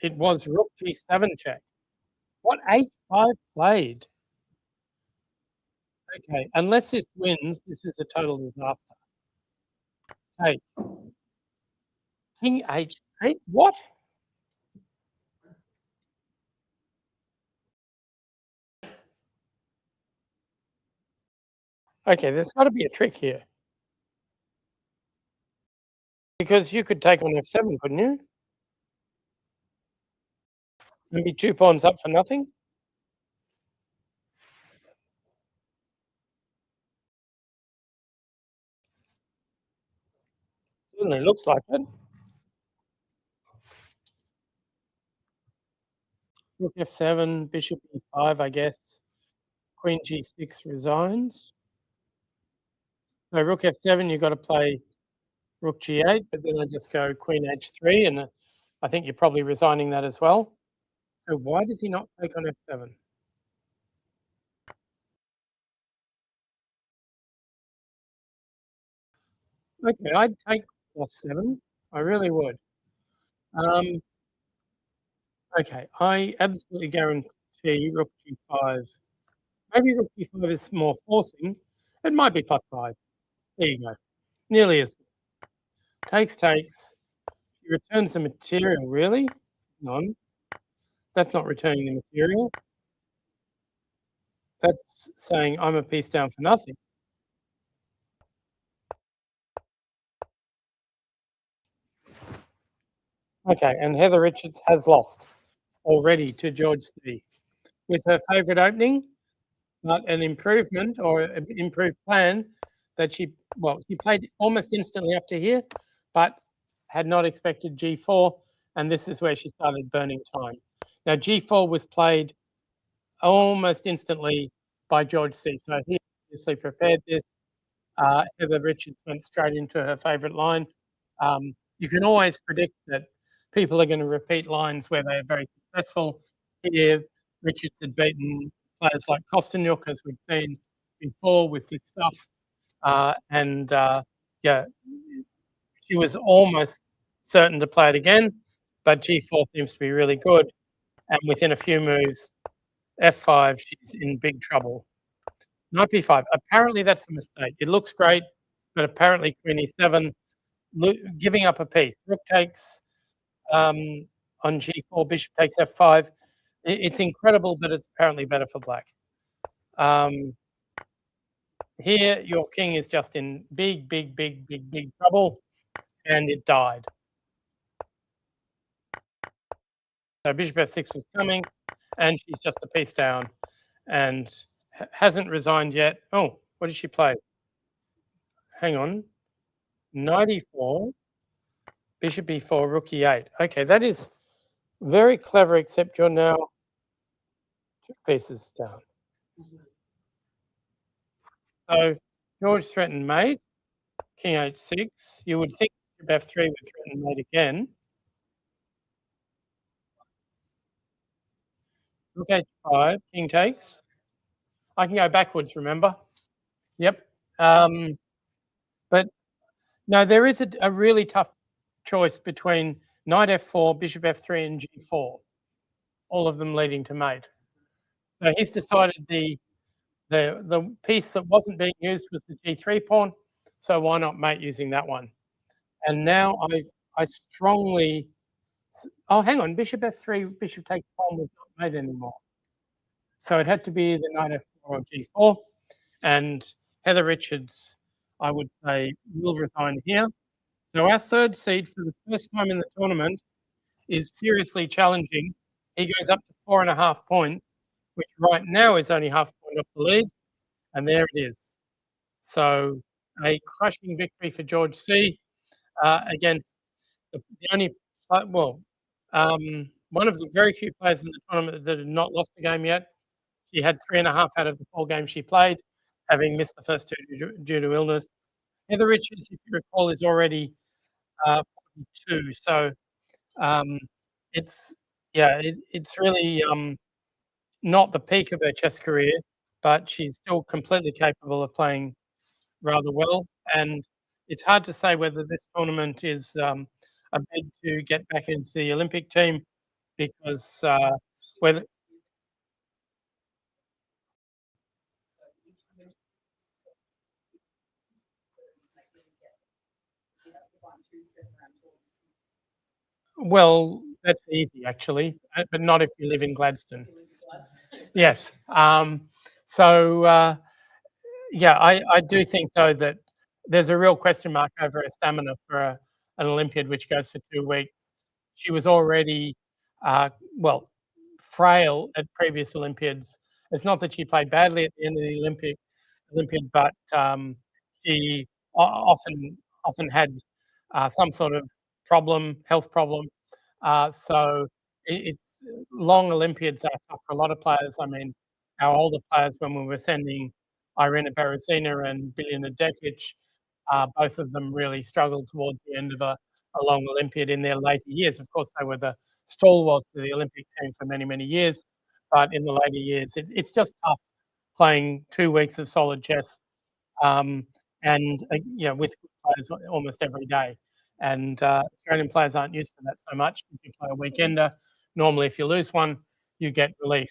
It was rook g7 check. What h5 played? Okay, unless this wins, this is a total disaster. Take. King h8? What? Okay, there's got to be a trick here. Because you could take on f7, couldn't you? Maybe 2 pawns up for nothing? Certainly looks like it. Rook f7, bishop e5, I guess. Queen g6 resigns. So rook f7, you've got to play rook g8, but then I just go queen h3, and I think you're probably resigning that as well. So why does he not take on f7? Okay, I'd take +7. I really would. Okay, I absolutely guarantee rook g5. Maybe rook g5 is more forcing. It might be +5. There you go. Nearly as good. Takes, takes. He returns the material, really? None. That's not returning the material. That's saying I'm a piece down for nothing. Okay, and Heather Richards has lost already to George C. with her favourite opening, but an improvement or an improved plan that she played almost instantly up to here, but had not expected G4, and this is where she started burning time. Now, G4 was played almost instantly by George C. So he obviously prepared this. Heather Richards went straight into her favourite line. You can always predict that people are going to repeat lines where they are very successful. Here, Richards had beaten players like Kostyuk, as we've seen before with this stuff. Yeah, she was almost certain to play it again, but G4 seems to be really good. And within a few moves, F5, she's in big trouble. Knight B5. Apparently that's a mistake. It looks great, but apparently Queen E7, giving up a piece. Rook takes on G4, bishop takes F5. It's incredible, but it's apparently better for black. Here, your king is just in big trouble, and it died. So bishop F6 was coming, and she's just a piece down, and hasn't resigned yet. Oh, what did she play? Hang on. Knight e4, bishop e4, rook e8. Okay, that is very clever, except you're now 2 pieces down. So George threatened mate, king h6. You would think bishop f3 would threaten mate again. Rook h5, king takes. I can go backwards, remember? Yep. But no, there is a really tough choice between knight f4, bishop f3, and g4, all of them leading to mate. So he's decided the piece that wasn't being used was the g3 pawn, so why not mate using that one? And now I strongly... Oh, hang on, bishop f3, bishop takes pawn was not mate anymore. So it had to be the knight f4 or g4, and Heather Richards, I would say, will resign here. So our third seed for the first time in the tournament is seriously challenging. He goes up to 4.5 points, which right now is only half a point off the lead, and there it is. So a crushing victory for George C. Against the only, one of the very few players in the tournament that had not lost a game yet. She had 3.5 out of the 4 games she played, having missed the first 2 due to illness. Heather Richards, if you recall, is already 42. So it's really not the peak of her chess career, but she's still completely capable of playing rather well. And it's hard to say whether this tournament is a bid to get back into the Olympic team, because whether... Well, that's easy actually, but not if you live in Gladstone. Yes. So yeah, I do think though that there's a real question mark over her stamina for an Olympiad which goes for 2 weeks. She was already uh, well, frail at previous Olympiads. It's not that she played badly at the end of the Olympiad, but she often had some sort of health problem. So it's long Olympiads are tough for a lot of players. I mean, our older players, when we were sending Irina Berezina and Biljana Dekic, both of them really struggled towards the end of a long Olympiad in their later years. Of course, they were the stalwarts of the Olympic team for many, many years, but in the later years, it's just tough playing 2 weeks of solid chess, um, and with good players almost every day. And Australian players aren't used to that so much. If you play a weekender, normally if you lose one, you get relief,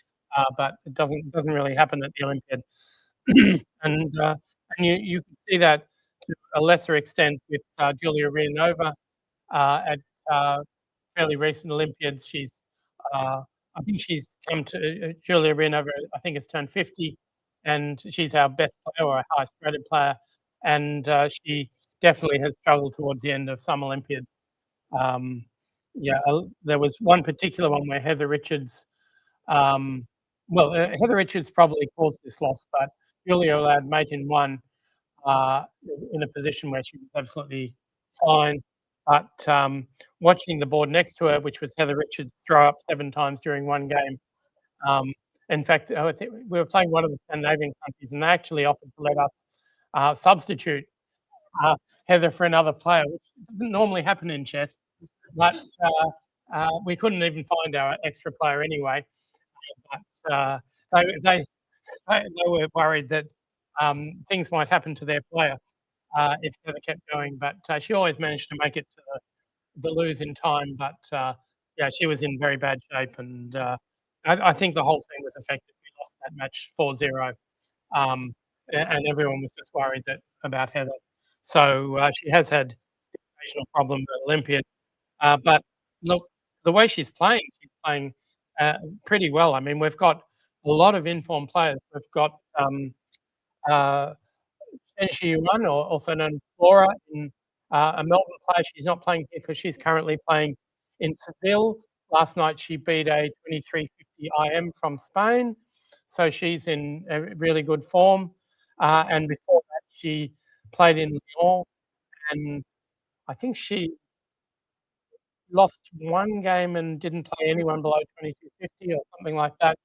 but it doesn't really happen at the Olympiad. And you can see that to a lesser extent with Julia Rianova at fairly recent Olympiads. I think she's come to Julia Rianova. I think it's turned 50, and she's our best player or our highest rated player. And she definitely has struggled towards the end of some Olympiads. Um, there was one particular one where Heather Richards, Heather Richards probably caused this loss, but Julia allowed mate in 1 in a position where she was absolutely fine. But watching the board next to her, which was Heather Richards throw up 7 times during one game. In fact, I think we were playing one of the Scandinavian countries, and they actually offered to let us substitute Heather for another player, which doesn't normally happen in chess. But we couldn't even find our extra player anyway. But they were worried that things might happen to their player if Heather kept going. But she always managed to make it to the lose in time. But yeah, she was in very bad shape, and I think the whole team was affected. We lost that match 4-0, and everyone was just worried about Heather. So she has had occasional problem at Olympiad. But look, the way she's playing pretty well. I mean, we've got a lot of informed players. We've got Chen Shiyuan, or also known as Flora, a Melbourne player. She's not playing here because she's currently playing in Seville. Last night she beat a 2350 IM from Spain, so she's in a really good form. And before that, she played in Lyon, and I think she lost 1 game and didn't play anyone below 2250 or something like that.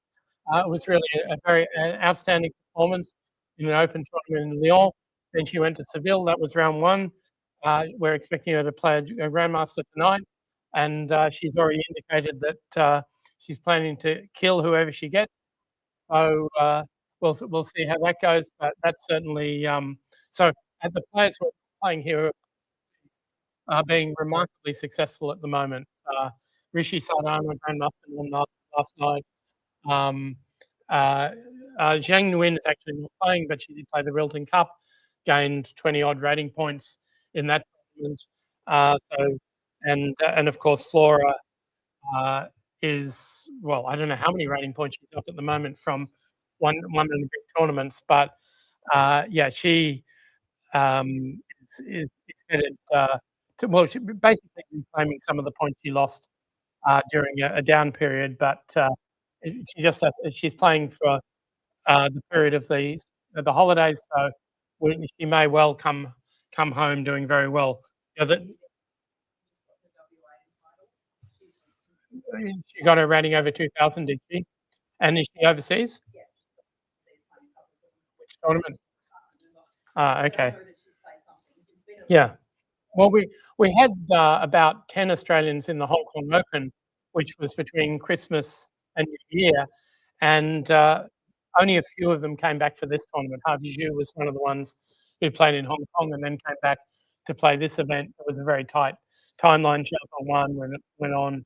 It was really an outstanding performance in an open tournament in Lyon. Then she went to Seville. That was round 1. We're expecting her to play a Grandmaster tonight, and she's already indicated that she's planning to kill whoever she gets. So we'll see how that goes. But that's certainly so. And the players who are playing here are being remarkably successful at the moment. Rishi Sardana and Grandmaster won last night. Um, uh, Zhang Nguyen is actually not playing, but she did play the Rilton Cup, gained 20 odd rating points in that tournament. And of course Flora is, well, I don't know how many rating points she's up at the moment from one of the big tournaments, but yeah, she is headed to, well, she basically reclaiming some of the points she lost during a down period, but she just she's playing for the period of the holidays, so she may well come home doing very well. You know, she got her rating over 2,000, did she? And is she overseas? Which tournament? Okay. Yeah. Well, we had about 10 Australians in the Hong Kong Open, which was between Christmas and New Year, and only a few of them came back for this tournament. Harvey Zhu was one of the ones who played in Hong Kong and then came back to play this event. It was a very tight timeline. Xiao Zhongwan went on,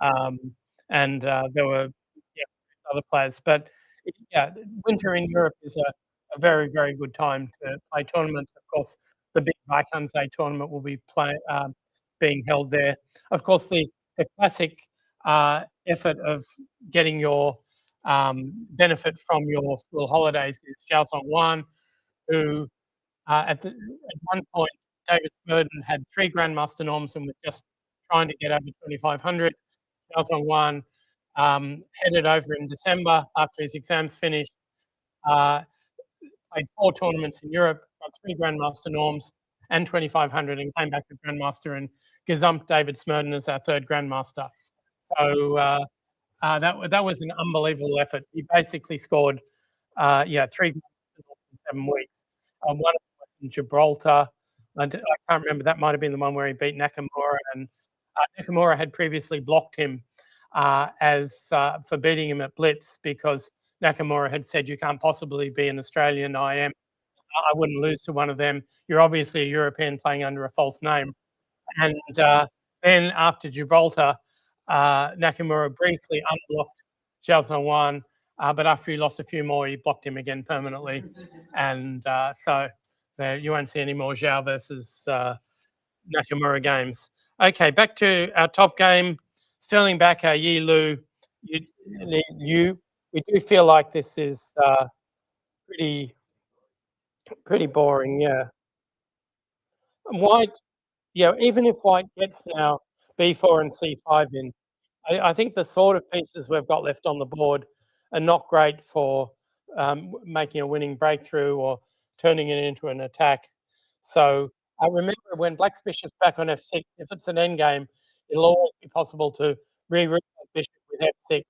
um, and there were other players. But yeah, winter in Europe is a very, very good time to play tournaments. Of course, the big Weichensee tournament will be being held there. Of course, the classic effort of getting your benefit from your school holidays is Xiao Zhongwan, who at one point, David Smurden had 3 Grandmaster norms and was just trying to get over 2,500. Xiao Zhongwan headed over in December after his exams finished, played 4 tournaments in Europe, got 3 Grandmaster norms and 2,500, and came back to Grandmaster and gazumped David Smurden as our 3rd Grandmaster. So that was an unbelievable effort. He basically scored 3 Grandmaster norms in 7 weeks. One of them was in Gibraltar. I can't remember. That might have been the one where he beat Nakamura, and Nakamura had previously blocked him for beating him at Blitz, because Nakamura had said, "You can't possibly be an Australian IM. I wouldn't lose to one of them. You're obviously a European playing under a false name." And then after Gibraltar, Nakamura briefly unblocked Xiao Zhongwan, but after he lost a few more, he blocked him again permanently. And so you won't see any more Xiao versus Nakamura games. Okay, back to our top game. Sterling Bakker, Yi Lu. We do feel like this is pretty boring, yeah. White, yeah, even if White gets now B4 and C5 in, I think the sort of pieces we've got left on the board are not great for making a winning breakthrough or turning it into an attack. So I remember when Black's bishop's back on F6, if it's an endgame, it'll always be possible to reroute that bishop with F6.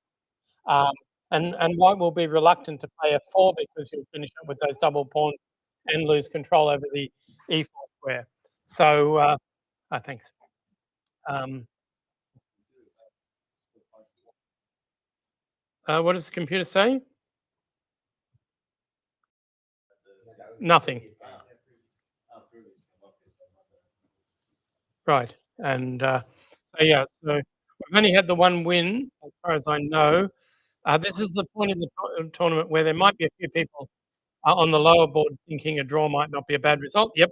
And White will be reluctant to play F4 because he'll finish up with those double pawns and lose control over the E4 square. So thanks. What does the computer say? Nothing. Right. And so yeah, so we've only had the one win, as far as I know. This is the point in the tournament where there might be a few people on the lower board thinking a draw might not be a bad result. Yep.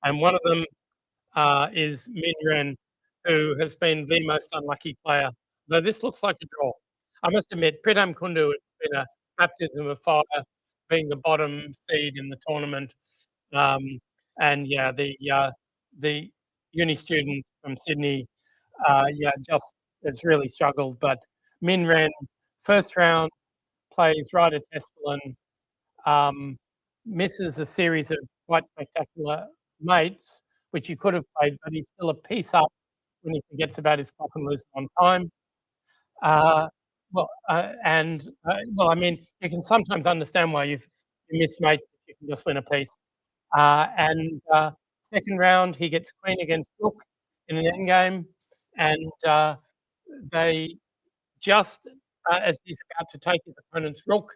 And one of them is Min Ren, who has been the most unlucky player. Though this looks like a draw. I must admit, Pritam Kundu has been a baptism of fire, being the bottom seed in the tournament. And yeah, the uni student from Sydney, just has really struggled. But Min Ren, first round, plays right at Escalon, misses a series of quite spectacular mates, which he could have played, but he's still a piece up when he forgets about his clock and loses on time. Well, I mean, you can sometimes understand why you miss mates, but you can just win a piece. And second round, he gets queen against rook in an endgame, and they just as he's about to take his opponent's rook,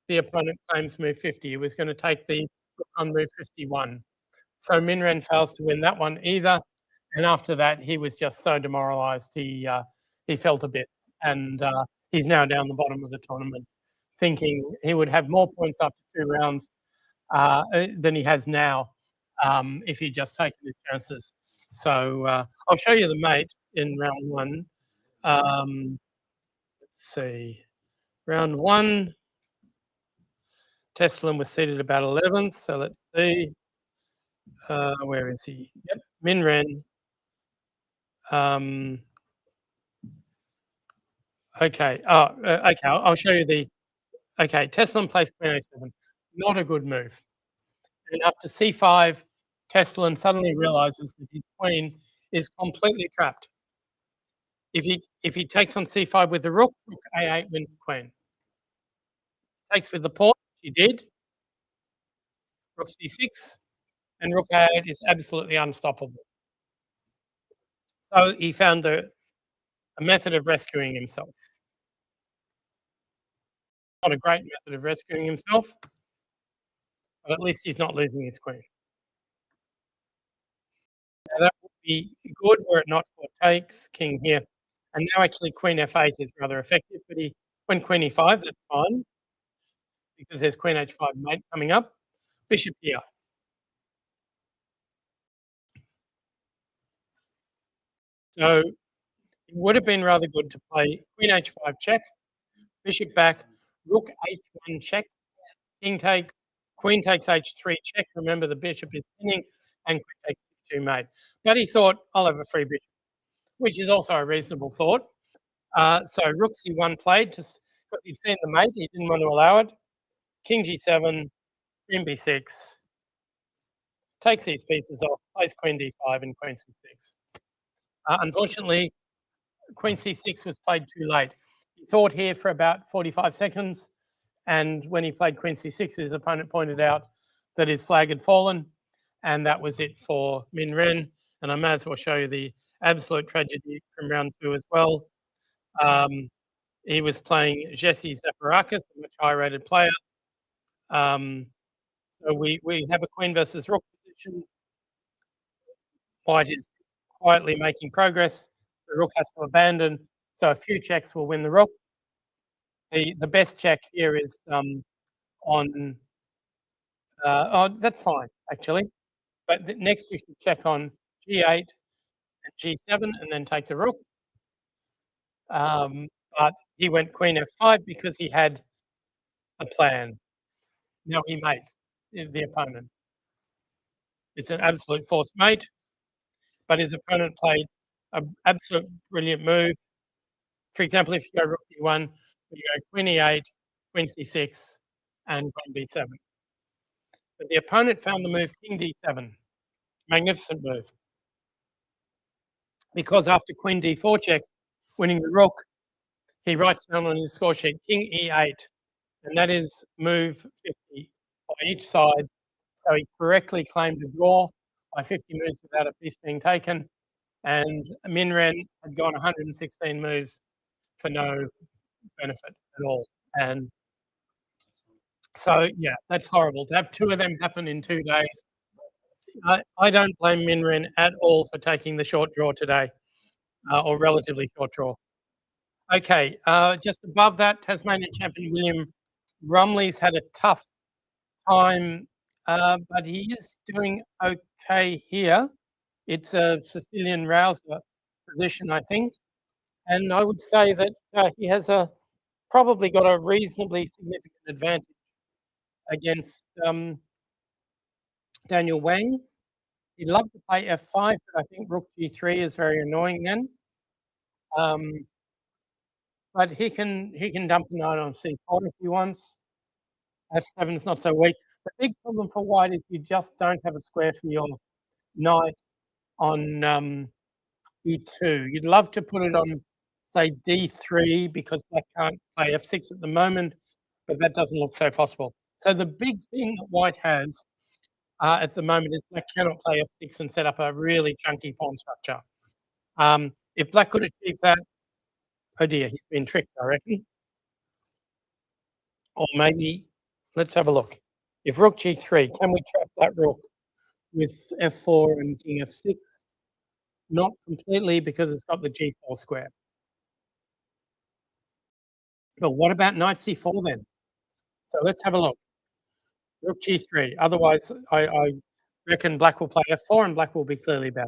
the opponent claims move 50. He was going to take the rook on move 51. So Min Ren fails to win that one either. And after that, he was just so demoralized. He felt a bit, and he's now down the bottom of the tournament, thinking he would have more points after 2 rounds than he has now if he'd just taken his chances. So I'll show you the mate in round 1. Let's see. Round 1, Testlin was seated about 11th. So let's see. Where is he? Yep, Min Ren. Okay. Okay. I'll show you the. Okay. Testlin plays Queen A7. Not a good move. And after C5, Testlin suddenly realizes that his queen is completely trapped. If he takes on C5 with the rook, rook A8 wins the queen. Takes with the pawn, he did. Rook C6, and rook A8 is absolutely unstoppable. So he found a method of rescuing himself. Not a great method of rescuing himself, but at least he's not losing his queen. Now that would be good were it not for takes, king here. And now actually queen F8 is rather effective, but he went queen E5, that's fine, because there's queen H5 mate coming up. Bishop here. So it would have been rather good to play queen H5 check, bishop back, rook H1 check, king takes, queen takes H3 check. Remember the bishop is pinning, and queen takes H2 mate. But he thought, I'll have a free bishop, which is also a reasonable thought. So rook C1 played, because he'd seen the mate, he didn't want to allow it. King G7, queen B6, takes these pieces off, plays queen D5 and queen C6. Unfortunately, queen C6 was played too late. He thought here for about 45 seconds, and when he played queen C6, his opponent pointed out that his flag had fallen, and that was it for Min Ren. And I may as well show you the absolute tragedy from round 2 as well. He was playing Jesse Zaparakis, a much higher-rated player. So we have a queen versus rook position. White is quietly making progress. The rook has to abandon, so a few checks will win the rook. The best check here is on. Oh, that's fine actually. But next you should check on G8 and G7 and then take the rook. But he went queen F5 because he had a plan. Now he mates the opponent. It's an absolute forced mate, but his opponent played an absolute brilliant move. For example, if you go rook D1, you go queen E8, queen C6, and queen B7. But the opponent found the move king D7. Magnificent move. Because after queen D4 check, winning the rook, he writes down on his score sheet king E8, and that is move 50 by each side. So he correctly claimed a draw by 50 moves without a piece being taken. And Min Ren had gone 116 moves for no benefit at all. And so, yeah, that's horrible. To have 2 of them happen in 2 days. I don't blame Min Ren at all for taking the short draw today, or relatively short draw. Okay, just above that, Tasmanian champion William Rumley's had a tough time, but he is doing okay here. It's a Sicilian Rouser position, I think. And I would say that he has probably got a reasonably significant advantage against Daniel Wang. He'd love to play F5, but I think rook G3 is very annoying then. But he can dump a knight on C4 if he wants. F7 is not so weak. The big problem for white is you just don't have a square for your knight on E2. You'd love to put it on, say, D3 because black can't play F6 at the moment, but that doesn't look so possible. So the big thing that white has at the moment is black cannot play F6 and set up a really chunky pawn structure. If black could achieve that, Oh dear, he's been tricked, I reckon. Or maybe, let's have a look. If rook g3, can we trap that rook with f4 and king f6? Not completely, because it's got the g4 square. But what about knight c4 then? So let's have a look. Rook g3. Otherwise, I reckon black will play f4 and black will be clearly better.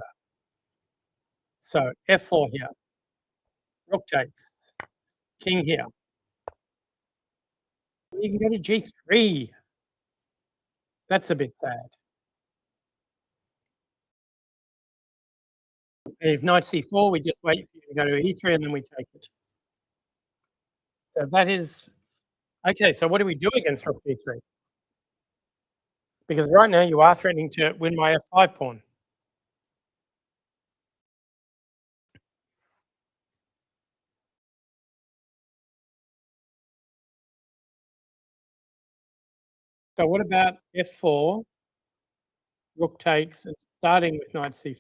So f4 here. Rook takes. King here. You can go to g3. That's a bit sad. And if knight c4, we just wait for you to go to e3 and then we take it. So that is okay. So what do we do against rook b3? Because right now you are threatening to win my f5 pawn. So what about f4? Rook takes and starting with knight c4.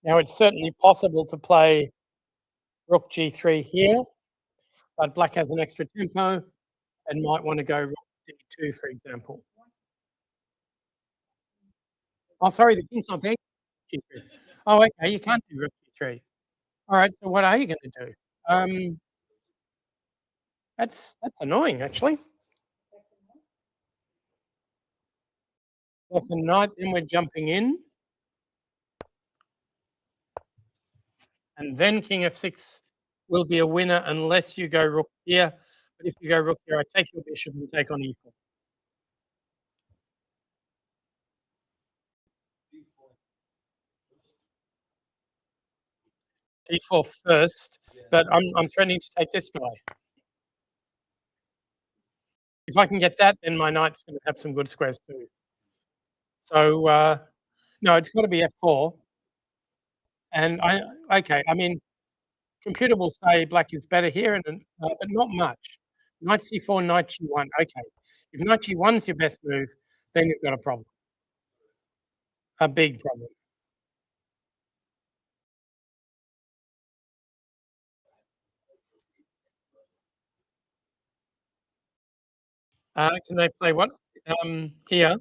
Now it's certainly possible to play rook g3 here, but black has an extra tempo and might want to go rook d2, for example. Oh, sorry, the king's not there. G3. Oh, okay, you can't do rook g3. All right, so what are you going to do? That's annoying, actually. Off the knight, then we're jumping in. And then king f6 will be a winner unless you go rook here. But if you go rook here, I take your bishop and take on e4. d4 first, but I'm threatening to take this guy. If I can get that, then my knight's going to have some good squares too. So no, it's got to be f4. And I mean, computer will say black is better here, and but not much. Knight c4, knight g1. Okay, if knight g1 is your best move, then you've got a problem, a big problem. Can they play what? Here,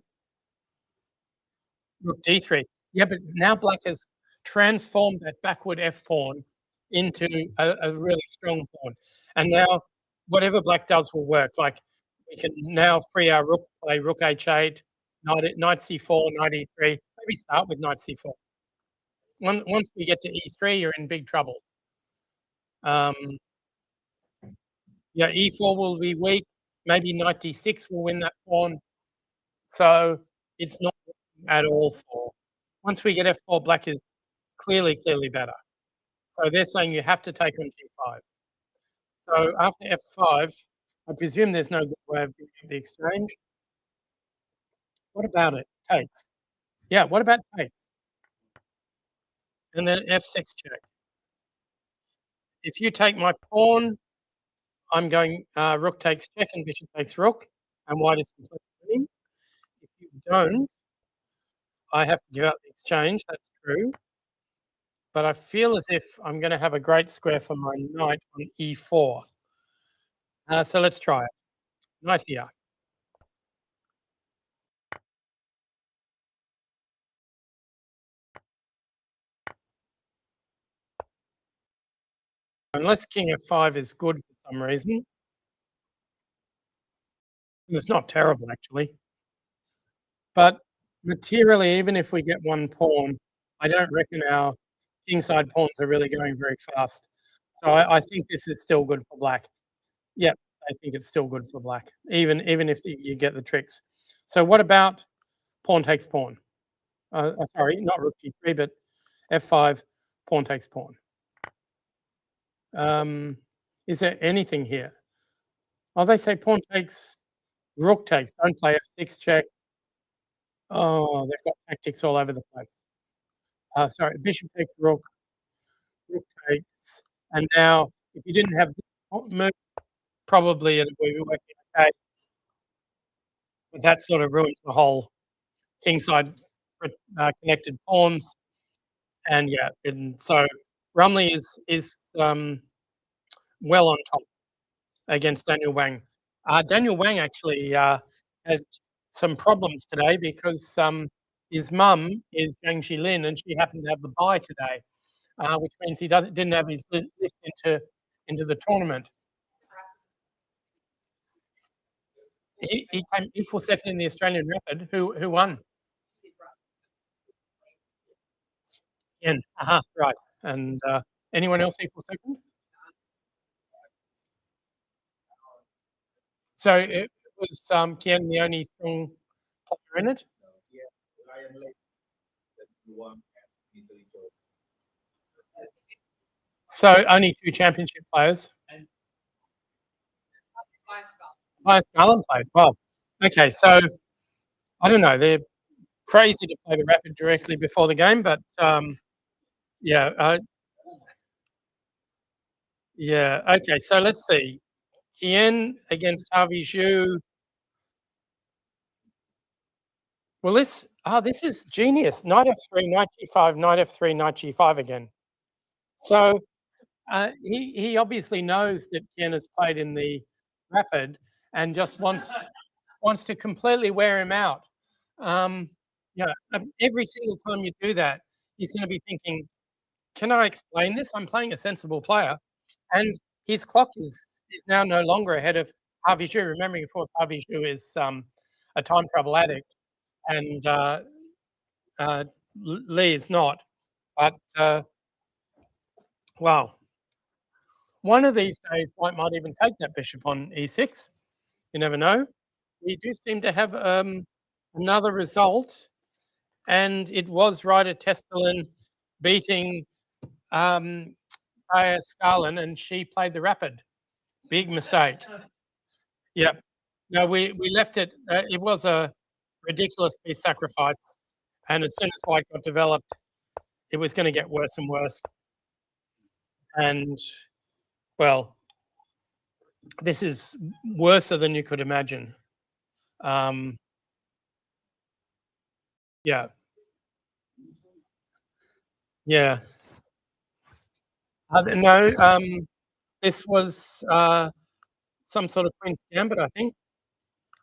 rook d3. Yeah, but now black has transformed that backward f pawn into a really strong pawn, and now whatever black does will work. Like we can now free our rook, play rook h8, knight c4, knight e3. Maybe start with knight c4. Once we get to e3, you're in big trouble. Yeah, e4 will be weak. Maybe knight d6 will win that pawn. So it's not at all for. Once we get f4, black is clearly better. So they're saying you have to take on g5. So after f5, I presume there's no good way of doing the exchange. What about it? Takes. Yeah, what about takes? And then f6 check. If you take my pawn, I'm going rook takes check and bishop takes rook, and white is completely winning. If you don't, I have to give up the exchange. That's true. But I feel as if I'm going to have a great square for my knight on e4. So let's try it. Knight here. Unless king f5 is good for some reason. It's not terrible, actually. But materially, even if we get one pawn, I don't reckon our kingside pawns are really going very fast. So I think this is still good for black. Yeah, I think it's still good for black, even if you get the tricks. So what about pawn takes pawn? Sorry, not rook g3, but f5, pawn takes pawn. Is there anything here? Oh, they say pawn takes, rook takes. Don't play f6 check. Oh, they've got tactics all over the place. Sorry, bishop takes rook, rook takes, and now if you didn't have this move, probably it would be working okay. But that sort of ruins the whole kingside connected pawns, and yeah, and so Rumley is well on top against Daniel Wang. Daniel Wang actually had some problems today because his mum is Zhang Jilin, and she happened to have the bye today, which means he didn't have his lift into the tournament. He came equal second in the Australian Rapid. Who won? Yen. Right. And anyone else equal second? So it was Kien the only strong player in it. So only two championship players. Elias Garland played. Well, okay. So I don't know. They're crazy to play the Rapid directly before the game, but yeah, yeah. Okay. So let's see. Kien against Harvey Zhu. Well, this is genius. Knight F3, Knight G5, Knight F3, Knight G5 again. So he obviously knows that Kien has played in the Rapid and just wants to completely wear him out. Yeah, every single time you do that, he's going to be thinking, "Can I explain this? I'm playing a sensible player," and his clock is now no longer ahead of Harvey Zhu. Remembering, of course, Harvey Zhu is a time travel addict, and Lee is not. But wow, one of these days, White might even take that bishop on e6. You never know. We do seem to have another result, and it was Ryder Testelin beating Aya Scarlin, and she played the Rapid. Big mistake. Yep. No, we left it. It was a ridiculous piece sacrifice, and as soon as White got developed, it was going to get worse and worse. And well, this is worse than you could imagine. Yeah. Yeah. No, this was some sort of Queen's Gambit, I think.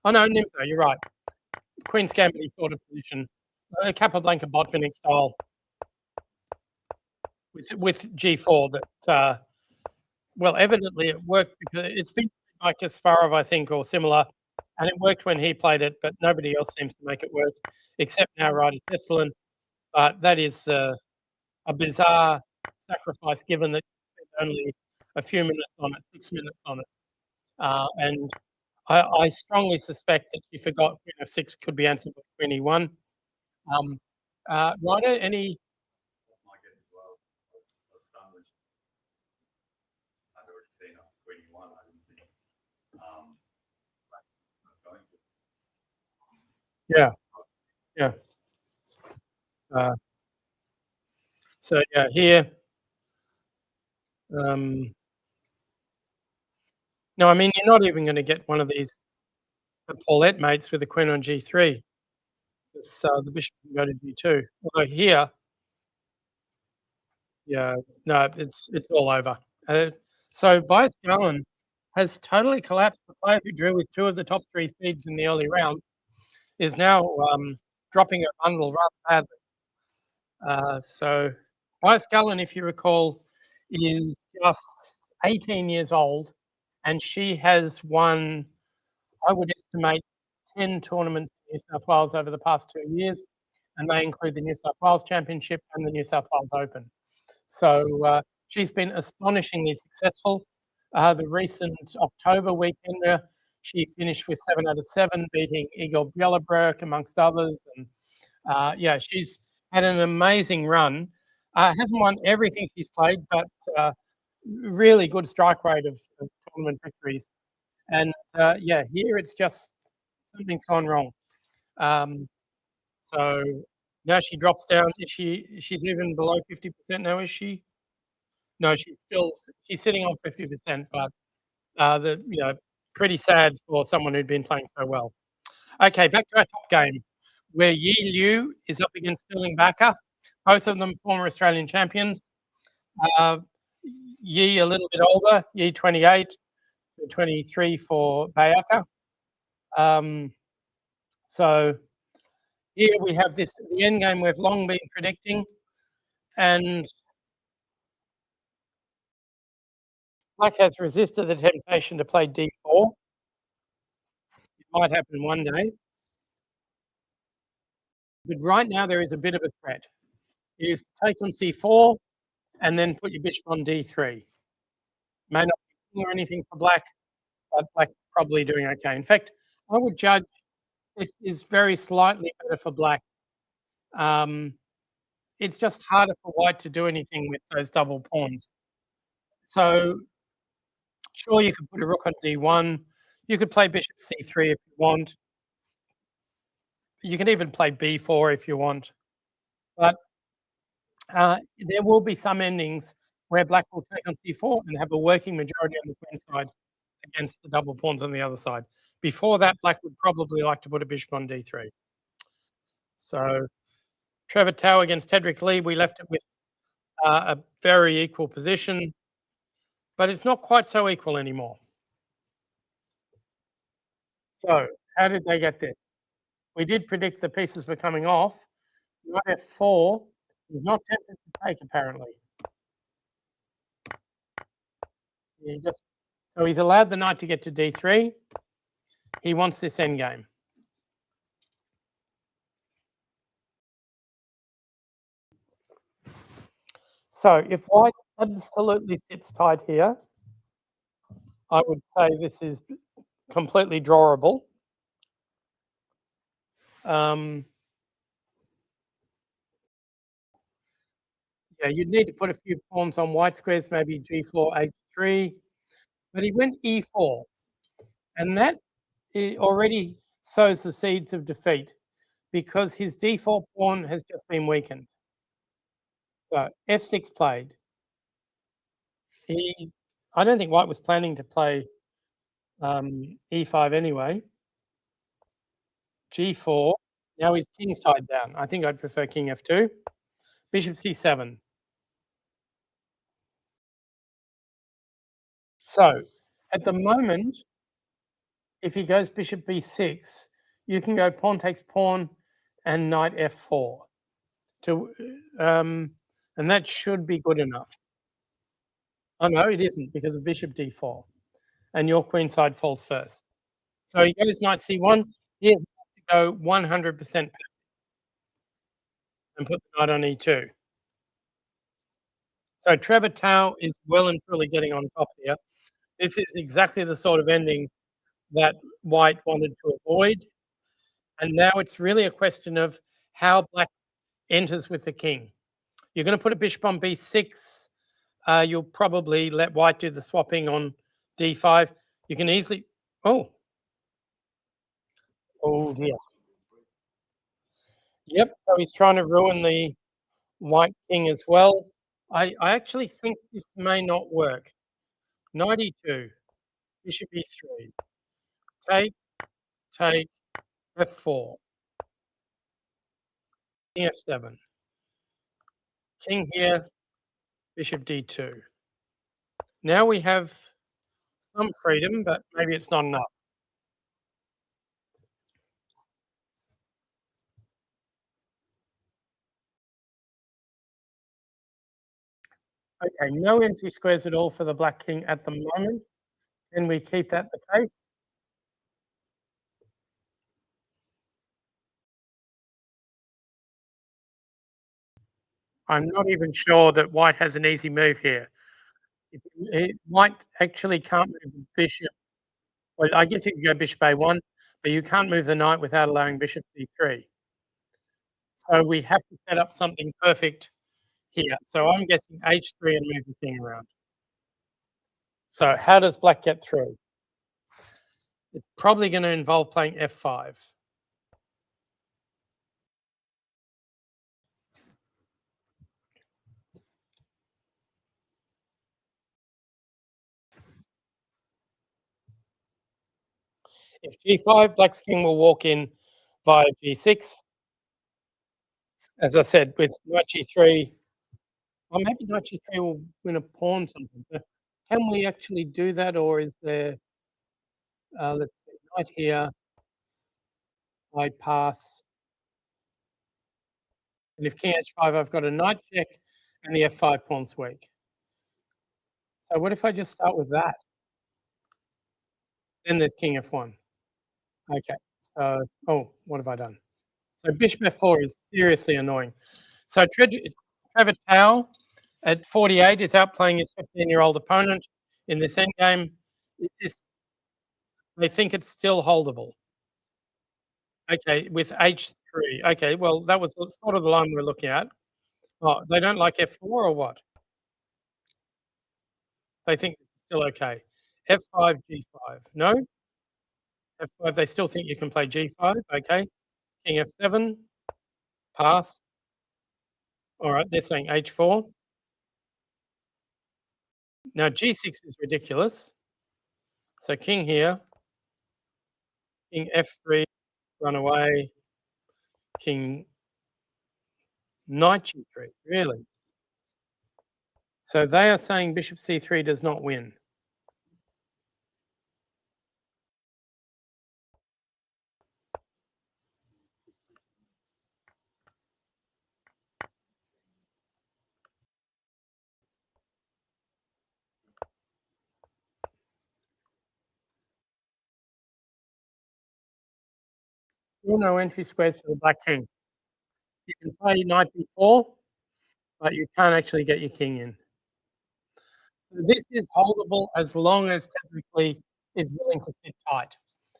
Oh no, Nimzo, you're right. Queen's Gambit sort of position. Capablanca Botvinnik style with G4 that well, evidently it worked because it's been like Kasparov, I think, or similar, and it worked when he played it, but nobody else seems to make it work except now Ryder Testelin. But that is a bizarre sacrifice given that only a few minutes on it, 6 minutes on it. And I strongly suspect that you forgot Queen F6 could be answered by Queen E1. Ryder, any? That's my guess as well. I was stunned when I'd already seen a Queen E1. I didn't think I was going to. Yeah. So yeah, here. No, I mean you're not even going to get one of these Paulette mates with a Queen on G3. So the bishop can go to G2. Although here, yeah, no, it's all over. So Bias Garland has totally collapsed. The player who drew with two of the top three seeds in the early round is now dropping a bundle rather badly. So Bias Garland, if you recall, is just 18 years old, and she has won, I would estimate, 10 tournaments in New South Wales over the past 2 years, and they include the New South Wales Championship and the New South Wales Open. So she's been astonishingly successful. The recent October weekend, she finished with 7 out of 7, beating Igor Bielobruk, amongst others. And yeah, she's had an amazing run. Hasn't won everything she's played, but really good strike rate of tournament victories. And yeah, here it's just something's gone wrong. So now she drops down. She's even below 50% now, is she? No, she's sitting on 50%, but pretty sad for someone who'd been playing so well. Okay, back to our top game. where Yi Liu is up against Sterling Bakker, both of them former Australian champions. Yi a little bit older, Yi 28, 23 for Bakker. So here we have the end game we've long been predicting, and Black has resisted the temptation to play d4. It might happen one day. But right now there is a bit of a threat. It is to take on c4 and then put your bishop on d3. May not be or anything for Black, but Black's probably doing okay. In fact, I would judge this is very slightly better for Black. It's just harder for White to do anything with those double pawns. So, sure, you could put a rook on d1. You could play bishop c3 if you want. You can even play b4 if you want. But there will be some endings where Black will take on c4 and have a working majority on the queen side against the double pawns on the other side. Before that, Black would probably like to put a bishop on d3. So Trevor Tao against Tedrick Lee, we left it with a very equal position, but it's not quite so equal anymore. So how did they get this? We did predict the pieces were coming off. Knight f4 is not tempted to take, apparently. So he's allowed the knight to get to d3. He wants this endgame. So if White absolutely sits tight here, I would say this is completely drawable. Yeah, you'd need to put a few pawns on White squares, maybe g4, h3, but he went e4, and that already sows the seeds of defeat because his d4 pawn has just been weakened. So f6 played. I don't think White was planning to play e5 anyway. g4. Now his king's tied down. I think I'd prefer king f2. Bishop c7. So at the moment, if he goes bishop b6, you can go pawn takes pawn and knight f4. And that should be good enough. Oh no, it isn't because of bishop d4, and your queen side falls first. So he goes knight c1. He has to go 100% and put the knight on e2. So Trevor Tao is well and truly getting on top here. This is exactly the sort of ending that White wanted to avoid. And now it's really a question of how Black enters with the king. You're going to put a bishop on b6. You'll probably let White do the swapping on d5. You can easily... Oh dear. Yep, so he's trying to ruin the White king as well. I actually think this may not work. Knight e2, bishop e3, take, f4, king f7, king here, bishop d2. Now we have some freedom, but maybe it's not enough. Okay, no empty squares at all for the Black king at the moment. Can we keep that the case? I'm not even sure that White has an easy move here. White actually can't move the bishop. Well, I guess you could go bishop a1, but you can't move the knight without allowing bishop c3. So we have to set up something perfect here. So I'm guessing h3 and move the king around. So how does Black get through? It's probably going to involve playing f5. If g5, Black's king will walk in via g6. as I said, with knight G3, or maybe knight G3 will win a pawn something. So can we actually do that, or is there, let's see, knight here, I pass, and if king H5, I've got a knight check and the F5 pawn's weak. So what if I just start with that? Then there's king F1. Okay, so oh, what have I done? So bishop F4 is seriously annoying. So Trevor Tao at 48 is outplaying his 15-year-old opponent in this endgame. They think it's still holdable. Okay, with H3. Okay, well, that was sort of the line we're looking at. Oh, they don't like F4 or what? They think it's still okay. F5, G5. No? F5, they still think you can play G5. Okay. King F7, pass. All right, they're saying H4. Now G6 is ridiculous. So king here, king F3, run away, king knight G3. Really? So they are saying bishop C3 does not win. Still no entry squares for the black king. You can play knight b4, but you can't actually get your king in. So this is holdable as long as technically is willing to sit tight.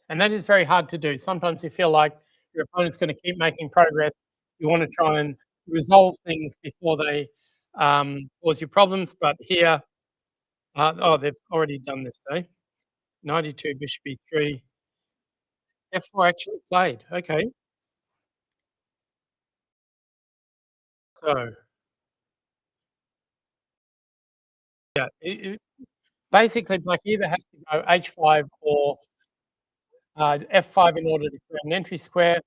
And that is very hard to do. Sometimes you feel like your opponent's going to keep making progress. You want to try and resolve things before they cause you problems. But here, oh, they've already done this, though. 92, bishop e3. F4 actually played. Okay. So, yeah, basically, black either has to go h5 or f5 in order to create an entry square.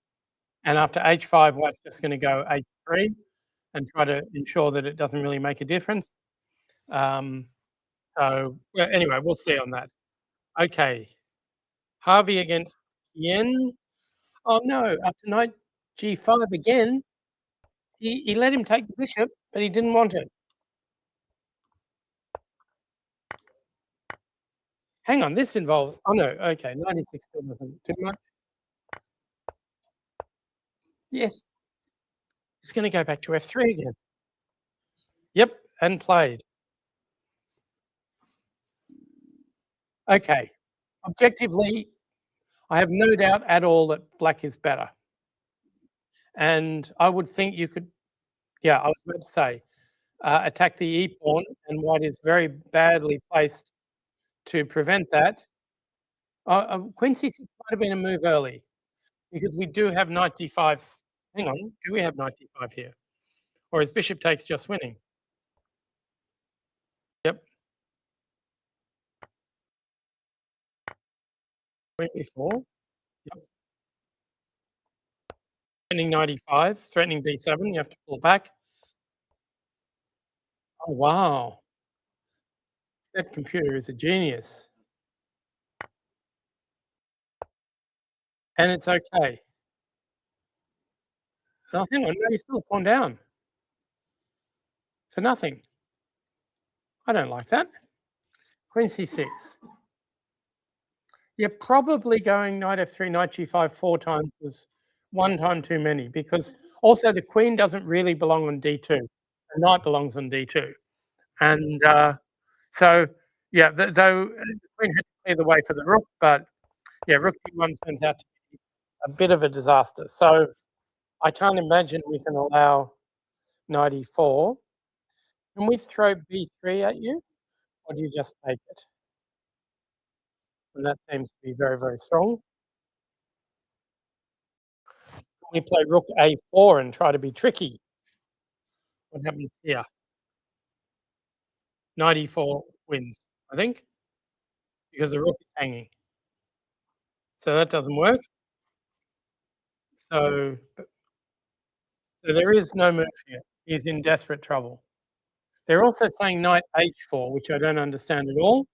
And after h5, white's just going to go h3 and try to ensure that it doesn't really make a difference. So well, anyway, we'll see on that. Okay, Harvey against Yen. Oh no, after knight g5 again, he let him take the bishop, but he didn't want it. Hang on, this involves. Oh no, okay, 96 still doesn't do much. Yes, it's going to go back to f3 again. Yep, and played. Okay, objectively, I have no doubt at all that black is better. And I would think you could, yeah, I was about to say, attack the e pawn, and white is very badly placed to prevent that. Queen c6 might have been a move early because we do have knight d5. Hang on, do we have knight d5 here? Or is bishop takes just winning? Yep. Queen b4. Yep. Threatening knight e5, threatening b7, you have to pull back. Oh, wow. That computer is a genius. And it's okay. Oh, hang on, no, you still pawn down. For nothing. I don't like that. Queen c6. You're probably going knight f3, knight g5 4 times was one time too many because also the queen doesn't really belong on d2. The knight belongs on d2. And so, yeah, though the queen had to clear the way for the rook, but yeah, rook d1 turns out to be a bit of a disaster. So I can't imagine we can allow knight e4. Can we throw b3 at you, or do you just take it? And that seems to be very, very strong. We play rook a4 and try to be tricky. What happens here? Knight e4 wins, I think, because the rook is hanging. So that doesn't work. So So there is no move here. He's in desperate trouble. They're also saying knight h4, which I don't understand at all.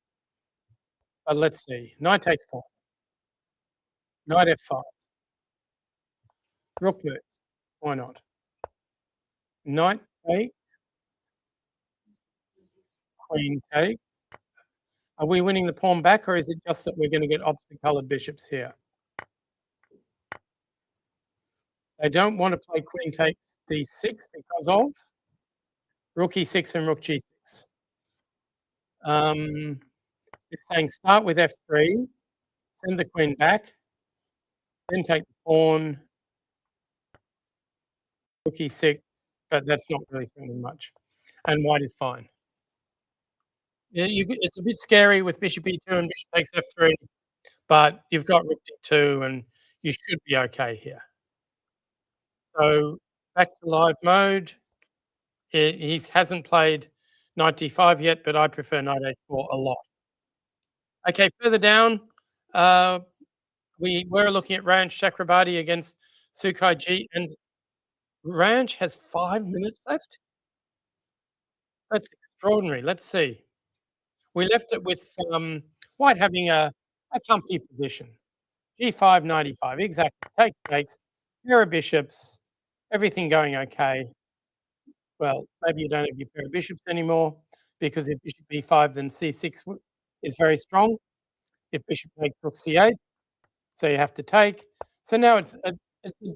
But let's see. Knight takes pawn. Knight f5. Rook moves. Why not? Knight takes. Queen takes. Are we winning the pawn back, or is it just that we're going to get opposite coloured bishops here? They don't want to play queen takes d6 because of rook e6 and rook g6. It's saying start with f3, send the queen back, then take the pawn, rook e6, but that's not really threatening much. And white is fine. Yeah, it's a bit scary with bishop e2 and bishop takes f3, but you've got rook d2 and you should be okay here. So back to live mode. He hasn't played knight d5 yet, but I prefer knight h4 a lot. Okay, further down, we were looking at Ranch Chakrabarti against Sukai G, and Ranch has 5 minutes left? That's extraordinary. Let's see. We left it with white having a comfy position. G5, 95, exactly. Takes, pair of bishops, everything going okay. Well, maybe you don't have your pair of bishops anymore, because if bishop b5, then c6 is very strong. If bishop takes rook c8, so you have to take. So now it's a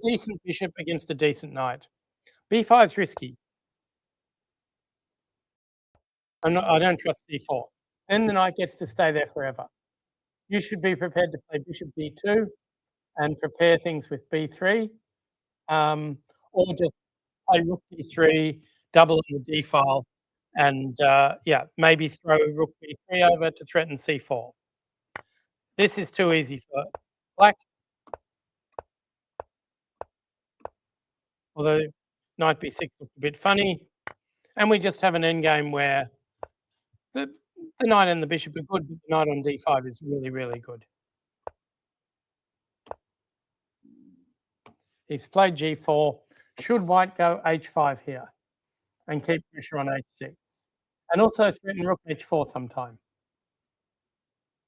decent bishop against a decent knight. b5 is risky. I don't trust c4. Then the knight gets to stay there forever. You should be prepared to play bishop b2 and prepare things with b3, or just play rook d3, double in the d file, and yeah, maybe throw rook b3 over to threaten c4. This is too easy for black. Although knight b6 looks a bit funny. And we just have an endgame where the knight and the bishop are good, but the knight on d5 is really, really good. He's played g4. Should white go h5 here and keep pressure on h6? And also threaten rook h4 sometime.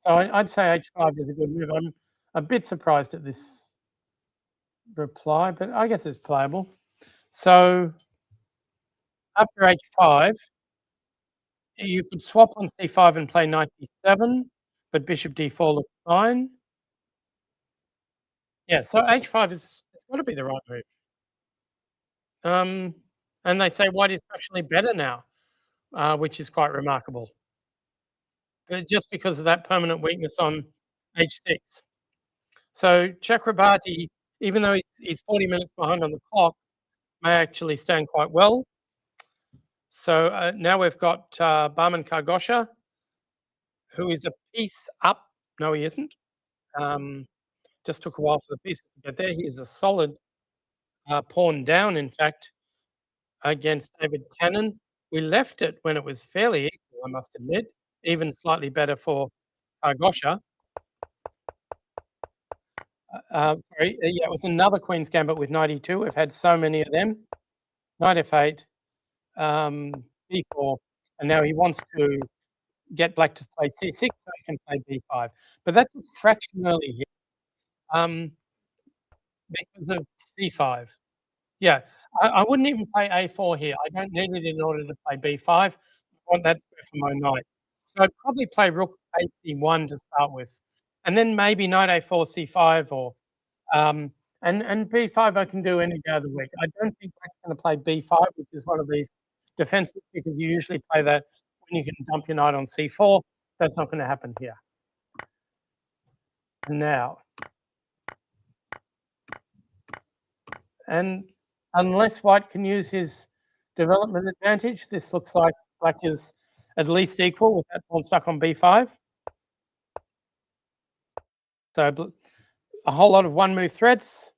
So I'd say h5 is a good move. I'm a bit surprised at this reply, but I guess it's playable. So after h5, you could swap on c5 and play knight d7, but bishop d4 looks fine. Yeah, so h5 it's got to be the right move. And they say white is actually better now, which is quite remarkable. But just because of that permanent weakness on h6. So Chakrabarti, even though he's 40 minutes behind on the clock, may actually stand quite well. So now we've got Barman Kargosha, who is a piece up. No, he isn't. Just took a while for the pieces to get there. He's a solid pawn down, in fact, against David Cannon. We left it when it was fairly equal, I must admit, even slightly better for Kargosha. Sorry, yeah, it was another Queen's Gambit with 92. We've had so many of them. Knight f8, b4, and now he wants to get black to play c6 so he can play b5. But that's a fraction early here, because of c5. Yeah, I wouldn't even play a4 here. I don't need it in order to play b5. I want that square for my knight. So I'd probably play rook ac1 to start with, and then maybe knight a4, c5, or and b5 I can do any day of the week. I don't think black's going to play b5, which is one of these defenses, because you usually play that when you can dump your knight on c4. That's not going to happen here. Now, and unless white can use his development advantage, this looks like black is at least equal with that pawn stuck on b5. So a whole lot of one-move threats,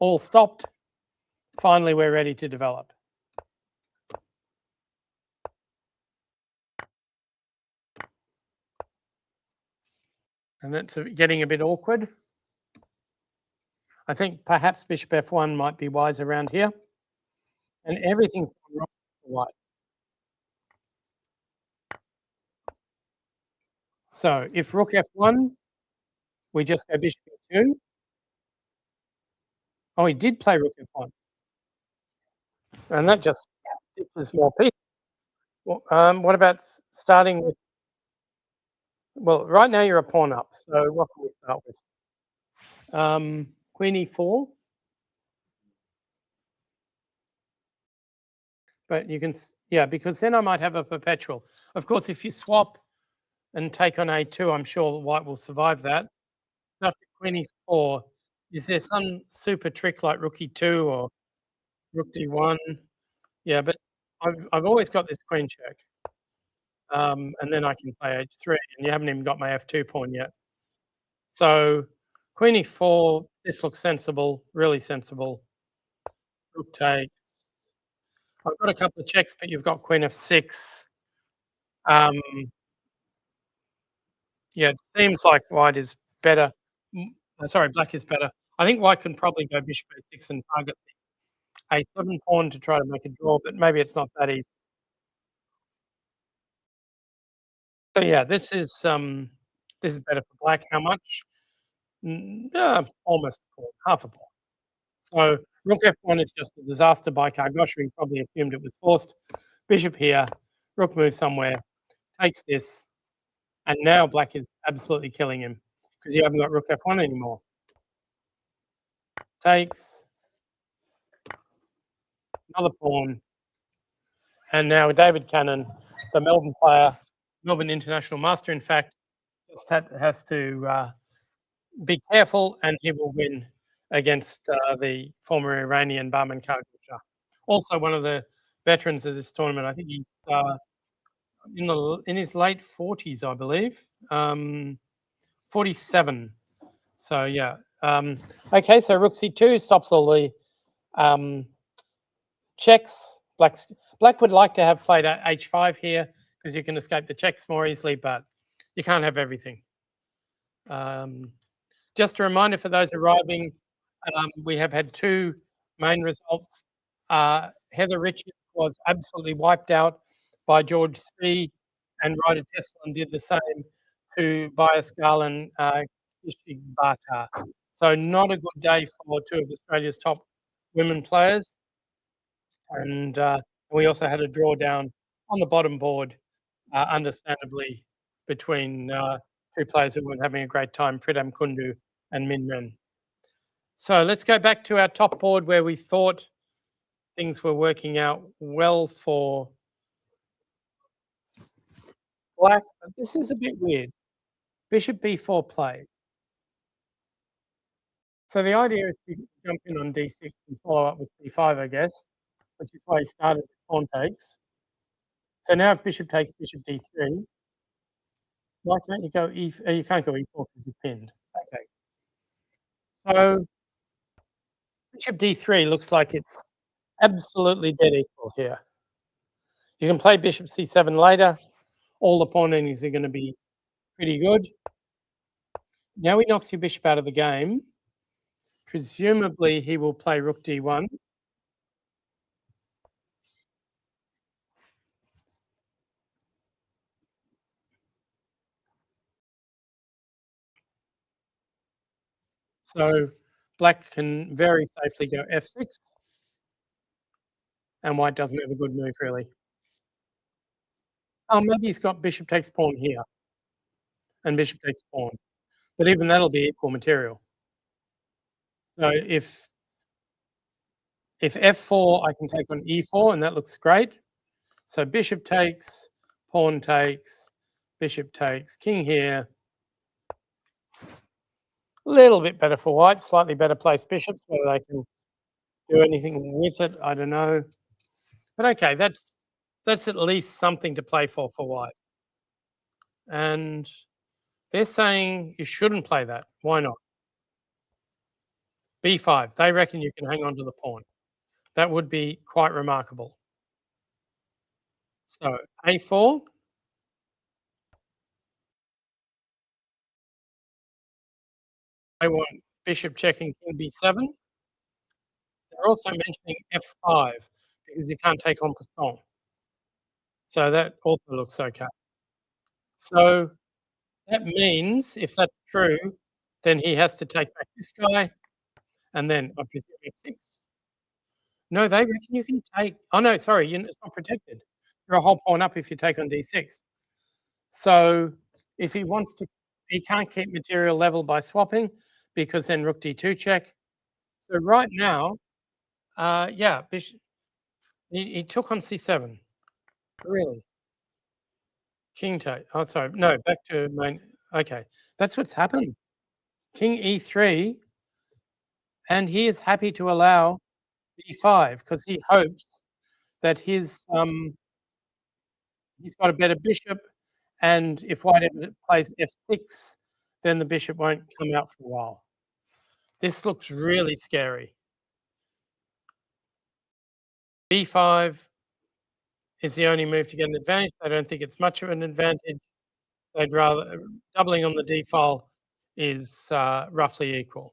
all stopped. Finally, we're ready to develop. And it's getting a bit awkward. I think perhaps bishop f1 might be wise around here. And everything's gone wrong for white. So if rook f1, we just go bishop e2. Oh, he did play rook f1. And that just was more peace. Well, what about starting with? Well, right now you're a pawn up. So what can we start with? Queen e4. But you can, yeah, because then I might have a perpetual. Of course, if you swap and take on a2, I'm sure white will survive that. After queen e4, is there some super trick like rook e2 or rook d1? Yeah, but I've always got this queen check. And then I can play h3, and you haven't even got my f2 pawn yet. So queen e4, this looks sensible, really sensible. Rook takes. I've got a couple of checks, but you've got queen f6. Yeah, it seems like white is better. Sorry, black is better. I think white can probably go bishop a6 and target the a7 pawn to try to make a draw, but maybe it's not that easy. So yeah, this is better for black. How much? Almost a pawn, half a pawn. So rook f1 is just a disaster by Kargoshri. He probably assumed it was forced. Bishop here, rook moves somewhere, takes this, and now black is absolutely killing him because you haven't got rook f1 anymore. Takes, another pawn, and now David Cannon, the Melbourne player, Melbourne international master, in fact, just has to be careful, and he will win against the former Iranian Bahman Kargoshah. Also, one of the veterans of this tournament. I think he's in his late 40s, I believe, 47. So yeah. Okay, so rook c2 stops all the checks. Black would like to have played h5 here because you can escape the checks more easily, but you can't have everything. Just a reminder for those arriving, we have had two main results. Heather Richards was absolutely wiped out by George C. and Ryder Teslan did the same to Bias Garland Kishibata. So not a good day for two of Australia's top women players. And we also had a drawdown on the bottom board, understandably, between two players who weren't having a great time, Pridham Kundu and Min Men. So let's go back to our top board where we thought things were working out well for black. But this is a bit weird. Bishop b4 play. So the idea is to jump in on d6 and follow up with d5, I guess, which is why he started with pawn takes. So now if bishop takes bishop d3, why can't you go e? You can't go e4 because you're pinned. Okay. So bishop d3 looks like it's absolutely dead equal here. You can play bishop c7 later. All the pawn endings are going to be pretty good. Now he knocks your bishop out of the game. Presumably he will play rook d1. So black can very safely go f6. And white doesn't have a good move, really. Oh, maybe he's got bishop takes pawn here. And bishop takes pawn. But even that'll be equal material. So if f4, I can take on e4, and that looks great. So bishop takes, pawn takes, bishop takes, king here. A little bit better for white, slightly better placed bishops, whether they can do anything with it, I don't know. But okay, that's at least something to play for white. And they're saying you shouldn't play that. Why not? b5. They reckon you can hang on to the pawn. That would be quite remarkable. So a4. I want bishop checking king b7. They're also mentioning f5 because you can't take en passant. So that also looks okay. So that means if that's true, then he has to take back this guy and then I presume f6. No, they reckon you can take. Oh no, sorry, it's not protected. You're a whole pawn up if you take on d6. So if he wants to, he can't keep material level by swapping because then rook d2 check. So right now, yeah, bishop, he took on c7. Really? King take. Oh, sorry. No, back to main. Okay, that's what's happened. King e3, and he is happy to allow e5 because he hopes that he's got a better bishop, and if white ever plays f6, then the bishop won't come out for a while. This looks really scary. b5 is the only move to get an advantage. I don't think it's much of an advantage. They'd rather doubling on the d file is roughly equal.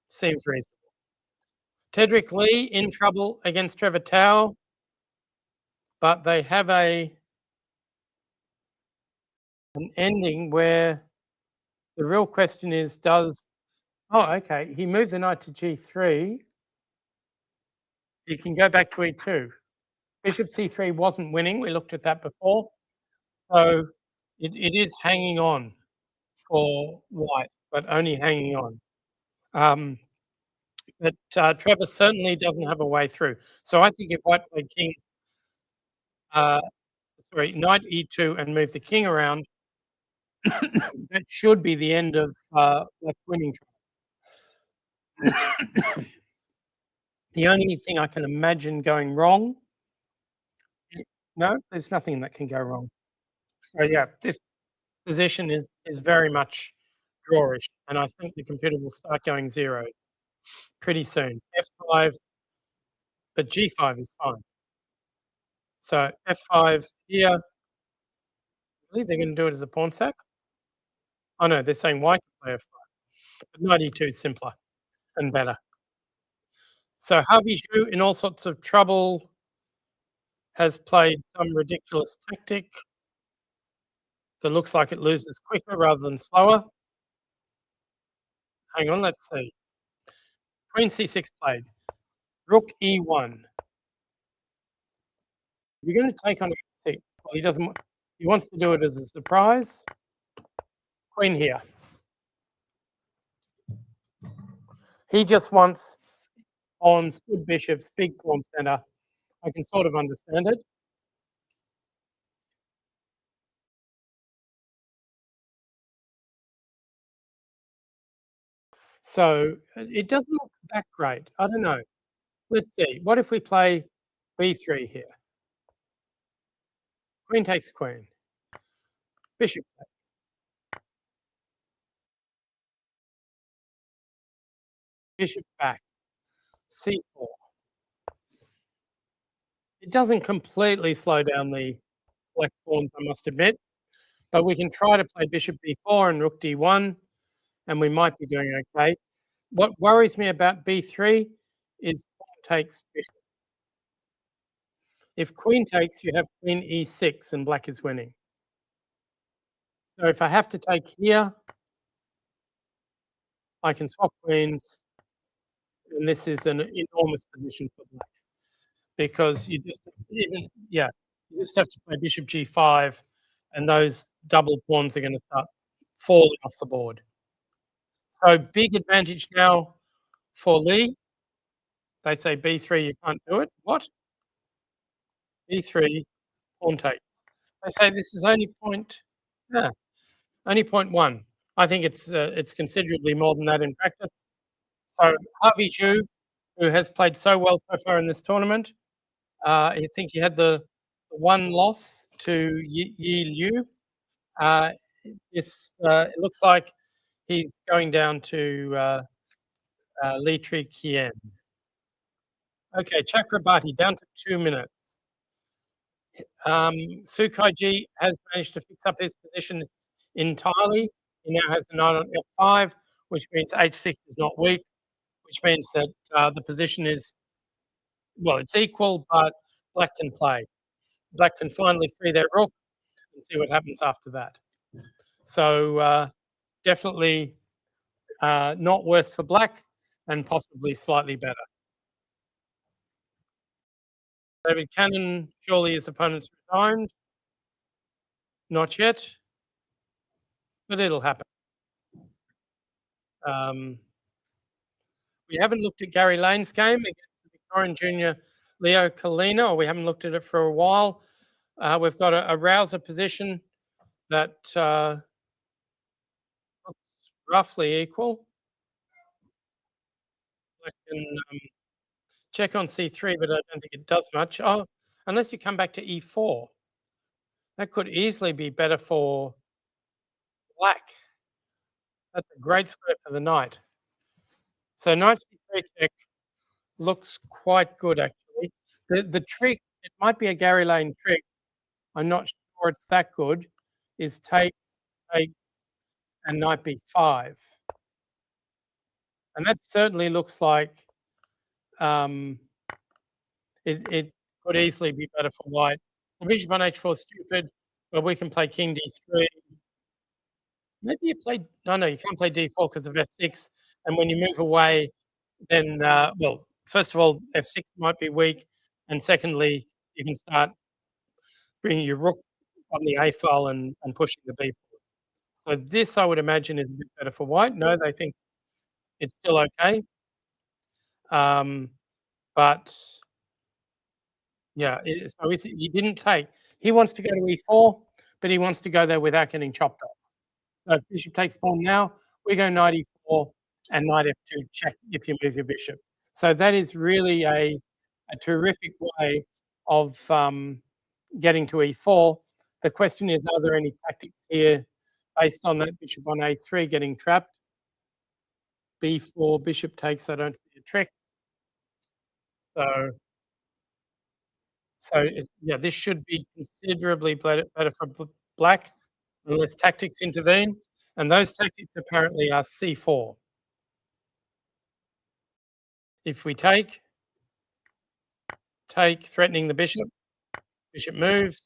Seems reasonable. Tedrick Lee in trouble against Trevor Tao, but they have an ending where the real question is, okay, he moved the knight to g3. He can go back to e2. Bishop c3 wasn't winning. We looked at that before. So it is hanging on for white, but only hanging on. But Trevor certainly doesn't have a way through. So I think if white played king, knight e2 and move the king around, that should be the end of black winning. The only thing I can imagine going wrong, no, there's nothing that can go wrong. So yeah, this position is very much drawish, and I think the computer will start going zero pretty soon. F5, but G5 is fine. So F5 here. Really, they're going to do it as a pawn sack? Oh no, they're saying white can play F5. But knight E2 is simpler and better. So Harvey Zhu, in all sorts of trouble, has played some ridiculous tactic that looks like it loses quicker rather than slower. Hang on, let's see. Queen C6 played. Rook E1. You're going to take on F6. Well, he doesn't. He wants to do it as a surprise. Queen here. He just wants pawns, good bishops, big pawn center. I can sort of understand it. So it doesn't look that great. I don't know. Let's see. What if we play b3 here? Queen takes queen. Bishop takes. Bishop back. c4. It doesn't completely slow down the black pawns, I must admit. But we can try to play bishop b4 and rook d1, and we might be doing okay. What worries me about b3 is pawn takes bishop. If queen takes, you have queen e6 and black is winning. So if I have to take here, I can swap queens, and this is an enormous position for black because you just have to play bishop g5, and those double pawns are going to start falling off the board. So big advantage now for Lee. They say b3, you can't do it. What? b3, pawn takes. They say this is only only 0.1. I think it's considerably more than that in practice. So Harvey Zhu, who has played so well so far in this tournament, I think he had the one loss to Yi Liu. It looks like he's going down to Li Tri Kien. Okay, Chakrabarti down to 2 minutes. Sukaiji has managed to fix up his position entirely. He now has a knight on f5, which means h6 is not weak, which means that the position is, well, it's equal, but black can play. Black can finally free their rook and see what happens after that. So definitely not worse for black and possibly slightly better. David Cannon, surely his opponent's resigned. Not yet, but it'll happen. We haven't looked at Gary Lane's game against the Victorian junior Leo Kalina, or we haven't looked at it for a while. We've got a rouser position that looks roughly equal. I can check on c3, but I don't think it does much. Oh, unless you come back to e4. That could easily be better for black. That's a great square for the knight. So knight c3 check looks quite good, actually. The trick, it might be a Gary Lane trick, I'm not sure it's that good, is takes, and knight b5. And that certainly looks like it could easily be better for white. The bishop on h4 is stupid, but we can play king d3. Maybe you play, no, you can't play d4 because of f6. And when you move away, then, well, first of all, f6 might be weak. And secondly, you can start bringing your rook on the A file and pushing the B file. So this, I would imagine, is a bit better for white. No, they think it's still okay. But yeah, so he didn't take. He wants to go to e4, but he wants to go there without getting chopped off. So bishop takes pawn now. We go knight e4 and knight f2 check if you move your bishop. So that is really a terrific way of getting to e4. The question is, are there any tactics here based on that bishop on a3 getting trapped? b4, bishop takes, I don't see a trick. So yeah, this should be considerably better for black unless tactics intervene. And those tactics apparently are c4. If we take, threatening the bishop moves,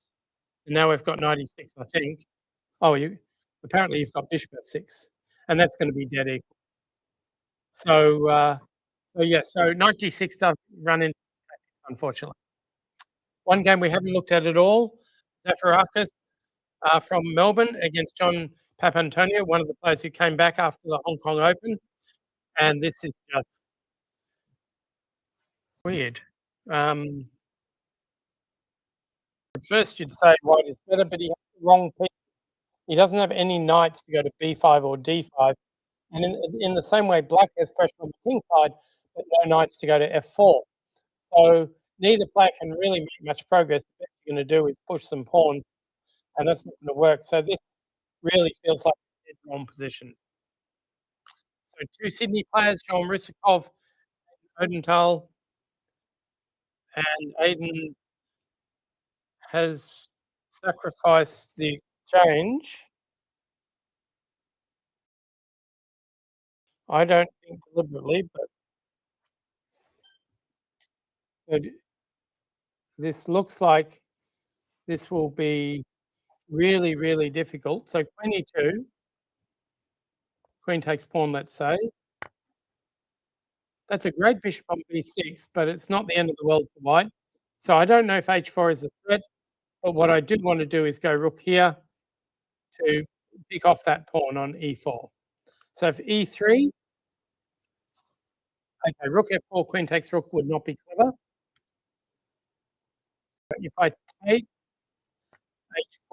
and now we've got knight e6, I think. Oh, apparently you've got bishop f6, and that's going to be dead equal. So yeah, so knight g6 doesn't run into tactics, unfortunately. One game we haven't looked at all, Zafirakis from Melbourne against John Papantonio, one of the players who came back after the Hong Kong Open. And this is just weird. At first you'd say white is better, but he has the wrong piece. He doesn't have any knights to go to b5 or d5. And in the same way, black has pressure on the king side, but no knights to go to f4. So neither player can really make much progress. The best you're going to do is push some pawns, and that's not going to work. So this really feels like a dead wrong position. So two Sydney players, John Rusakov and Odenthal. And Aiden has sacrificed the exchange. I don't think deliberately, but this looks like this will be really, really difficult. So queen e2, queen takes pawn, let's say. That's a great bishop on b6, but it's not the end of the world for white. So I don't know if h4 is a threat, but what I do want to do is go rook here to pick off that pawn on e4. So if e3, okay, rook f4, queen takes rook would not be clever. But if I take,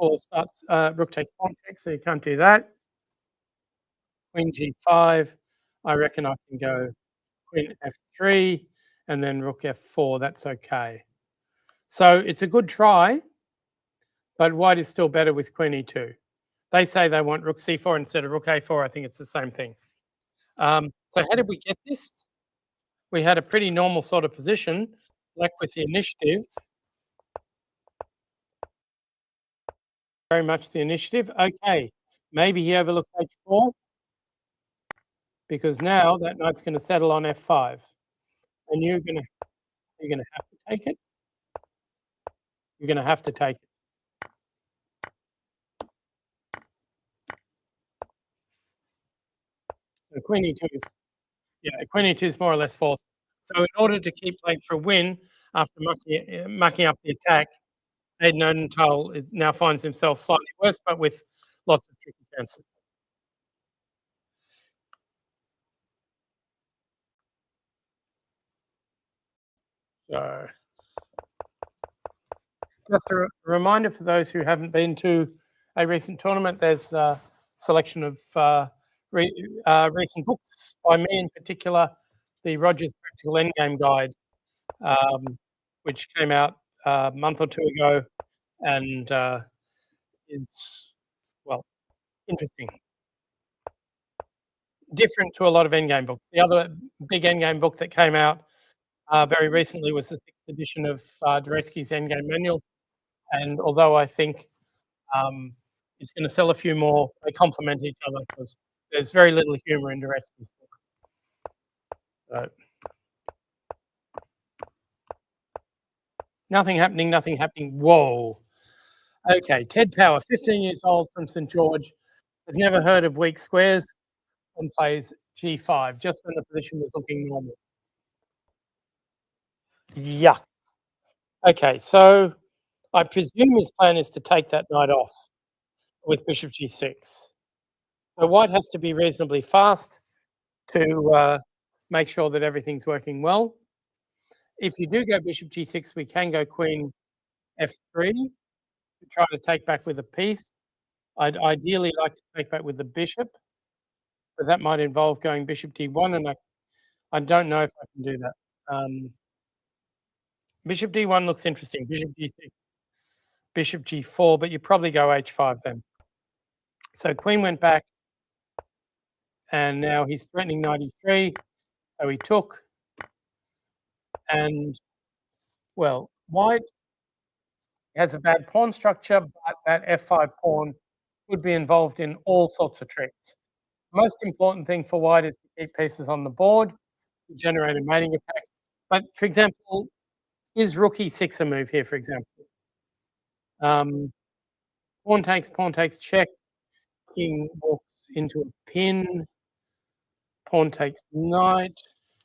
h4 starts, rook takes pawn check, so you can't do that. Queen g5, I reckon I can go queen f3, and then rook f4, that's okay. So it's a good try, but white is still better with queen e2. They say they want rook c4 instead of rook a4. I think it's the same thing. So how did we get this? We had a pretty normal sort of position, black with the initiative. Very much the initiative. Okay, maybe he overlooked h4. because now that knight's going to settle on f5, and you're going to have to take it. You're going to have to take it. So queen e2 is queen e2 is more or less forced. So in order to keep playing for a win after mucking up the attack, Aidan Odenthal now finds himself slightly worse, but with lots of tricky chances. So just a reminder for those who haven't been to a recent tournament, there's a selection of recent books by me in particular, the Rogers Practical Endgame Guide, which came out a month or two ago and is, well, interesting. Different to a lot of endgame books. The other big endgame book that came out very recently was the 6th edition of Dvoretsky's Endgame Manual. And although I think it's going to sell a few more, they complement each other because there's very little humor in Dvoretsky's book. So, nothing happening. Whoa. Okay, Ted Power, 15 years old from St. George, has never heard of weak squares and plays G5 just when the position was looking normal. Yuck. Okay, so I presume his plan is to take that knight off with bishop G6. So white has to be reasonably fast to make sure that everything's working well. If you do go bishop G6, we can go queen F3 to try to take back with a piece. I'd ideally like to take back with the bishop, but that might involve going bishop D1, and I don't know if I can do that. Bishop D1 looks interesting. Bishop G6, bishop G4, but you probably go H5 then. So queen went back, and now he's threatening knight E3. So he took, and well, white has a bad pawn structure, but that F5 pawn could be involved in all sorts of tricks. Most important thing for white is to keep pieces on the board, to generate a mating attack. But for example, is rook E6 a move here, for example? Pawn takes check, king walks into a pin, pawn takes knight.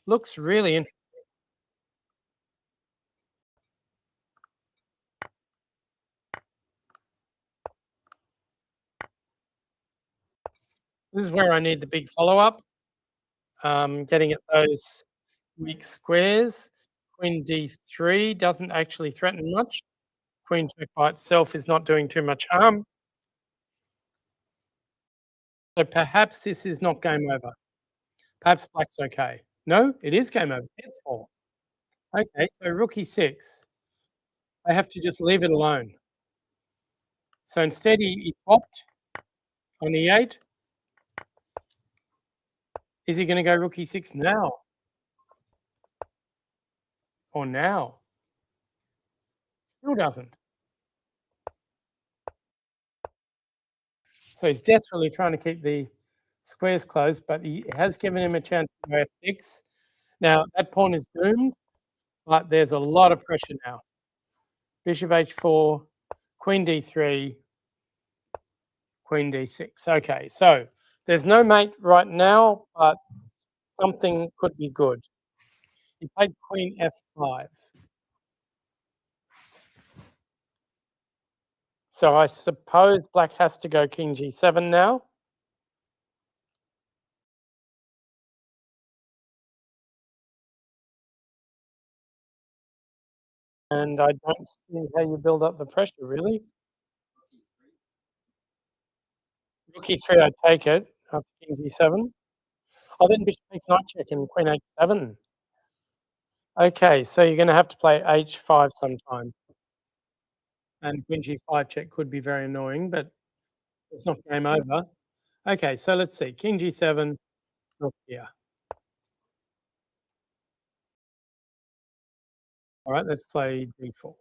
Looks really interesting. This is where I need the big follow-up. Getting at those weak squares. Queen D3 doesn't actually threaten much. Queen check by itself is not doing too much harm. So perhaps this is not game over. Perhaps black's okay. No, it is game over. F4. Okay, so rook E6. I have to just leave it alone. So instead he swapped on E8. Is he going to go rook E6 now? Or now? Still doesn't. So he's desperately trying to keep the squares closed, but he has given him a chance to go F6. Now, that pawn is doomed, but there's a lot of pressure now. Bishop H4, Queen D3, Queen D6. Okay, so there's no mate right now, but something could be good. He played Queen F5. So I suppose black has to go King G7 now. And I don't see how you build up the pressure, really. Rook E3, I take it, after King G7. Oh, then bishop takes knight check and Queen H7. Okay, so you're gonna have to play H5 sometime. And Queen G5 check could be very annoying, but it's not game over. Okay, so let's see. King G7, rook here. All right, let's play D4.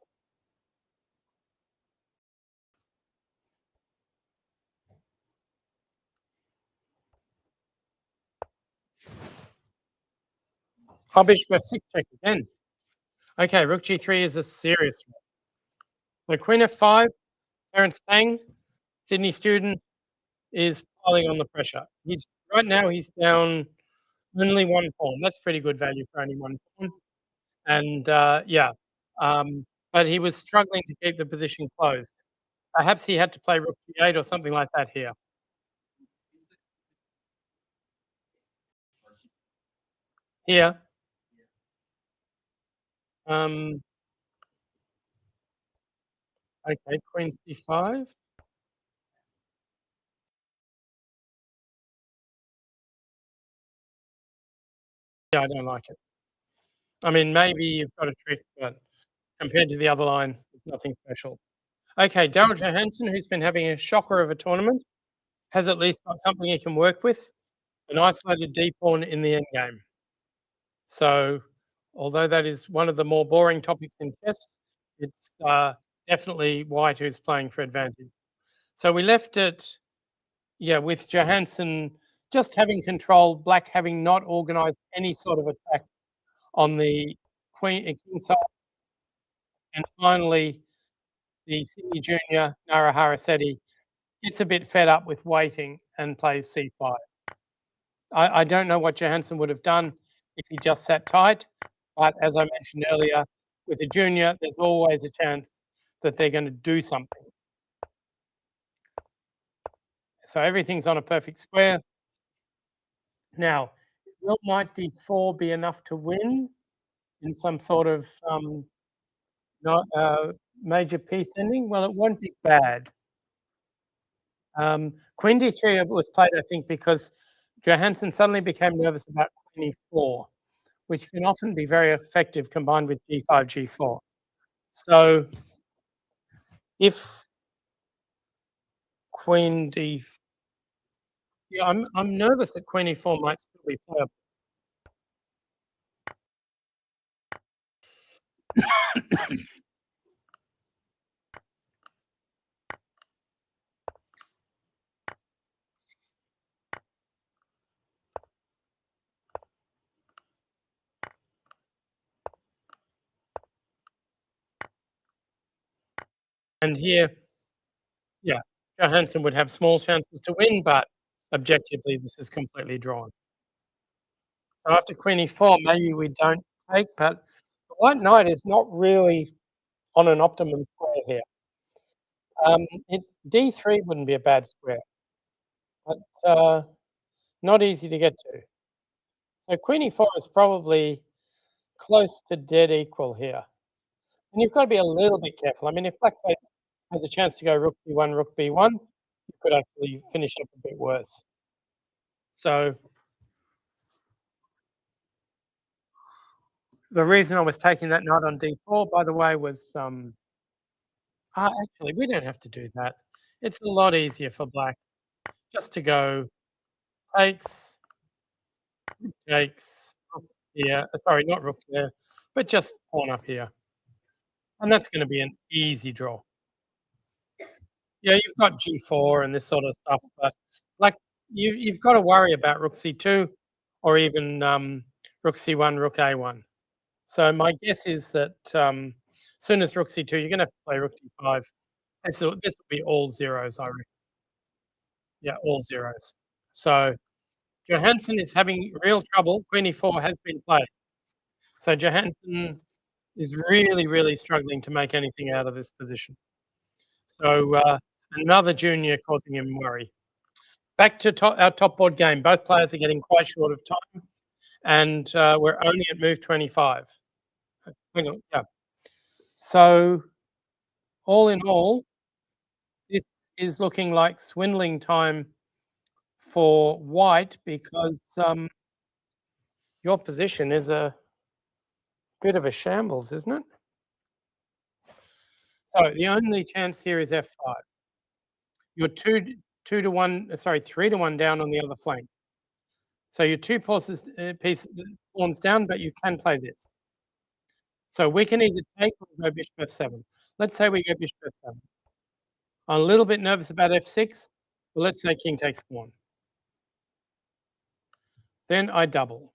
Oh, bishop f6 check again. Okay, rook g3 is a serious one. So queen f5, Terence Tang, Sydney student, is piling on the pressure. Right now he's down only one pawn. That's pretty good value for only one pawn. And yeah, but he was struggling to keep the position closed. Perhaps he had to play rook g8 or something like that here. Here. Okay, queen c5. Yeah, I don't like it. I mean, maybe you've got a trick, but compared to the other line, it's nothing special. Okay, Daryl Johansen, who's been having a shocker of a tournament, has at least got something he can work with, an isolated d-pawn in the endgame. So, although that is one of the more boring topics in chess, it's definitely white who's playing for advantage. So we left it, yeah, with Johansen just having control, black having not organised any sort of attack on the king side. And finally, the Sydney junior, Narahara Sethi, gets a bit fed up with waiting and plays c5. I don't know what Johansen would have done if he just sat tight, but as I mentioned earlier, with a junior, there's always a chance that they're going to do something. So everything's on a perfect square. Now, will knight d4 be enough to win in some sort of major piece ending? Well, it won't be bad. Queen d3 was played, I think, because Johansen suddenly became nervous about queen e4, which can often be very effective combined with g5, g4. So if queen d, yeah, I'm nervous that queen e4 might still be playable. And here, yeah, Johansen would have small chances to win, but objectively, this is completely drawn. So after queen e4, maybe we don't take, but the white knight is not really on an optimum square here. D3 wouldn't be a bad square, but not easy to get to. So queen e4 is probably close to dead equal here. And you've got to be a little bit careful. I mean, if black has a chance to go rook b1, rook b1, you could actually finish up a bit worse. So the reason I was taking that knight on d4, by the way, was actually, we don't have to do that. It's a lot easier for black just to go takes, rook here. Sorry, not rook there, but just pawn up here. And that's going to be an easy draw. Yeah, you've got g4 and this sort of stuff, but like you've got to worry about rook c2 or even rook c1, rook a1. So my guess is that as soon as rook c2, you're going to have to play rook d5. This will be all zeros, I reckon. Yeah, all zeros. So Johansen is having real trouble. Queen e4 has been played. So Johansen is really, really struggling to make anything out of this position. So another junior causing him worry. Back to our top board game. Both players are getting quite short of time, and we're only at move 25. Hang on, yeah. So all in all, this is looking like swindling time for white because your position is a bit of a shambles, isn't it? So the only chance here is f5. You're 3 to 1 down on the other flank. So you're two pawns down, but you can play this. So we can either take or go bishop f7. Let's say we go bishop f7. I'm a little bit nervous about f6, but let's say king takes pawn. Then I double.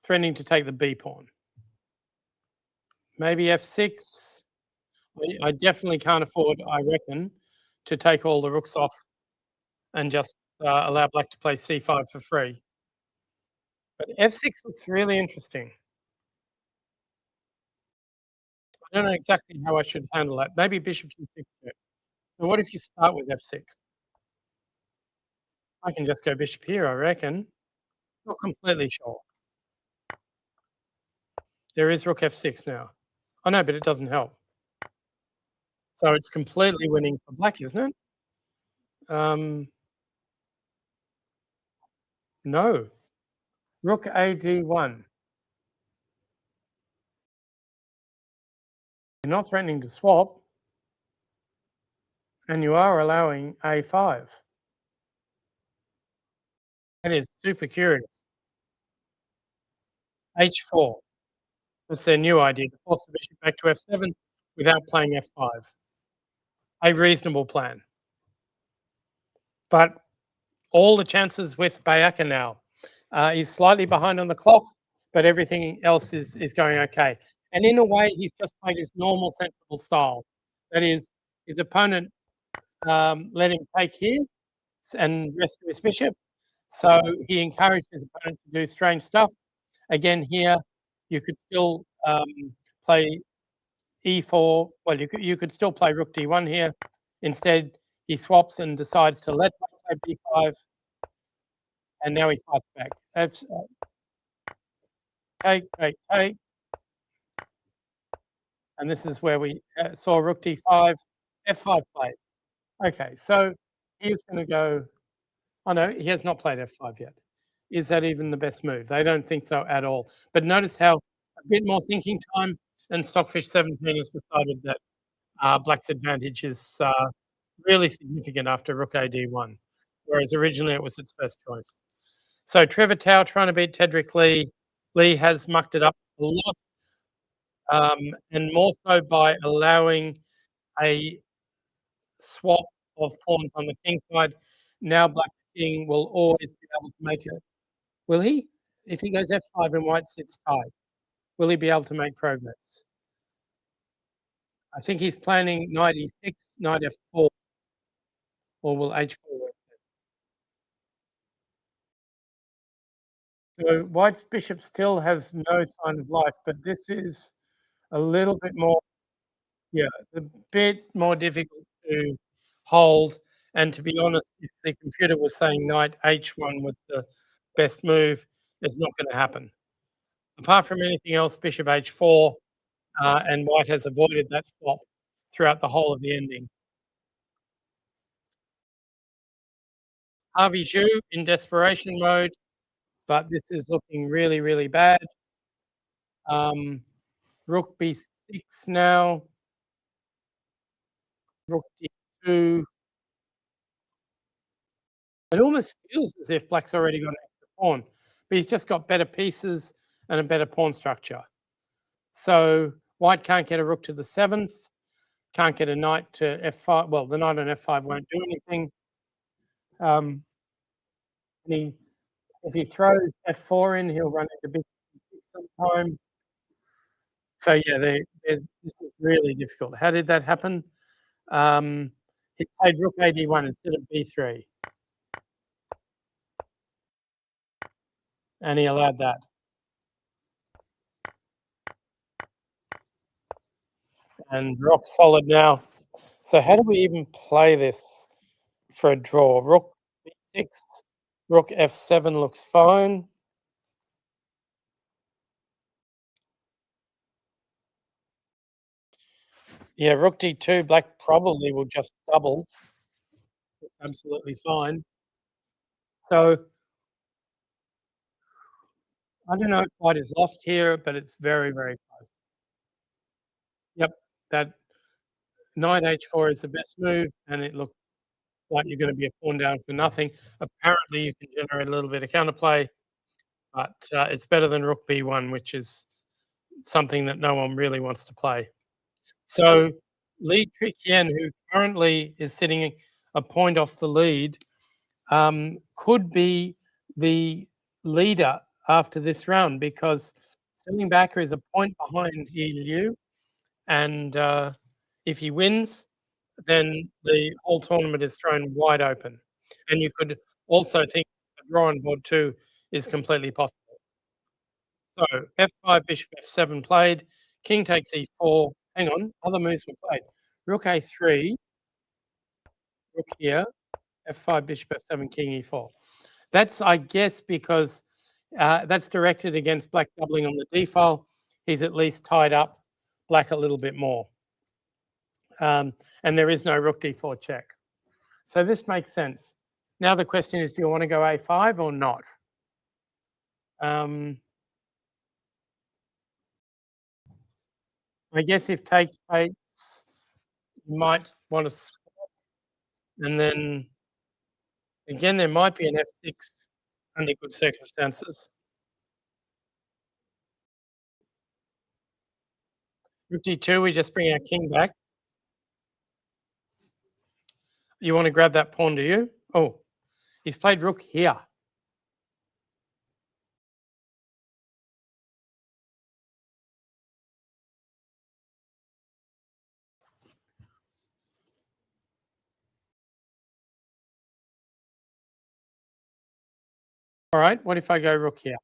threatening to take the b pawn. Maybe f6. I definitely can't afford, I reckon, to take all the rooks off and just allow black to play c5 for free. But f6 looks really interesting. I don't know exactly how I should handle that. Maybe bishop g6. So what if you start with f6? I can just go bishop here, I reckon. Not completely sure. There is rook f6 now. Oh no, but it doesn't help. So it's completely winning for black, isn't it? No. Rook ad1. You're not threatening to swap. And you are allowing a5. That is super curious. h4. That's their new idea, to force the bishop back to f7 without playing f5. A reasonable plan. But all the chances with Bayaka now. He's slightly behind on the clock, but everything else is going okay. And in a way, he's just played his normal, sensible style. That is, his opponent let him take here and rescue his bishop. So he encouraged his opponent to do strange stuff. Again, here, you could still play e4. Well, you could still play rook d1 here. Instead, he swaps and decides to let play b5. And now he's passed back. Take. And this is where we saw rook d5, f5 played. Okay, so he's going to go. Oh no, he has not played f5 yet. Is that even the best move? They don't think so at all. But notice how a bit more thinking time, and Stockfish 17 has decided that black's advantage is really significant after rook ad1, whereas originally it was its first choice. So Trevor Tao trying to beat Tedrick Lee. Lee has mucked it up a lot, and more so by allowing a swap of pawns on the king side. Now black's king will always be able to make it. Will he? If he goes f5 and white sits tight, will he be able to make progress? I think he's planning knight e6, knight f4, or will h4 work? So white's bishop still has no sign of life, but this is a little bit more, a bit more difficult to hold. And to be honest, if the computer was saying knight h1 was the best move, it's not going to happen. Apart from anything else, bishop h4, and white has avoided that swap throughout the whole of the ending. Harvey Zhu in desperation mode, but this is looking really, really bad. Rook b6 now. Rook d2. It almost feels as if black's already got an extra pawn, but he's just got better pieces and a better pawn structure. So white can't get a rook to the 7th, can't get a knight to f5. Well, the knight on f5 won't do anything. If he throws f4 in, he'll run into bishop d6 sometime. So yeah, this is really difficult. How did that happen? He played rook ad1 instead of b3. And he allowed that. And rock solid now. So how do we even play this for a draw? Rook b6, rook f7 looks fine. Yeah, rook d2, black probably will just double. It's absolutely fine. So I don't know if white is lost here, but it's very, very close. Yep, that knight h4 is the best move, and it looks like you're going to be a pawn down for nothing. Apparently, you can generate a little bit of counterplay, but it's better than rook b1, which is something that no one really wants to play. So Li Triqian, who currently is sitting a point off the lead, could be the leader after this round because Stellingbacker is a point behind Yi Liu, and if he wins, then the whole tournament is thrown wide open. And you could also think a draw on board 2 is completely possible. So f5, bishop f7 played, king takes e4. Hang on, other moves were played. Rook a3, rook here, f5, bishop f7, king e4. That's, I guess, because that's directed against black doubling on the d file. He's at least tied up black a little bit more. And there is no rook d4 check. So this makes sense. Now the question is, do you want to go a5 or not? I guess if takes, you might want to, and then again, there might be an f6 under good circumstances. Rook d2, we just bring our king back. You want to grab that pawn, do you? Oh, he's played rook here. All right, what if I go rook here?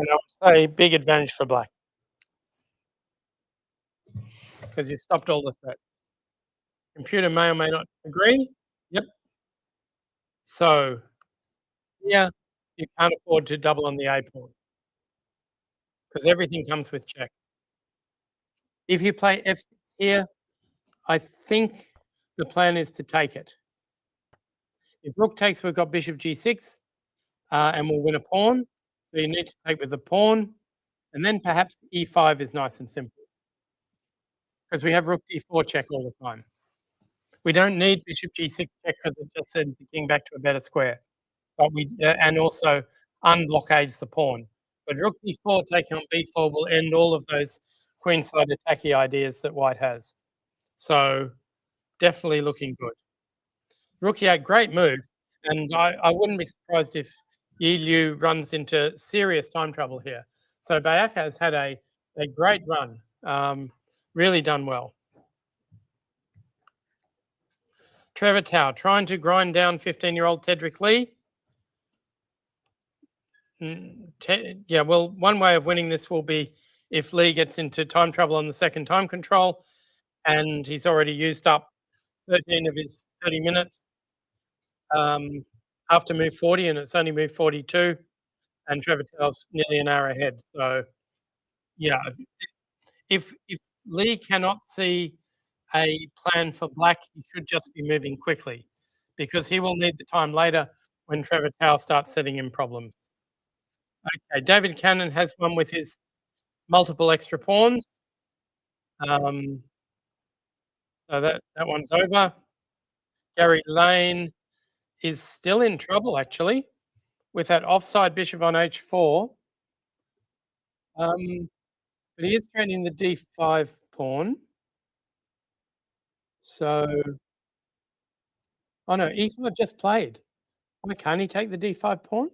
And I would say big advantage for black because you've stopped all the threats. Computer may or may not agree. Yep. So here, you can't afford to double on the A pawn because everything comes with check. If you play f6 here, I think the plan is to take it. If rook takes, we've got bishop g6, and we'll win a pawn. So you need to take with the pawn, and then perhaps e5 is nice and simple because we have rook d4 check all the time. We don't need bishop g6 check because it just sends the king back to a better square. But we and also unblockades the pawn. But rook d4 taking on b4 will end all of those queenside attacky ideas that white has. So definitely looking good. Rook e8, great move. And I wouldn't be surprised if Yi Liu runs into serious time trouble here. So Bayaka has had a great run, really done well. Trevor Tao trying to grind down 15-year-old Tedrick Lee. Yeah, well, one way of winning this will be if Lee gets into time trouble on the second time control, and he's already used up 13 of his 30 minutes after move 40, and it's only move 42, and Trevor Tao's nearly an hour ahead. So, yeah, if Lee cannot see a plan for black, he should just be moving quickly because he will need the time later when Trevor Tao starts setting him problems. Okay, David Cannon has one with his multiple extra pawns. So that one's over. Gary Lane is still in trouble, actually, with that offside bishop on h4. But he is threatening the d5 pawn. So, oh no, e5 just played. Why can't he take the d5 pawn?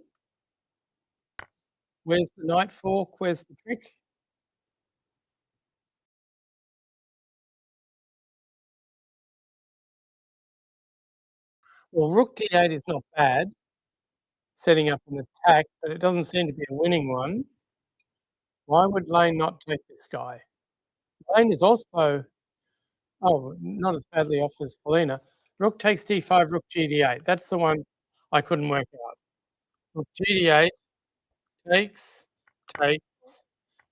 Where's the knight fork? Where's the trick? Well, rook d8 is not bad, setting up an attack, but it doesn't seem to be a winning one. Why would Lane not take this guy? Lane is also, not as badly off as Paulina. Rook takes d5, rook gd8. That's the one I couldn't work out. Rook gd8 takes,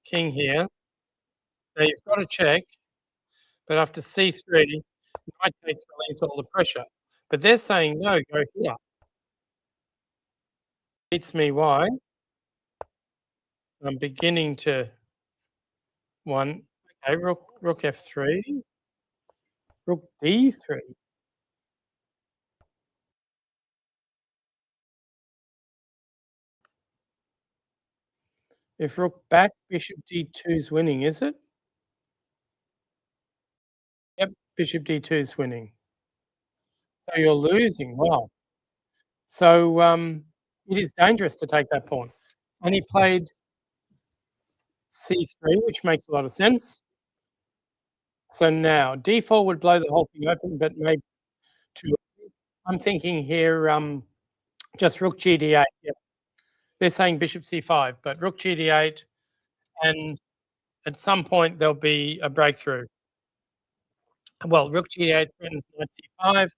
king here. Now you've got to check, but after c3, knight takes relieves all the pressure. But they're saying, no, go here. Beats me, why? I'm beginning to one. Okay, rook f3, rook d3. If rook back, bishop d2 is winning, is it? Yep, bishop d2 is winning. So you're losing. Wow. So it is dangerous to take that pawn. And he played c3, which makes a lot of sense. So now d4 would blow the whole thing open, but maybe two. I'm thinking here just rook gd8. Yep. They're saying bishop c5, but rook gd8, and at some point there'll be a breakthrough. Well, rook gd8 threatens knight c5,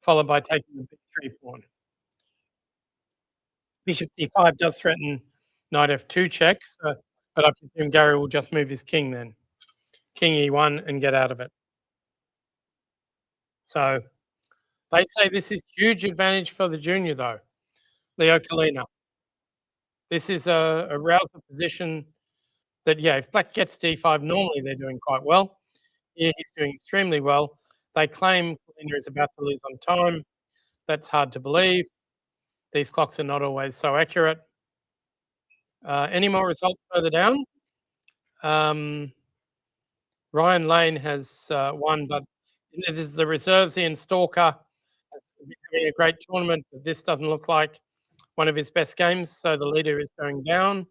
followed by taking the b3 pawn. Bishop c5 does threaten knight f2 check, so, but I presume Gary will just move his king then. King e1 and get out of it. So they say this is huge advantage for the junior though, Leo Kalina. This is a rouser position that, yeah, if black gets d5, normally they're doing quite well. Here he's doing extremely well. They claim Kalina is about to lose on time. That's hard to believe. These clocks are not always so accurate. Any more results further down? Ryan Lane has won, but this is the reserves. Ian Stalker having a great tournament, but this doesn't look like one of his best games, so the leader is going down.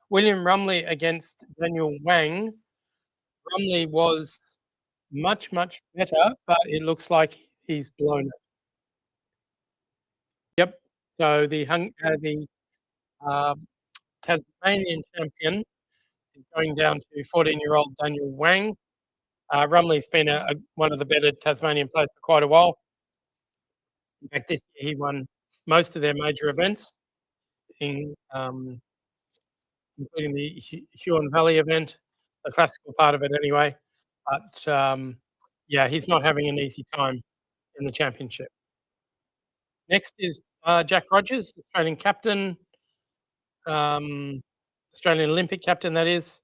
William Rumley against Daniel Wang. Rumley was much, much better, but it looks like he's blown it. Yep. So the Tasmanian champion is going down to 14-year-old Daniel Wang. Rumley's been one of the better Tasmanian players for quite a while. In fact, this year he won most of their major events, including the Huon Valley event, the classical part of it anyway. But yeah, he's not having an easy time in the championship. Next is Jack Rogers, Australian captain, Australian Olympic captain, that is,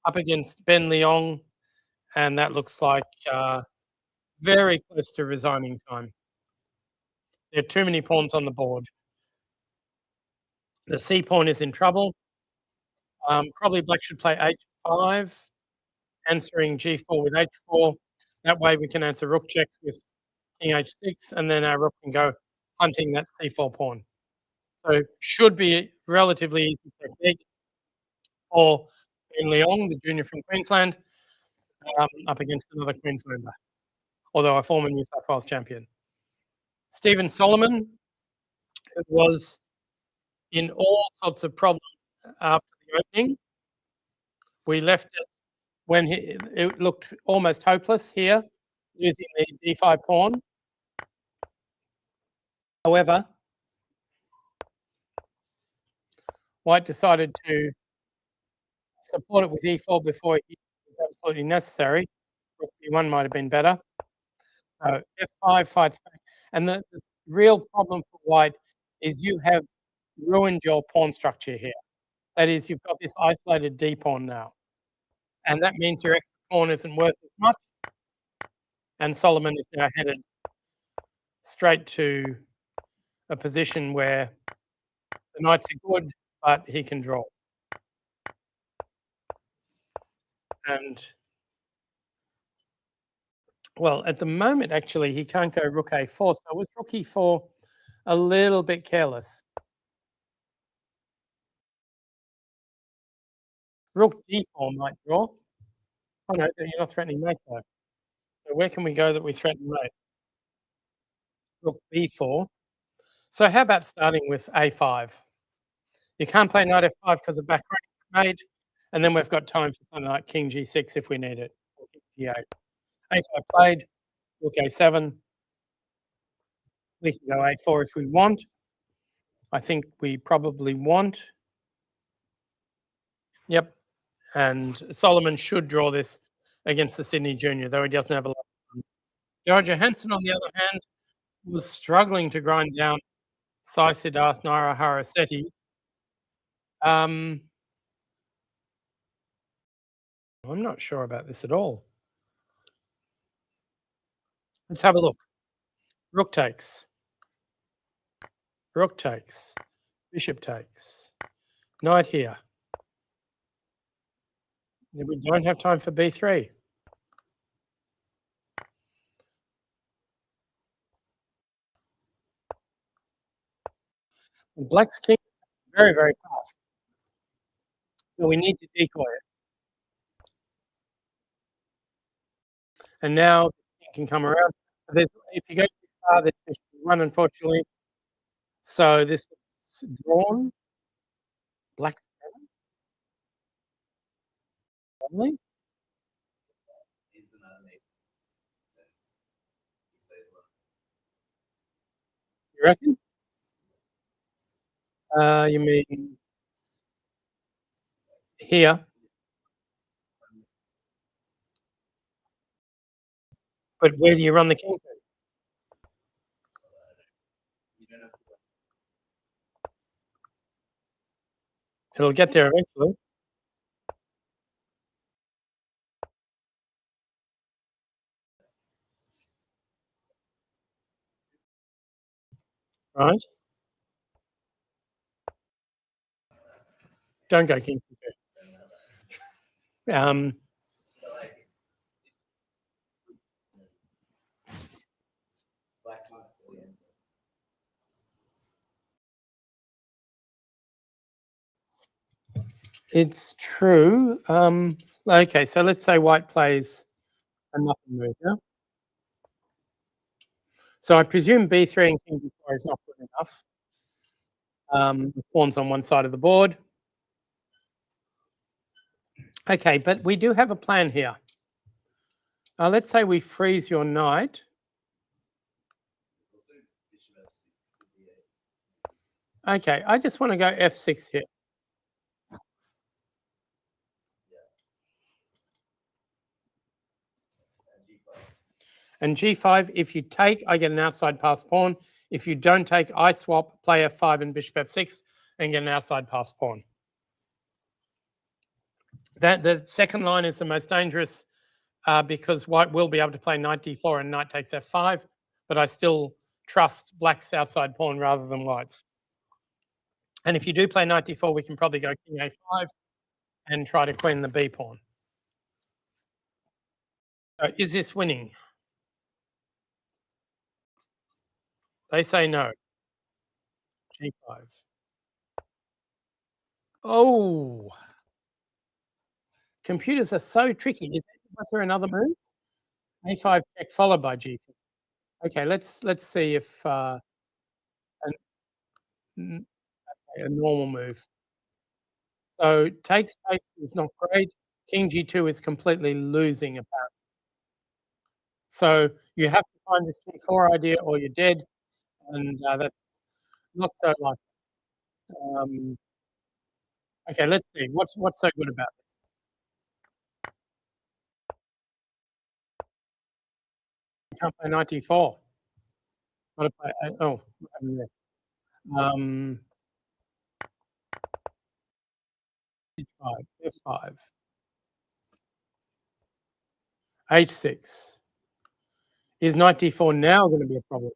up against Ben Leong, and that looks like very close to resigning time. There are too many pawns on the board. The C pawn is in trouble. Probably black should play h5, answering g4 with h4. That way we can answer rook checks with king h6, and then our rook can go hunting that c4 pawn. So should be relatively easy technique for Ben Leong, the junior from Queensland, up against another Queenslander, although a former New South Wales champion. Stephen Solomon, who was in all sorts of problems after the opening. We left it when it looked almost hopeless here, using the d5 pawn. However, White decided to support it with e4 before it was absolutely necessary. Rook b1 might have been better. So f5 fights back. And the real problem for White is you have ruined your pawn structure here. That is, you've got this isolated d pawn now. And that means your extra pawn isn't worth as much. And Solomon is now headed straight to a position where the knights are good, but he can draw. And, well, at the moment, actually, he can't go rook a4. So with rook e4, a little bit careless. Rook d4 might draw. Oh, no, you're not threatening mate, though. So where can we go that we threaten mate? Rook b4. So how about starting with a5? You can't play knight f5 because of back mate, and then we've got time for something like king g6 if we need it, or king g8. a5 played, rook a7. We can go a4 if we want. I think we probably want. Yep. And Solomon should draw this against the Sydney Junior, though he doesn't have a lot of time. Georgia Hansen, on the other hand, was struggling to grind down Sai Siddharth Narahara Sethi. I'm not sure about this at all. Let's have a look. Rook takes. Rook takes. Bishop takes. Knight here. Then we don't have time for b3. And black's king is very, very fast. So we need to decoy it. And now it can come around. If you go too far, there's bishop one, unfortunately. So this is drawn. Black's family. You reckon? You mean here? But where do you run the king to? It'll get there eventually. Right? Don't go king c2. It's true. Okay, so let's say white plays a nothing move now. So I presume b3 and king d4 is not good enough. The pawn's on one side of the board. Okay, but we do have a plan here. Let's say we freeze your knight. Okay, I just want to go f6 here. And g5, if you take, I get an outside pass pawn. If you don't take, I swap, play f5 and bishop f6 and get an outside pass pawn. The second line is the most dangerous because white will be able to play knight d4 and knight takes f5, but I still trust black's outside pawn rather than white's. And if you do play knight d4, we can probably go king a5 and try to queen the b pawn. Is this winning? They say no. g5. Oh, computers are so tricky. Was there another move? a5 check followed by g4. Okay, let's see if a normal move. So takes is not great. King g2 is completely losing apparently. So you have to find this g4 idea or you're dead, and that's not so likely. Okay, let's see. What's so good about this? You can't play knight d4. Gotta play. Oh, what happened there? H5, f5, h6. Is knight d4 now going to be a problem?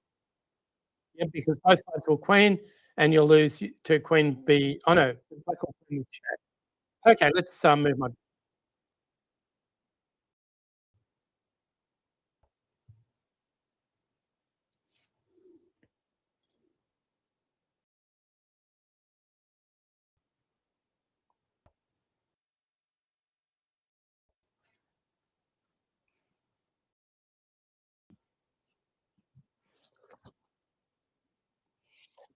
Yeah, because both sides will queen, and you'll lose to queen b. Oh no, black will queen check. Okay, let's move my.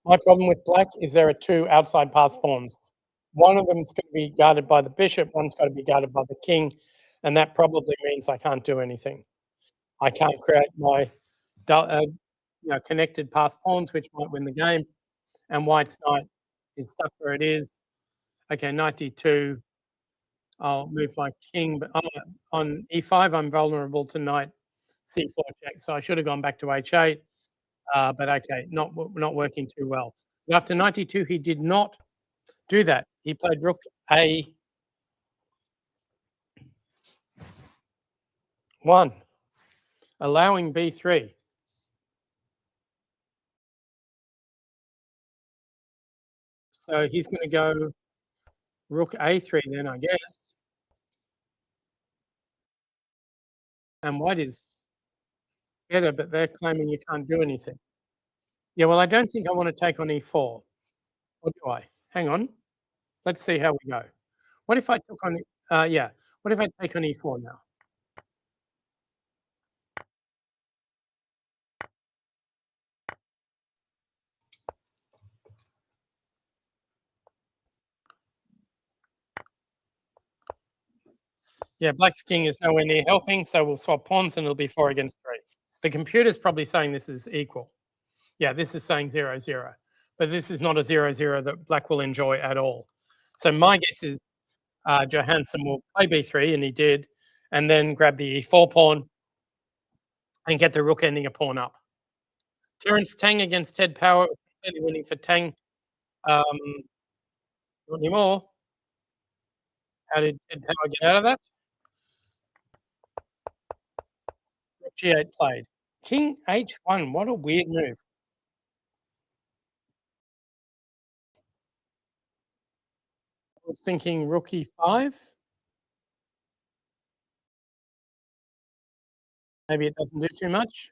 My problem with black is there are two outside pass pawns. One of them's going to be guarded by the bishop, one's got to be guarded by the king, and that probably means I can't do anything. I can't create my connected pass pawns, which might win the game, and white's knight is stuck where it is. Okay, knight d2. I'll move my king, but on e5, I'm vulnerable to knight c4 check, so I should have gone back to h8. But okay, not working too well. After knight d2, he did not do that. He played rook a. 1, allowing b3. So he's going to go rook a3 then, I guess. And white is better, but they're claiming you can't do anything. Yeah, well, I don't think I want to take on e4. Or do I? Hang on. Let's see how we go. What if I took on, yeah, what if I take on e4 now? Yeah, black's king is nowhere near helping, so we'll swap pawns and it'll be 4 against 3. The computer's probably saying this is equal. Yeah, this is saying 0-0, but this is not a 0-0 that black will enjoy at all. So my guess is Johansson will play b3, and he did, and then grab the e4 pawn and get the rook ending a pawn up. Terence Tang against Ted Power, completely winning for Tang. Not anymore. How did Ted Power get out of that? Rook g8 played. King h1, what a weird move. I was thinking rook e5. Maybe it doesn't do too much.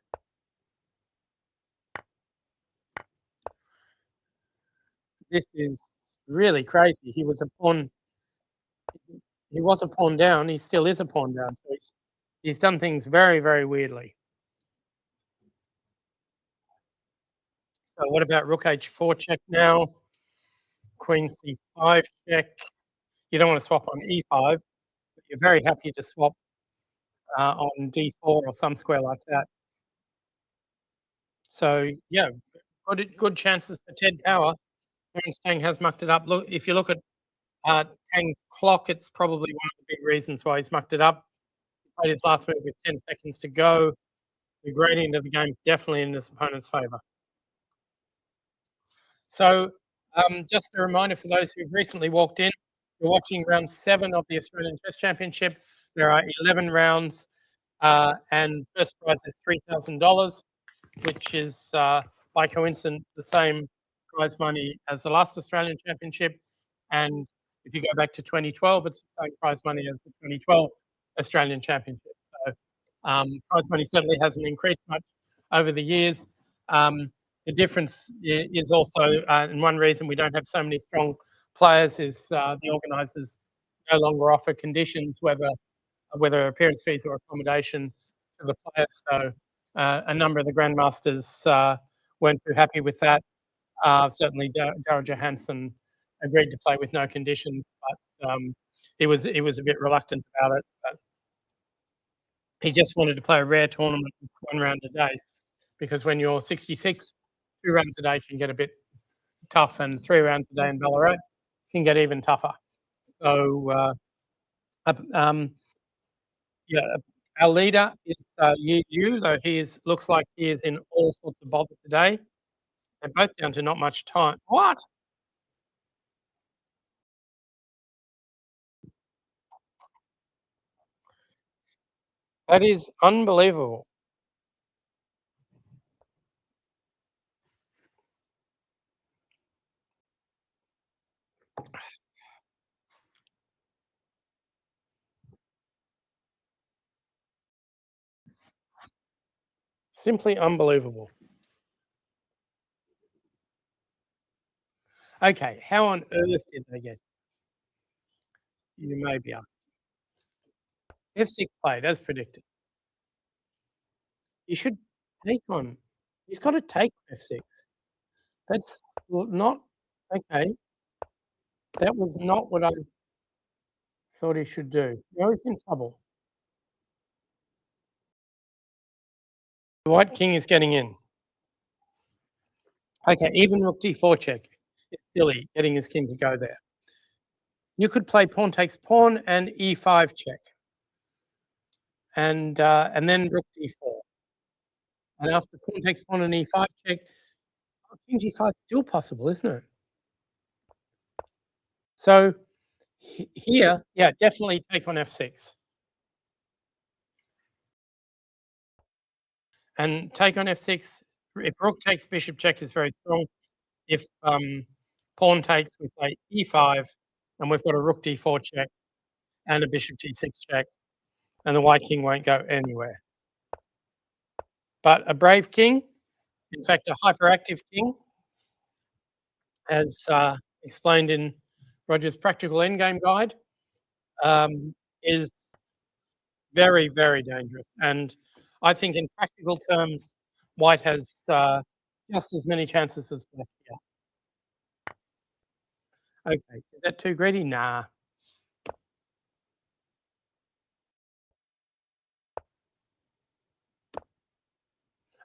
This is really crazy. He was a pawn down. He still is a pawn down. So he's done things very, very weirdly. So what about rook h4 check now? Queen c5 check. You don't want to swap on e5, but you're very happy to swap on d4 or some square like that. So yeah, good chances for Ted Power. Terence Tang has mucked it up. Look, if you look at Tang's clock, it's probably one of the big reasons why he's mucked it up. He played his last move with 10 seconds to go. The gradient of the game is definitely in his opponent's favour. So just a reminder for those who've recently walked in, you're watching round 7 of the Australian Chess Championship. There are 11 rounds, and first prize is $3,000, which is by coincidence the same prize money as the last Australian Championship. And if you go back to 2012, it's the same prize money as the 2012 Australian Championship. So prize money certainly hasn't increased much over the years. The difference is also, and one reason we don't have so many strong players is the organisers no longer offer conditions, whether appearance fees or accommodation to the players. So a number of the grandmasters weren't too happy with that. Certainly, Daryl Johansson agreed to play with no conditions, but he was a bit reluctant about it. But he just wanted to play a rare tournament with 1 round a day, because when you're 66, 2 rounds a day can get a bit tough, and 3 rounds a day in Ballarat can get even tougher. So, yeah, our leader is Yi Yu, though looks like he is in all sorts of bother today. They're both down to not much time. What? That is unbelievable. Simply unbelievable. Okay, how on earth did they get? You may be asking. F6 played as predicted. You should take on. He's got to take F6. That's not okay. That was not what I thought he should do. Now he's in trouble. The white king is getting in. Okay, even rook d4 check. It's silly getting his king to go there. You could play pawn takes pawn and e5 check, and then rook d4. And after pawn takes pawn and e5 check, king g5 is still possible, isn't it? So here, yeah, definitely take on f6. And take on f6. If rook takes bishop check is very strong. If pawn takes, we play e5, and we've got a rook d4 check and a bishop d6 check, and the white king won't go anywhere. But a brave king, in fact, a hyperactive king, as explained in Roger's Practical Endgame Guide, is very, very dangerous. And I think in practical terms, white has just as many chances as black here. Okay, is that too greedy? Nah.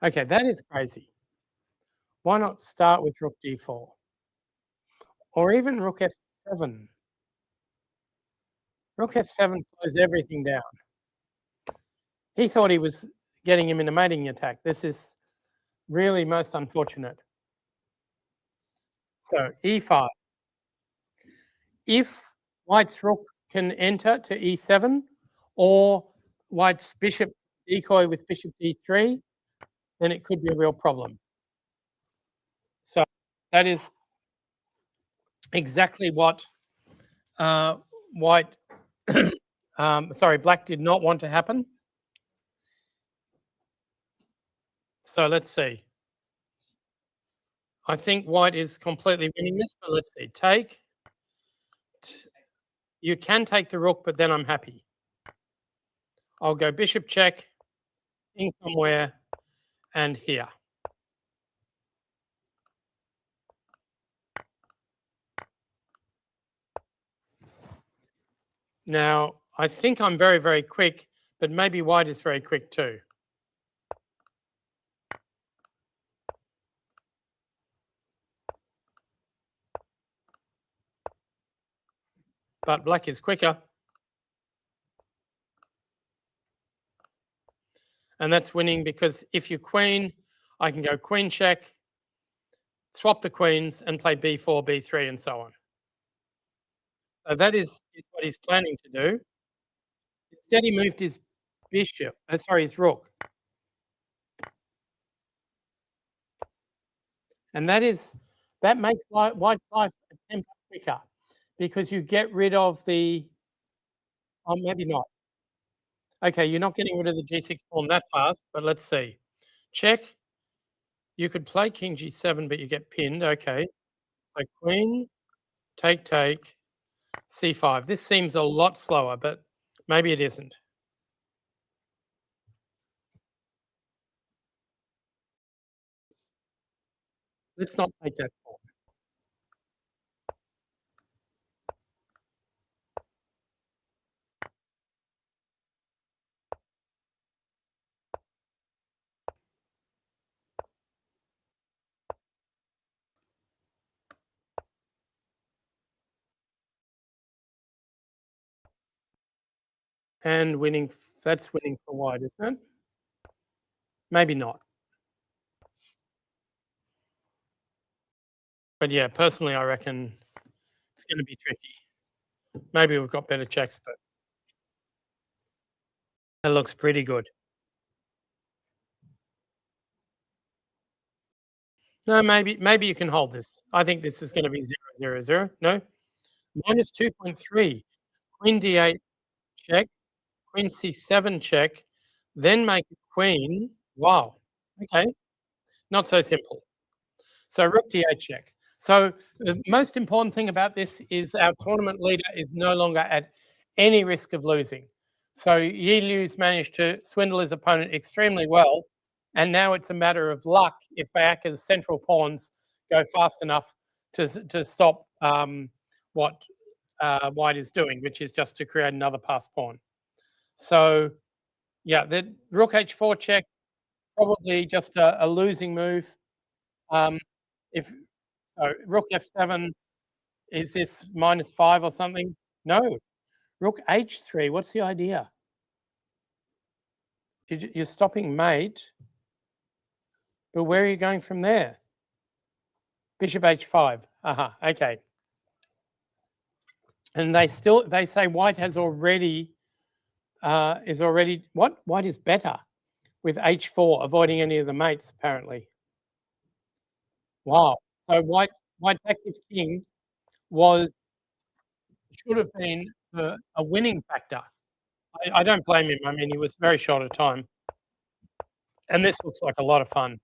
Okay, that is crazy. Why not start with rook d4? Or even rook f7. Rook f7 slows everything down. He thought he was getting him in a mating attack. This is really most unfortunate. So e5. If white's rook can enter to e7, or white's bishop decoy with bishop d3, then it could be a real problem. So that is exactly what white, black did not want to happen. So let's see. I think white is completely winning this, but let's see. Take. You can take the rook, but then I'm happy. I'll go bishop check, king somewhere, and here. Now, I think I'm very, very quick, but maybe white is very quick too. But black is quicker. And that's winning because if you queen, I can go queen check, swap the queens, and play b4, b3, and so on. So that is what he's planning to do. Instead, he moved his bishop, his rook. And that makes white's life a temper quicker because you get rid of the, oh, maybe not. Okay, you're not getting rid of the g6 pawn that fast, but let's see. Check. You could play king g7, but you get pinned. Okay. So queen, take, c5. This seems a lot slower, but maybe it isn't. Let's not take that pawn. And winning, that's winning for white, isn't it? Maybe not. But yeah, personally, I reckon it's going to be tricky. Maybe we've got better checks, but it looks pretty good. No, maybe you can hold this. I think this is going to be 0, 0, 0. No? Minus 2.3. Queen d8 check. Queen c7 check. Then make a queen. Wow. Okay. Not so simple. So rook d8 check. So the most important thing about this is our tournament leader is no longer at any risk of losing. So Yi Liu's managed to swindle his opponent extremely well. And now it's a matter of luck if Baeka's central pawns go fast enough to stop what white is doing, which is just to create another passed pawn. So yeah, the rook h4 check, probably just a losing move. If rook f7, is this -5 or something? No. Rook h3, what's the idea? You're stopping mate, but where are you going from there? Bishop h5. Okay. And they say white has already what? White is better, with h4, avoiding any of the mates, apparently. Wow. So white's active king should have been a winning factor. I don't blame him. I mean, he was very short of time. And this looks like a lot of fun.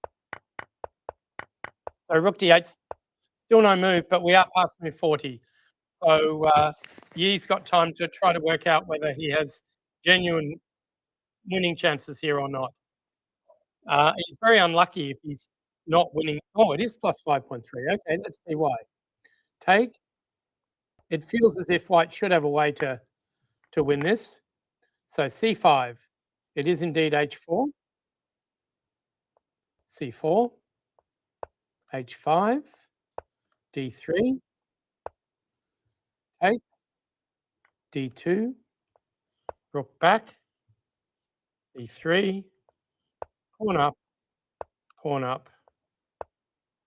So rook d8, still no move, but we are past move 40. So Yi's got time to try to work out whether he has genuine winning chances here or not. He's very unlucky if he's not winning. Oh, it is plus 5.3. Okay, let's see why. Take. It feels as if white should have a way to win this. So c5. It is indeed h4. c4. h5. d3. Take. d2. Rook back. d3. Pawn up. Pawn up.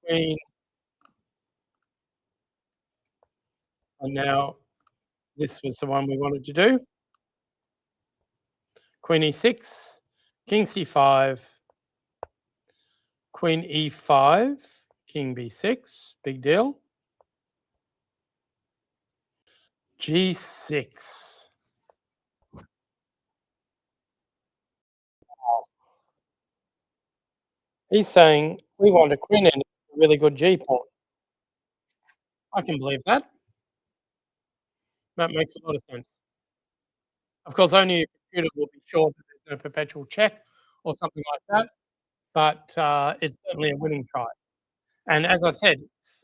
Queen. And now this was the one we wanted to do. Queen e6, king c5, queen e5, king b6, big deal. g6. He's saying we want a queen and a really good g pawn. I can believe that. That makes a lot of sense. Of course, only a computer will be sure that there's no perpetual check or something like that, but it's certainly a winning try. And as I said,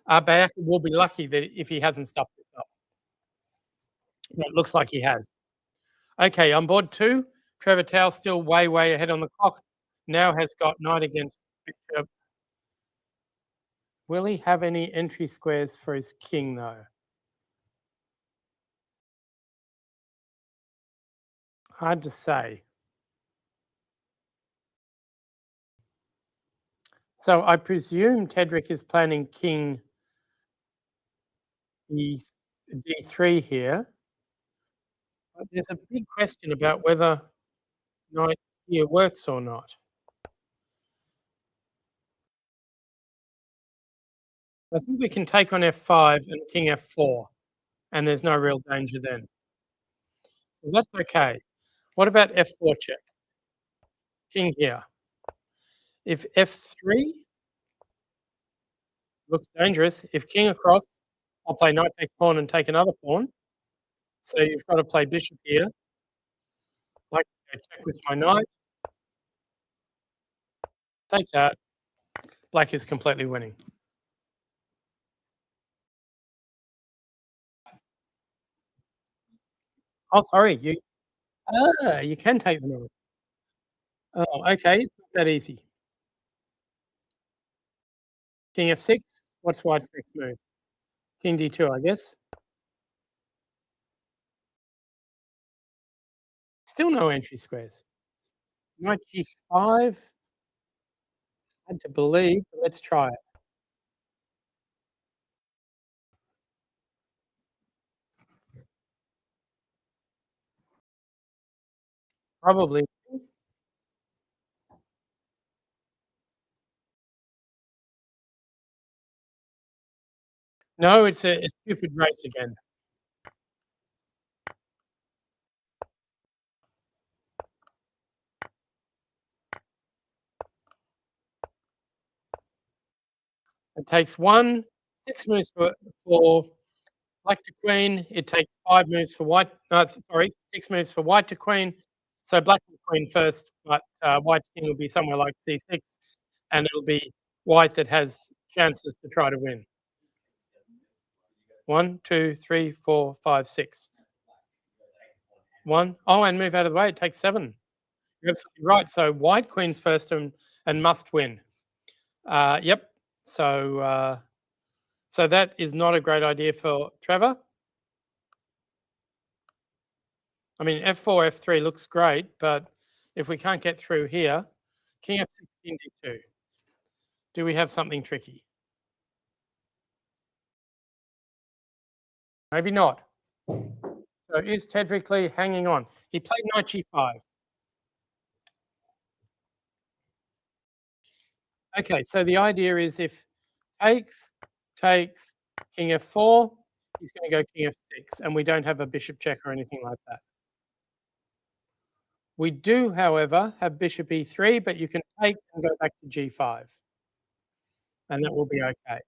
Bayaka will be lucky that if he hasn't stuffed this up. It looks like he has. Okay, on board 2, Trevor Towle still way ahead on the clock. Now has got knight against bishop. Will he have any entry squares for his king, though? Hard to say. So I presume Tedrick is planning king d3 here. But there's a big question about whether knight here works or not. I think we can take on f5 and king f4, and there's no real danger then. So that's okay. What about f4 check? King here. If f3 looks dangerous, if king across, I'll play knight takes pawn and take another pawn. So you've got to play bishop here. Like I check with my knight. Take that. Black is completely winning. Oh, sorry. You can take the knight. Oh, okay. It's not that easy. King f6. What's white's next move? King d2, I guess. Still no entry squares. Knight g5. Hard to believe, but let's try it. Probably. No, it's a stupid race again. It takes 6 moves for black to queen. It takes 5 moves for white. 6 moves for white to queen. So black to queen first, but white's king will be somewhere like c6, and it'll be white that has chances to try to win. 1, 2, 3, 4, 5, 6. 1. Oh, and move out of the way. It takes 7. You're absolutely right. So white queen's first and must win. Yep. So that is not a great idea for Trevor. I mean, f4, f3 looks great, but if we can't get through here, king f6, king d2. Do we have something tricky? Maybe not. So is Tedrick Lee hanging on? He played knight g5. Okay, so the idea is if takes, king f4, he's going to go king f6, and we don't have a bishop check or anything like that. We do, however, have bishop e3, but you can take and go back to g5, and that will be okay.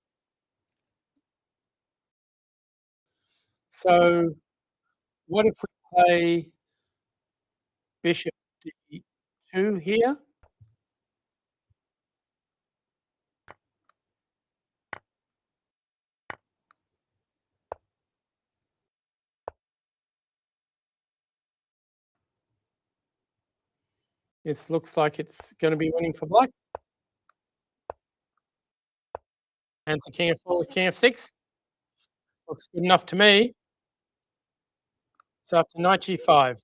So what if we play bishop d2 here? This looks like it's going to be winning for black. Answer king f4 with king f6. Looks good enough to me. So after knight g5,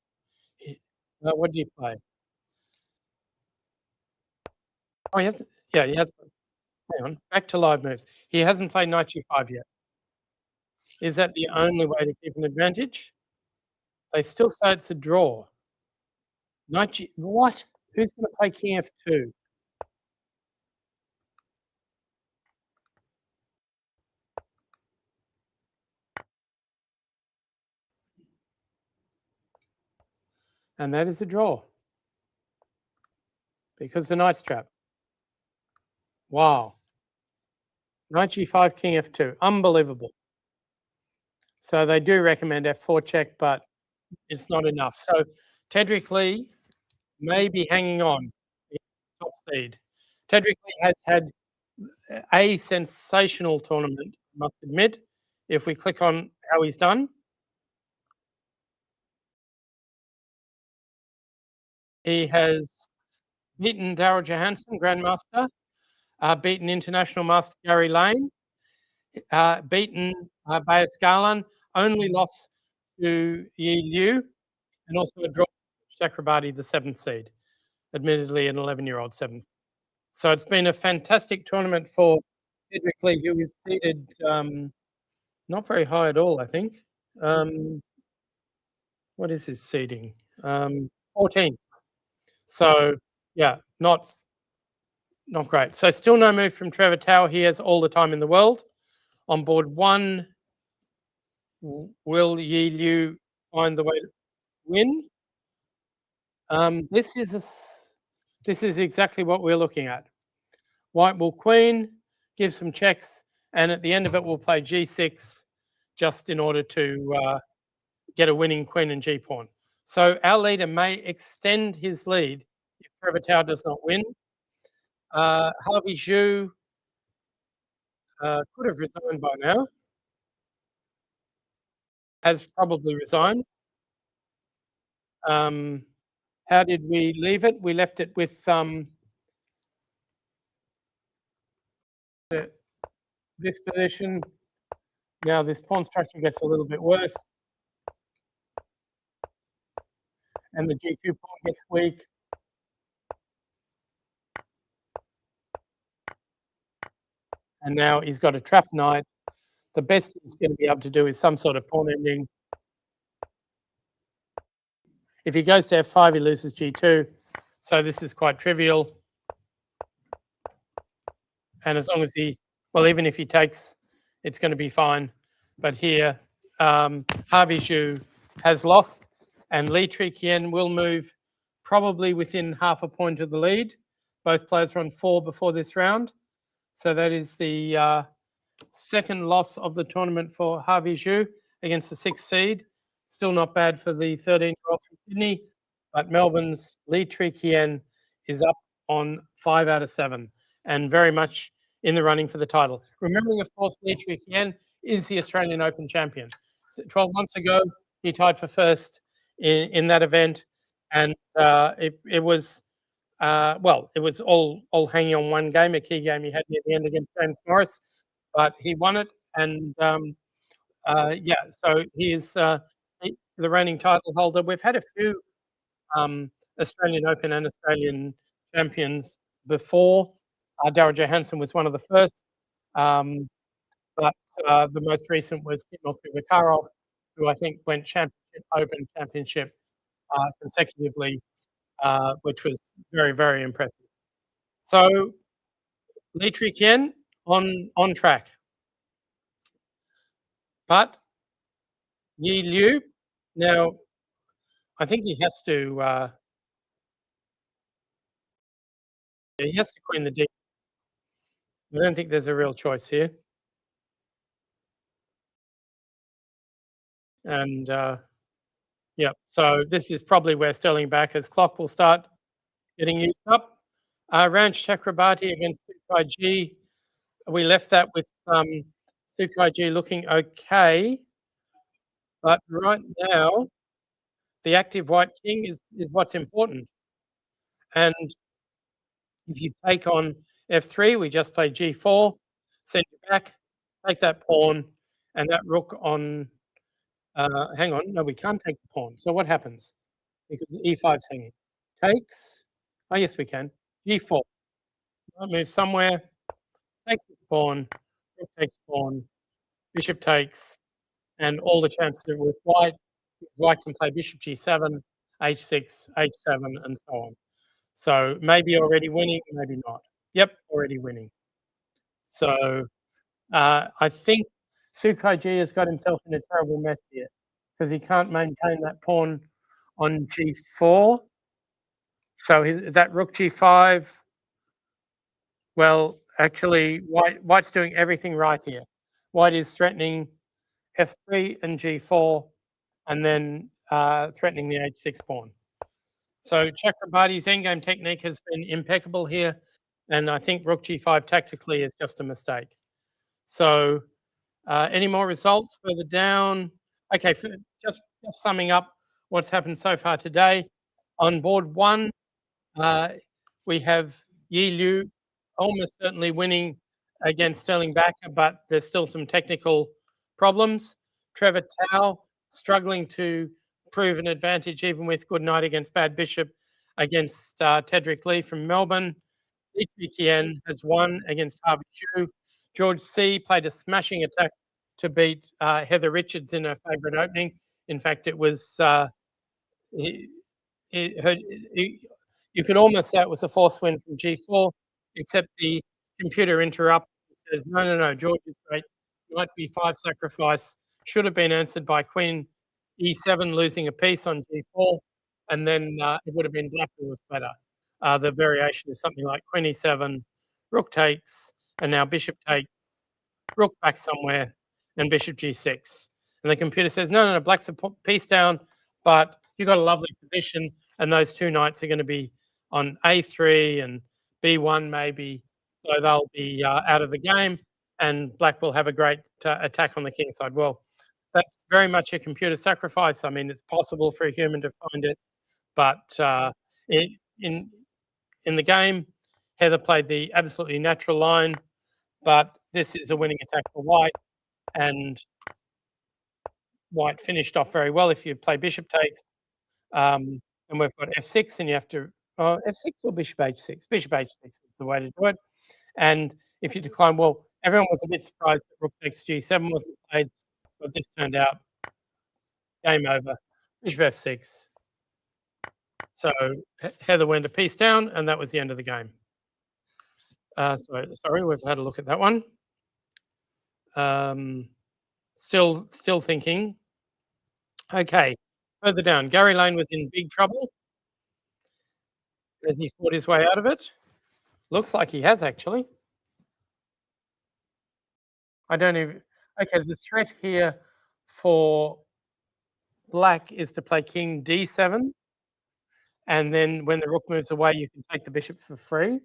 what do you play? Oh, he hasn't. Yeah, he has. Hang on, back to live moves. He hasn't played knight g5 yet. Is that the only way to keep an advantage? They still say it's a draw. Knight g. What? Who's going to play king f2? And that is a draw because the knight's trap. Wow. Knight g5, king f2. Unbelievable. So they do recommend f4 check, but it's not enough. So Tedrick Lee may be hanging on in the top seed. Tedrick Lee has had a sensational tournament, I must admit. If we click on how he's done, he has beaten Daryl Johansson, Grandmaster, beaten International Master Gary Lane, beaten Bayes Garland, only lost to Yi Liu, and also a draw Chakrabarti, the 7th seed, admittedly an 11-year-old 7th. So it's been a fantastic tournament for Tedrick Lee, who is seeded not very high at all, I think. What is his seeding? 14. So yeah, not great. So still no move from Trevor Tower. He has all the time in the world. On board 1, will Yi Liu find the way to win? This is exactly what we're looking at. White will queen, give some checks, and at the end of it, we'll play g6 just in order to get a winning queen and g-pawn. So our leader may extend his lead if Trevor Tower does not win. Harvey Zhu could have resigned by now. Has probably resigned. How did we leave it? We left it with this position. Now this pawn structure gets a little bit worse. And the G2 pawn gets weak. And now he's got a trap knight. The best he's going to be able to do is some sort of pawn ending. If he goes to f5, he loses g2. So this is quite trivial. And as long as he, well, even if he takes, it's going to be fine. But here, Harvey Zhu has lost, and Li Triqian will move probably within half a point of the lead. Both players are on 4 before this round. So that is the second loss of the tournament for Harvey Zhu against the 6th seed. Still not bad for the 13-year-old from Sydney, but Melbourne's Li Triqian is up on 5 out of 7 and very much in the running for the title. Remembering, of course, Li Triqian is the Australian Open champion. 12 months ago, he tied for first in that event, and it was well, it was all hanging on one game, a key game he had near the end against James Norris, but he won it, and yeah, so he is the reigning title holder. We've had a few Australian Open and Australian champions before. Daryl Johansson was one of the first, but the most recent was Timofey Vakarov, who I think went championship, Open championship consecutively, which was very, very impressive. So Li Triqian on track. But Yi Liu, now I think he has to queen the D. I don't think there's a real choice here. And yeah, so this is probably where Sterling Backer's clock will start getting used up. Ranch Chakrabarti against Sukai G. We left that with Sukai G looking okay, but right now the active white king is what's important. And if you take on f3, we just play g4, send it back, take that pawn, and that rook on. Hang on, no, we can't take the pawn. So what happens? Because e5's hanging. Takes. Oh yes, we can. G4. Might move somewhere. Takes the pawn. Rook takes pawn. Bishop takes, and all the chances are with white. White can play bishop g7, h6, h7, and so on. So maybe already winning, maybe not. Yep, already winning. So I think Sukai G has got himself in a terrible mess here because he can't maintain that pawn on g4. So that rook g5. Well, actually, White's doing everything right here. White is threatening f3 and g4, and then threatening the h6 pawn. So Chakrabarti's endgame technique has been impeccable here, and I think rook g5 tactically is just a mistake. So any more results further down? Okay, just summing up what's happened so far today. On board 1, we have Yi Liu almost certainly winning against Sterling Backer, but there's still some technical problems. Trevor Tao struggling to prove an advantage even with good night against Bad Bishop against Tedrick Lee from Melbourne. Li Triqian has won against Harvey Zhu. George C played a smashing attack to beat Heather Richards in her favourite opening. In fact, it was you could almost say it was a forced win from G4, except the computer interrupts and says, no, George is great. Knight B5 sacrifice should have been answered by Queen E7 losing a piece on G4, and then it would have been black who was better. The variation is something like Queen E7, Rook takes, and now Bishop takes, Rook back somewhere, and Bishop G6. And the computer says, no, black's a piece down, but you've got a lovely position, and those two knights are going to be on A3 and B1 maybe, so they'll be out of the game, and black will have a great attack on the king side. Well, that's very much a computer sacrifice. I mean, it's possible for a human to find it, but in the game, Heather played the absolutely natural line, but this is a winning attack for white, and white finished off very well. If you play bishop takes, and we've got f6, and you have to f6 or bishop h6. Bishop h6 is the way to do it. And if you decline, well, everyone was a bit surprised that rook takes g7 wasn't played, but this turned out game over. Bishop f6. So Heather went a piece down, and that was the end of the game. Sorry, we've had a look at that one. Still thinking. Okay, further down, Gary Lane was in big trouble as he fought his way out of it. Looks like he has, actually. I don't even. Okay, the threat here for black is to play king d7, and then when the rook moves away, you can take the bishop for free.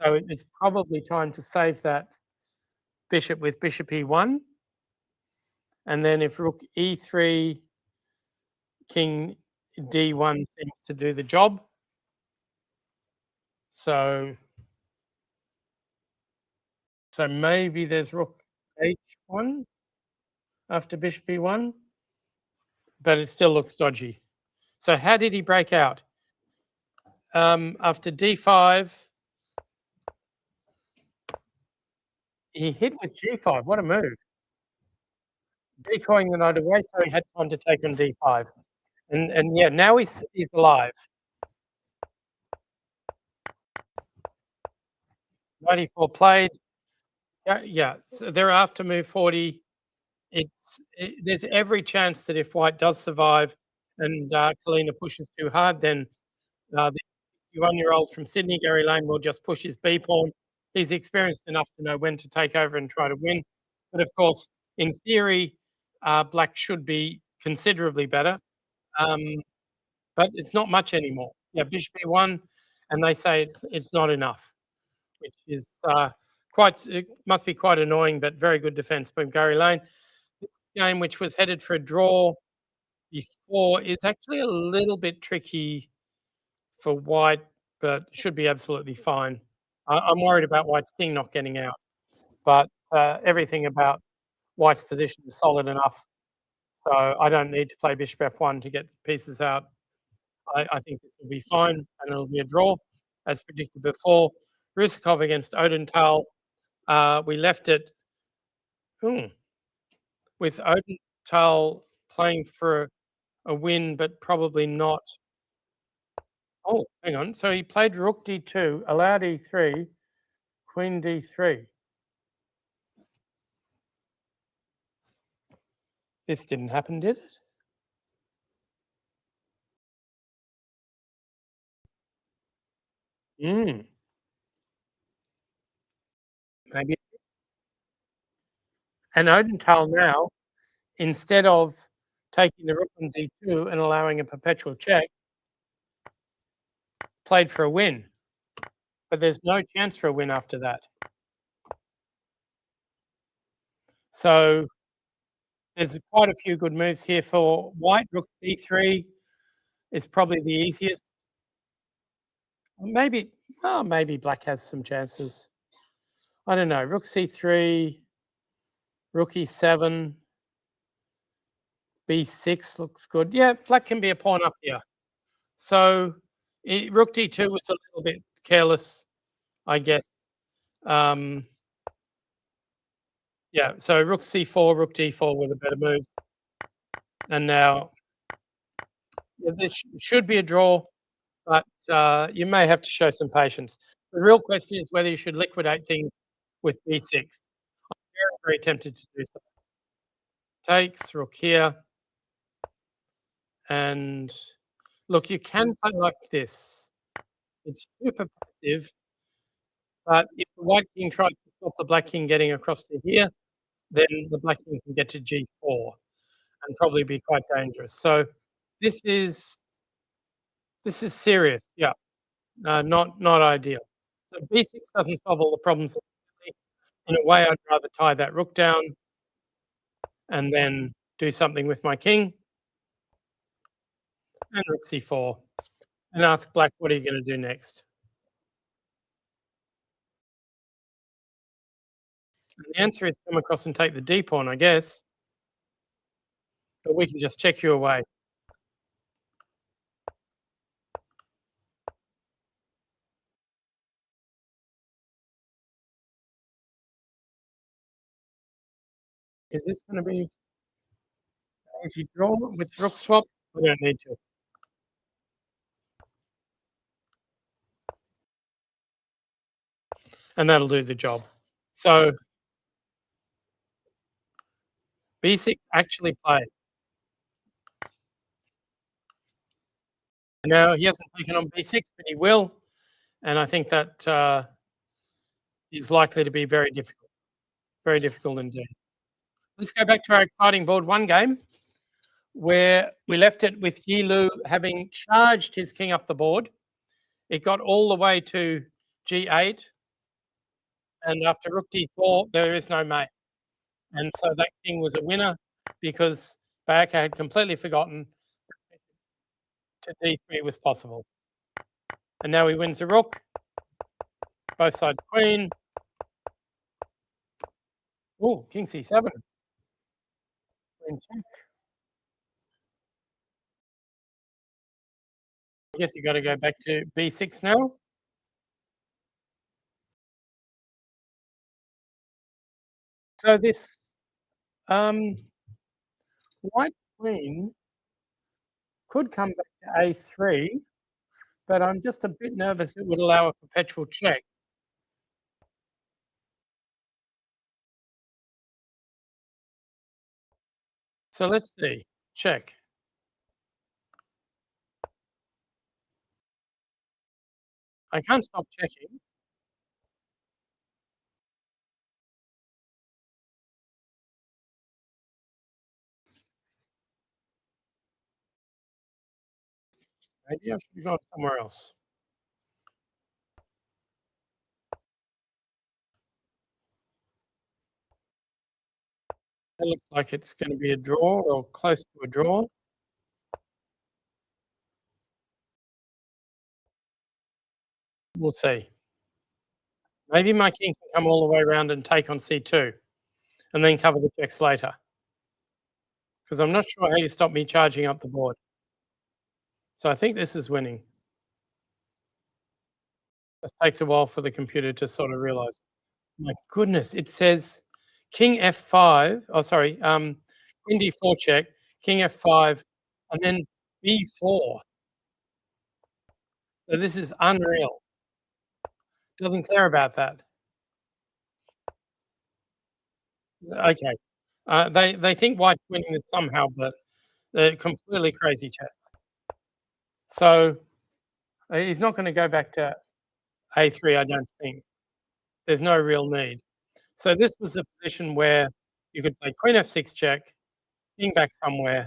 So it's probably time to save that bishop with bishop e1, and then if rook e3, king d1 seems to do the job. So maybe there's rook h1 after bishop e1, but it still looks dodgy. So how did he break out? After d5, he hit with g5. What a move. Decoying the knight away, so he had time to take on d5. And yeah, now he's alive. 94 played. Yeah. So thereafter, move 40. There's every chance that if White does survive and Kalina pushes too hard, then the 61-year-old from Sydney, Gary Lane, will just push his B pawn. He's experienced enough to know when to take over and try to win. But of course, in theory, Black should be considerably better. Um, but it's not much anymore. Yeah, Bishop E1, and they say it's not enough, which is it must be quite annoying, but very good defence from Gary Lane. This game, which was headed for a draw before, is actually a little bit tricky for White, but should be absolutely fine. I'm worried about White's king not getting out, but everything about White's position is solid enough, so I don't need to play Bishop F1 to get pieces out. I think this will be fine, and it'll be a draw, as predicted before. Rusakov against Odenthal. We left it with Odenthal playing for a win, but probably not. Oh, hang on. So he played Rook D2, allowed E3, Queen D3. This didn't happen, did it? Maybe. And Odenthal now, instead of taking the Rook on D2 and allowing a perpetual check, played for a win. But there's no chance for a win after that. So there's quite a few good moves here for White. Rook C3 is probably the easiest. Maybe Black has some chances. I don't know. Rook C3, Rook E7, B6 looks good. Yeah, Black can be a pawn up here. So Rook D2 was a little bit careless, I guess. Yeah, so Rook C4, Rook D4 were the better moves. And now this should be a draw, but you may have to show some patience. The real question is whether you should liquidate things with B6. I'm very, very tempted to do so. Takes, Rook here. And look, you can play like this. It's super passive, but if the White king tries to stop the Black king getting across to here, then the Black king can get to G4 and probably be quite dangerous. So this is serious. Yeah, not ideal. So B6 doesn't solve all the problems. In a way, I'd rather tie that rook down and then do something with my king and rook C4 and ask Black, what are you going to do next? And the answer is come across and take the D pawn, I guess. But we can just check you away. Is this going to be? If you draw with rook swap, we don't need to. And that'll do the job. So B6 actually played. Now he hasn't taken on B6, but he will. And I think that is likely to be very difficult indeed. Let's go back to our exciting board one game, where we left it with Yi Lu having charged his king up the board. It got all the way to G8, and after Rook D4, there is no mate. And so that king was a winner because Baeka had completely forgotten to D3 was possible. And now he wins a rook, both sides queen. Oh, king C7. Queen check. I guess you got to go back to B6 now. So this white queen could come back to A3, but I'm just a bit nervous it would allow a perpetual check. So let's see. Check. I can't stop checking. Maybe I should be going somewhere else. It looks like it's gonna be a draw or close to a draw. We'll see. Maybe my king can come all the way around and take on C2 and then cover the checks later. Because I'm not sure how you stop me charging up the board. So I think this is winning. It takes a while for the computer to sort of realize. My goodness, it says king F5. Oh, sorry, queen D4 check, king F5, and then B4. So this is unreal. Doesn't care about that. Okay. They think white's winning this somehow, but they're completely crazy chess. So he's not going to go back to A3, I don't think. There's no real need. So this was a position where you could play queen F6 check, king back somewhere,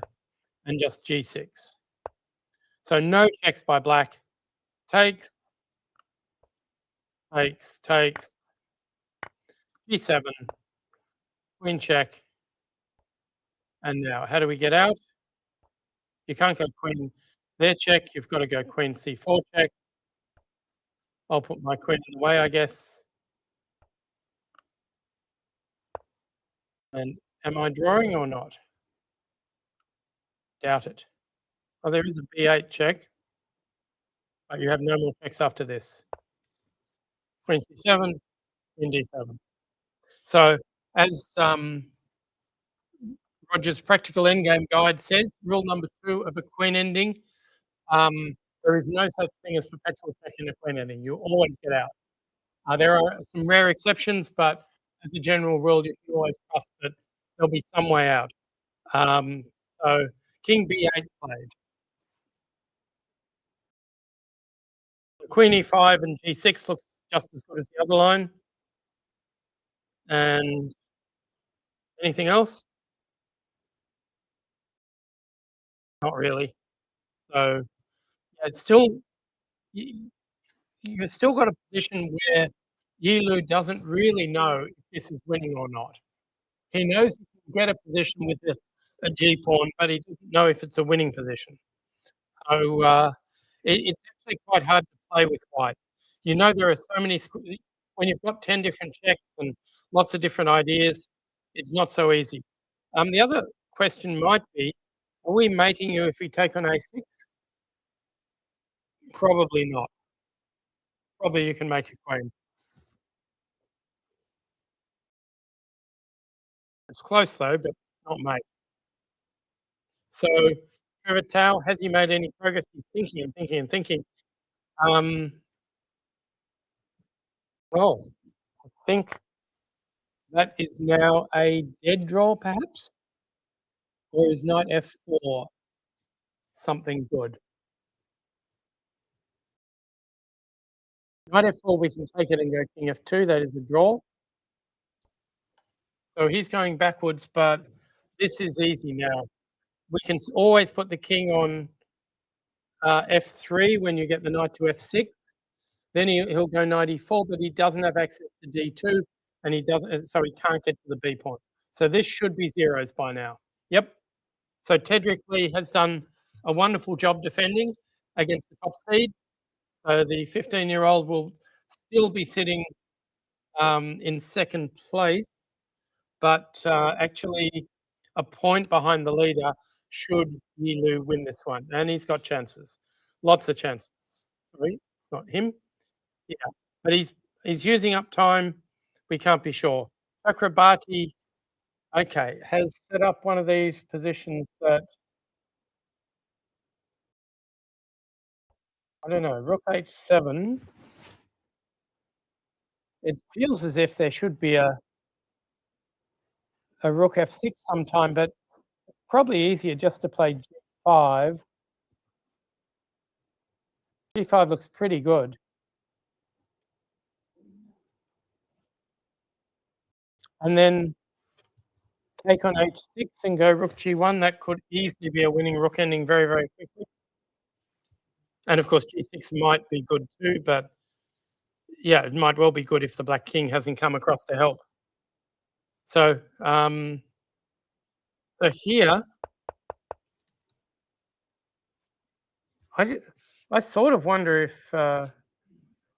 and just G6. So no checks by black. Takes, takes, G7, queen check. And now, how do we get out? You can't go queen there check. You've got to go queen C4 check. I'll put my queen in the way, I guess. And am I drawing or not? Doubt it. Oh, there is a B8 check, but you have no more checks after this. Queen C7, queen D7. So, as Roger's practical endgame guide says, rule number 2 of a queen ending, there is no such thing as perpetual check in a queen ending. You always get out. There are some rare exceptions, but as a general rule, you can always trust that there'll be some way out. So king B8 played. Queen E5 and G6 looks just as good as the other line. And anything else? Not really. So yeah, it's still you've still got a position where Yi Lu doesn't really know if this is winning or not. He knows he can get a position with a G pawn, but he doesn't know if it's a winning position. So it's actually quite hard to play with white. You know, there are so many when you've got 10 different checks and lots of different ideas, it's not so easy. The other question might be, are we mating you if we take on A6? Probably not. Probably you can make a queen. It's close though, but not mate. So Trevor Tao, has he made any progress? He's thinking and thinking and thinking. Well, I think that is now a dead draw, perhaps? Or is knight F4 something good? Knight F4, we can take it and go king F2. That is a draw. So he's going backwards, but this is easy now. We can always put the king on F3 when you get the knight to F6. Then he'll go knight E4, but he doesn't have access to D2, and he doesn't. So he can't get to the B point. So this should be zeros by now. Yep. So Tedrick Lee has done a wonderful job defending against the top seed. So the 15-year-old will still be sitting in second place, but actually a point behind the leader should Yi Lu win this one. And he's got chances, lots of chances. Sorry, it's not him. Yeah, but he's using up time. We can't be sure. Chakrabarti, okay, has set up one of these positions that I don't know, rook h7. It feels as if there should be a rook f6 sometime, but probably easier just to play G5. G5 looks pretty good. And then take on H6 and go Rook G1. That could easily be a winning rook ending very, very quickly. And of course, G6 might be good too, but yeah, it might well be good if the Black King hasn't come across to help. So, so here, I sort of wonder if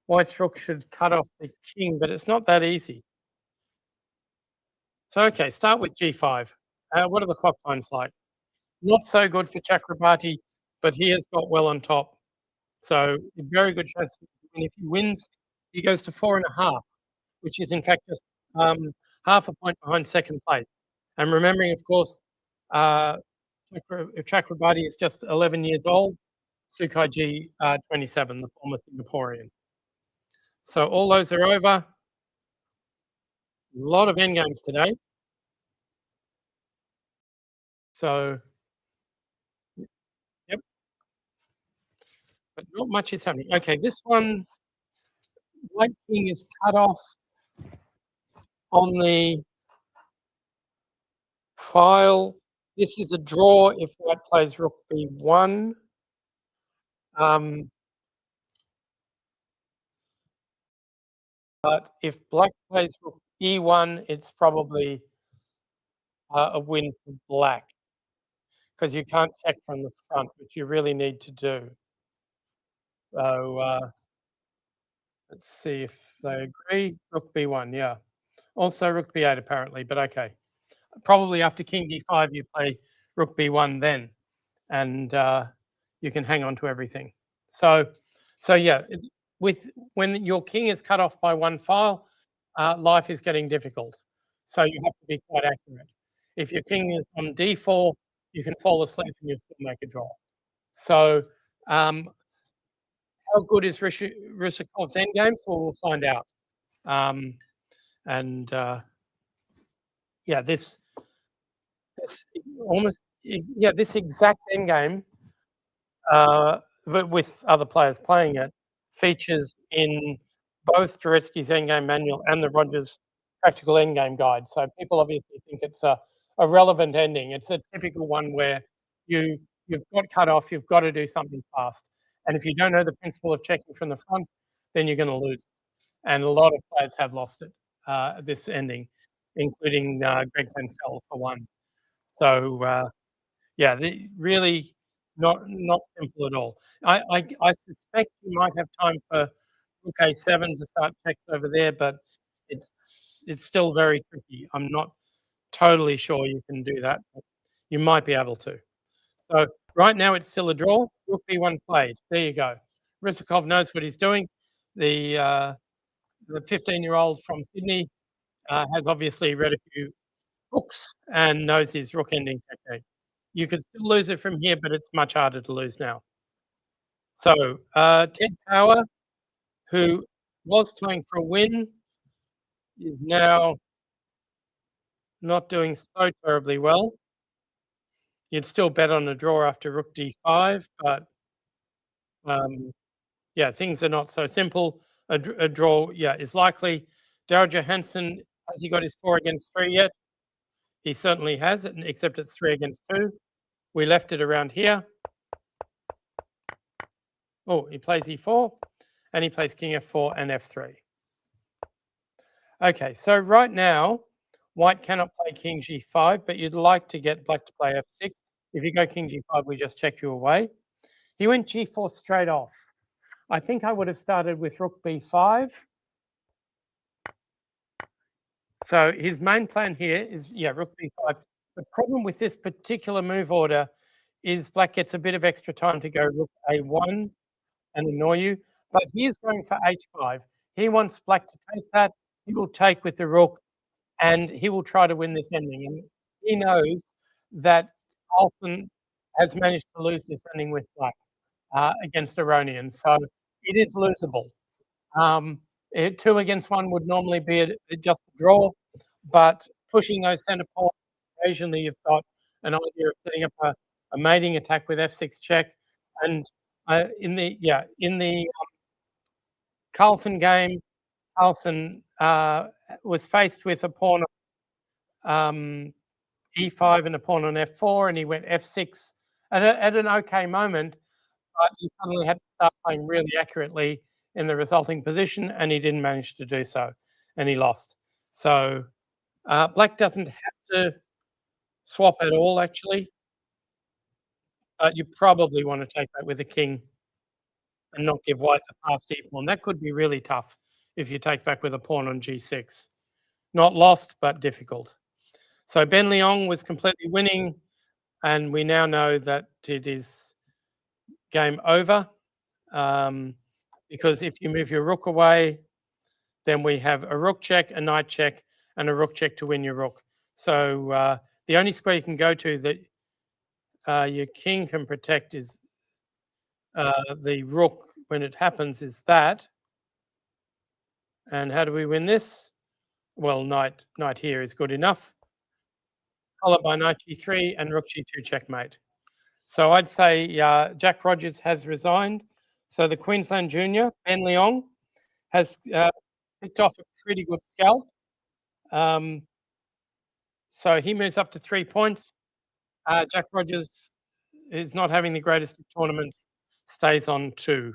White's rook should cut off the king, but it's not that easy. So, okay, start with G5. What are the clock lines like? Not so good for Chakrabarti, but he has got well on top. So, a very good chance. And if he wins, he goes to 4.5, which is in fact just half a point behind second place. And remembering, of course, Chakrabarti is just 11 years old, Sukhaiji 27, the former Singaporean. So all those are over. A lot of endgames today. So, yep. But not much is happening. Okay, this one, White King is cut off on the file. This is a draw if White plays Rook B1. But if Black plays Rook E1, it's probably a win for Black because you can't check from the front, which you really need to do. So let's see if they agree. Rook B1, yeah. Also Rook B8 apparently, but okay. Probably after King D5 you play Rook B1 then, and you can hang on to everything. So yeah, when your king is cut off by one file, life is getting difficult. So you have to be quite accurate. If your king is on D4, you can fall asleep and you still make a draw. So how good is Ryzhikov's endgames? Well, we'll find out. Yeah, this almost this exact endgame, but with other players playing it, features in both Dvoretsky's Endgame Manual and the Rogers Practical Endgame Guide. So people obviously think it's a relevant ending. It's a typical one where you've got cut off, you've got to do something fast. And if you don't know the principle of checking from the front, then you're going to lose. And a lot of players have lost it, this ending, including Greg Tenfell for one. So yeah, really not simple at all. I suspect you might have time for Rook A7 to start checks over there, but it's still very tricky. I'm not totally sure you can do that, but you might be able to. So right now it's still a draw. Rook B1 played. There you go. Ryzhikov knows what he's doing. The 15-year-old from Sydney has obviously read a few books and knows his rook ending technique. You could still lose it from here, but it's much harder to lose now. So Ted Power, who was playing for a win, is now not doing so terribly well. You'd still bet on a draw after Rook D5, but yeah, things are not so simple. A draw, yeah, is likely. Darrell Johansson, has he got his 4 against 3 yet? He certainly has, except it's 3 against 2. We left it around here. Oh, he plays E4, and he plays King F4 and F3. Okay, so right now, White cannot play King G5, but you'd like to get Black to play F6. If you go King G5, we just check you away. He went G4 straight off. I think I would have started with Rook B5. So his main plan here is, yeah, Rook B5. The problem with this particular move order is Black gets a bit of extra time to go Rook A1 and annoy you, but he is going for H5. He wants Black to take that. He will take with the Rook, and he will try to win this ending. And he knows that Carlsen has managed to lose this ending with Black against Aronian, so it is losable. 2 against 1 would normally be just a draw, but pushing those centre points, occasionally you've got an idea of setting up a mating attack with f6 check. And in the Carlsen game, Carlsen was faced with a pawn on e5 and a pawn on f4, and he went f6 at an okay moment, but he suddenly had to start playing really accurately in the resulting position, and he didn't manage to do so, and he lost. So black doesn't have to swap at all, actually, but you probably want to take that with a king and not give white the fast e pawn. That could be really tough if you take back with a pawn on g6. Not lost, but difficult. So Ben Liang was completely winning, and we now know that it is game over, because if you move your rook away, then we have a rook check, a knight check, and a rook check to win your rook. So the only square you can go to that your king can protect is the rook when it happens is that. And how do we win this? Well, knight here is good enough, followed by knight g3 and rook g2 checkmate. So I'd say Jack Rogers has resigned. So the Queensland junior, Ben Liang, has picked off a pretty good scalp. So he moves up to 3 points. Jack Rogers is not having the greatest of tournaments, stays on 2.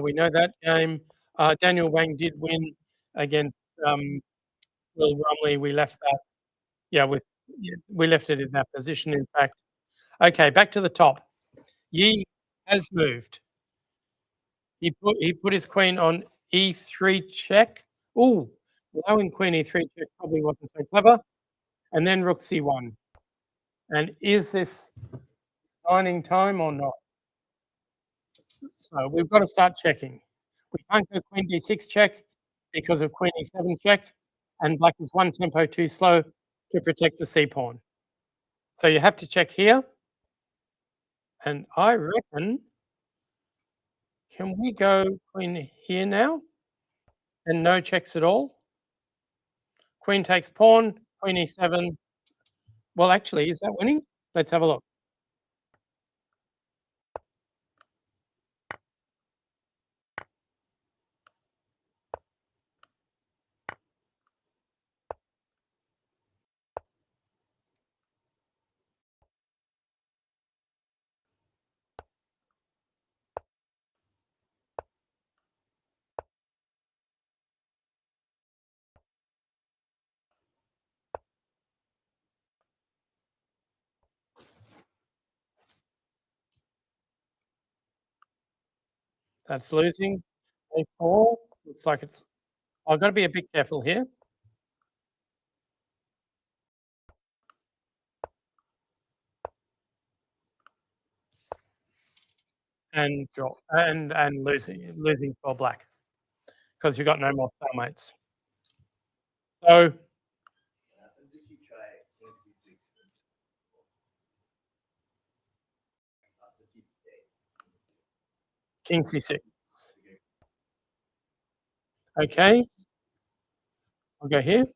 We know that game. Daniel Wang did win against Will Rumley. We left that. Yeah, we left it in that position, in fact. Okay, back to the top. Yi has moved. He put his queen on e3 check. Ooh, allowing queen e3 check probably wasn't so clever. And then rook c1. And is this signing time or not? So we've got to start checking. We can't go queen d6 check because of queen e7 check, and black is one tempo too slow to protect the c pawn. So you have to check here. And I reckon, can we go queen here now? And no checks at all? Queen takes pawn, queen e7. Well, actually, is that winning? Let's have a look. That's losing. a4. Looks like it's. I've got to be a bit careful here. And draw and losing for black because you've got no more stalemates. So king c6. Okay, I'll go here.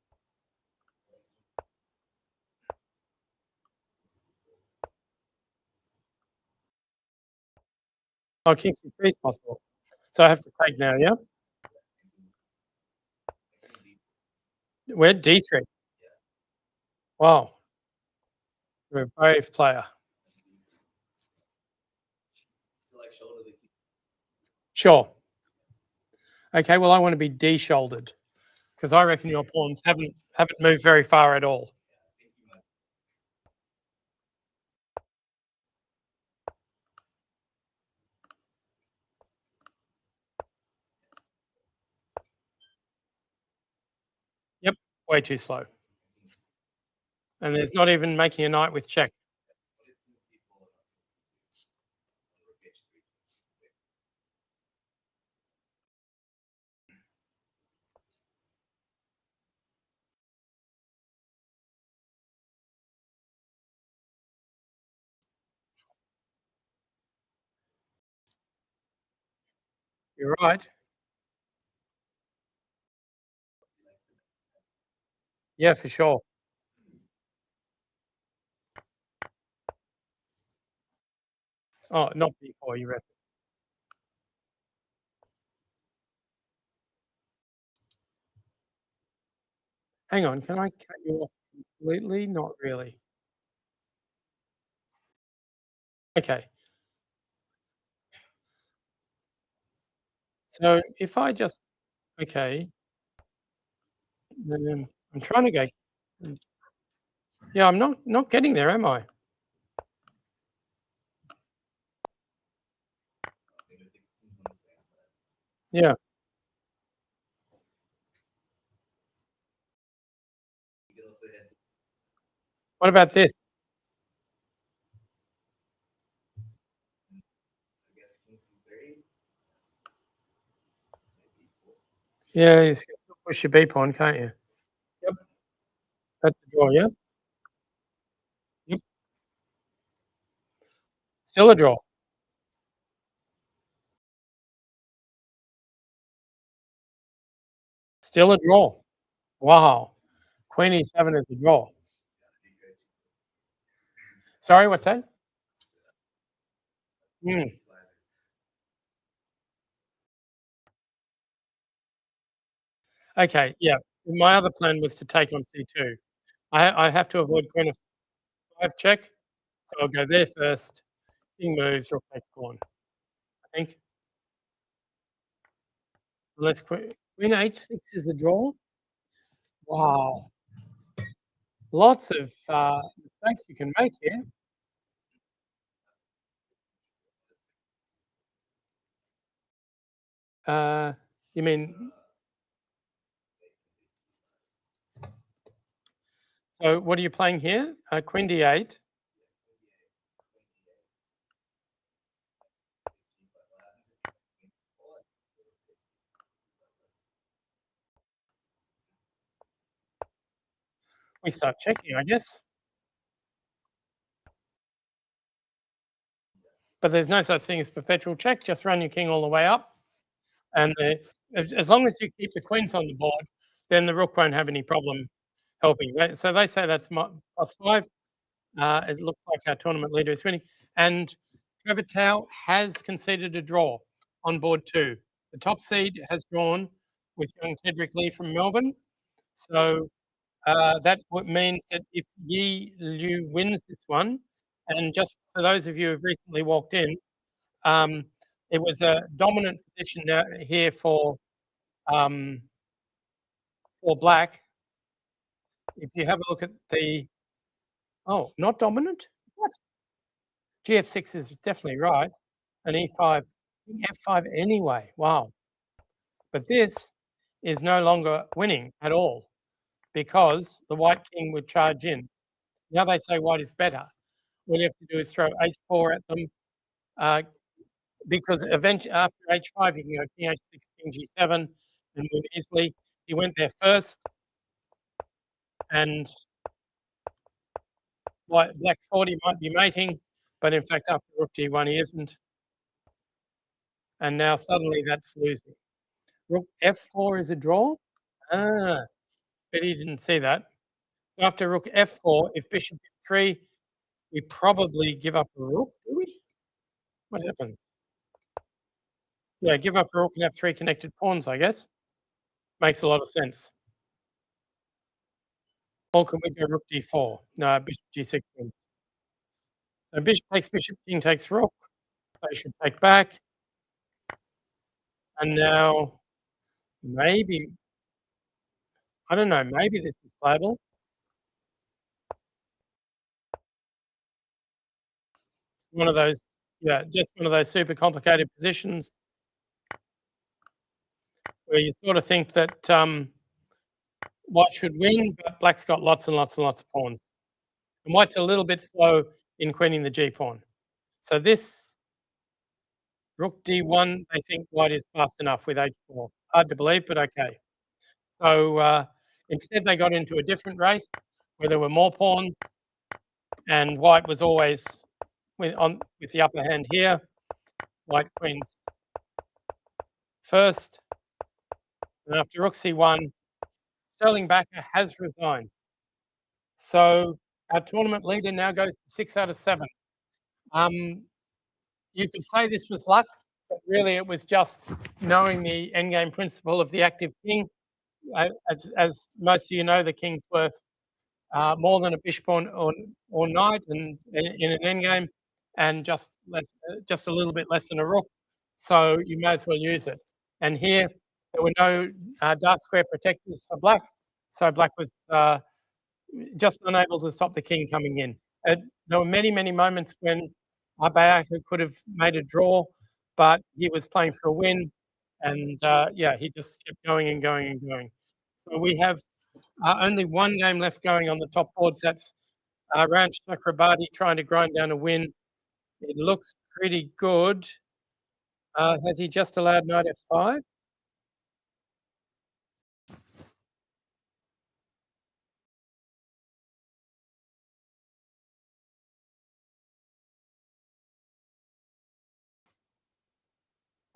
Oh, king c3 is possible. So I have to take now, yeah? We're d3. Wow. You're a brave player. Sure. Okay, well, I want to be d-shouldered because I reckon your pawns haven't moved very far at all. Yep, way too slow. And there's not even making a knight with check. You're right. Yeah, for sure. Oh, not b4, you reckon? Hang on, can I cut you off completely? Not really. Okay. So if I just okay, I'm trying to go mm, yeah, I'm not getting there, am I? Yeah. What about this? Yeah, you can still push your B pawn, can't you? Yep, that's a draw, yeah? Yep, still a draw. Still a draw. Wow. Queen E7 is a draw. Sorry, what's that? Mm, okay, yeah. My other plan was to take on C2. I have to avoid queen f5 check, so I'll go there first. King moves, rook takes pawn. I think unless queen H6 is a draw? Wow. Lots of, mistakes you can make here. Uh, you mean so what are you playing here? Queen D8. We start checking, I guess. But there's no such thing as perpetual check, just run your king all the way up, and as long as you keep the queens on the board, then the rook won't have any problem helping. So they say that's +5. It looks like our tournament leader is winning, and Trevor Tao has conceded a draw on board 2. The top seed has drawn with young Tedrick Lee from Melbourne, so that means that if Yi Liu wins this one, and just for those of you who've recently walked in, um, it was a dominant position here um, for black. If you have a look at the oh, not dominant? What? GF6 is definitely right, and E5, F5 anyway. Wow! But this is no longer winning at all because the white king would charge in. Now they say white is better. All you have to do is throw H4 at them, uh, because eventually after H5 you can go King H6, King G7, and win easily. He went there first, and black 40 might be mating, but in fact after Rook D1 he isn't, and now suddenly that's losing. Rook F4 is a draw? Ah, but he didn't see that. So after Rook F4, if Bishop F3, we probably give up a rook, do we? What happened? Yeah, give up a rook and have 3 connected pawns, I guess. Makes a lot of sense. Or can we go rook D4? No, bishop G6 wins. So bishop takes bishop, king takes rook. So I should take back. And now maybe, I don't know, maybe this is playable. One of those, yeah, just one of those super complicated positions where you sort of think that white should win, but black's got lots and lots and lots of pawns. And white's a little bit slow in queening the G pawn. So this rook D1, they think white is fast enough with H4. Hard to believe, but okay. So instead, they got into a different race where there were more pawns, and white was always with the upper hand here. White queens first, and after rook C1, Sterling Bakker has resigned. So our tournament leader now goes to 6 out of 7. Um, you could say this was luck, but really it was just knowing the endgame principle of the active king. As most of you know, the king's worth more than a bishop or knight, and in an endgame, and just a little bit less than a rook. So you may as well use it. And here there were no dark square protectors for black, so black was just unable to stop the king coming in. There were many moments when Abayaka could have made a draw, but he was playing for a win, and yeah, he just kept going and going and going. So we have only one game left going on the top boards. That's Ranch Chakrabarti trying to grind down a win. It looks pretty good. Has he just allowed knight f5?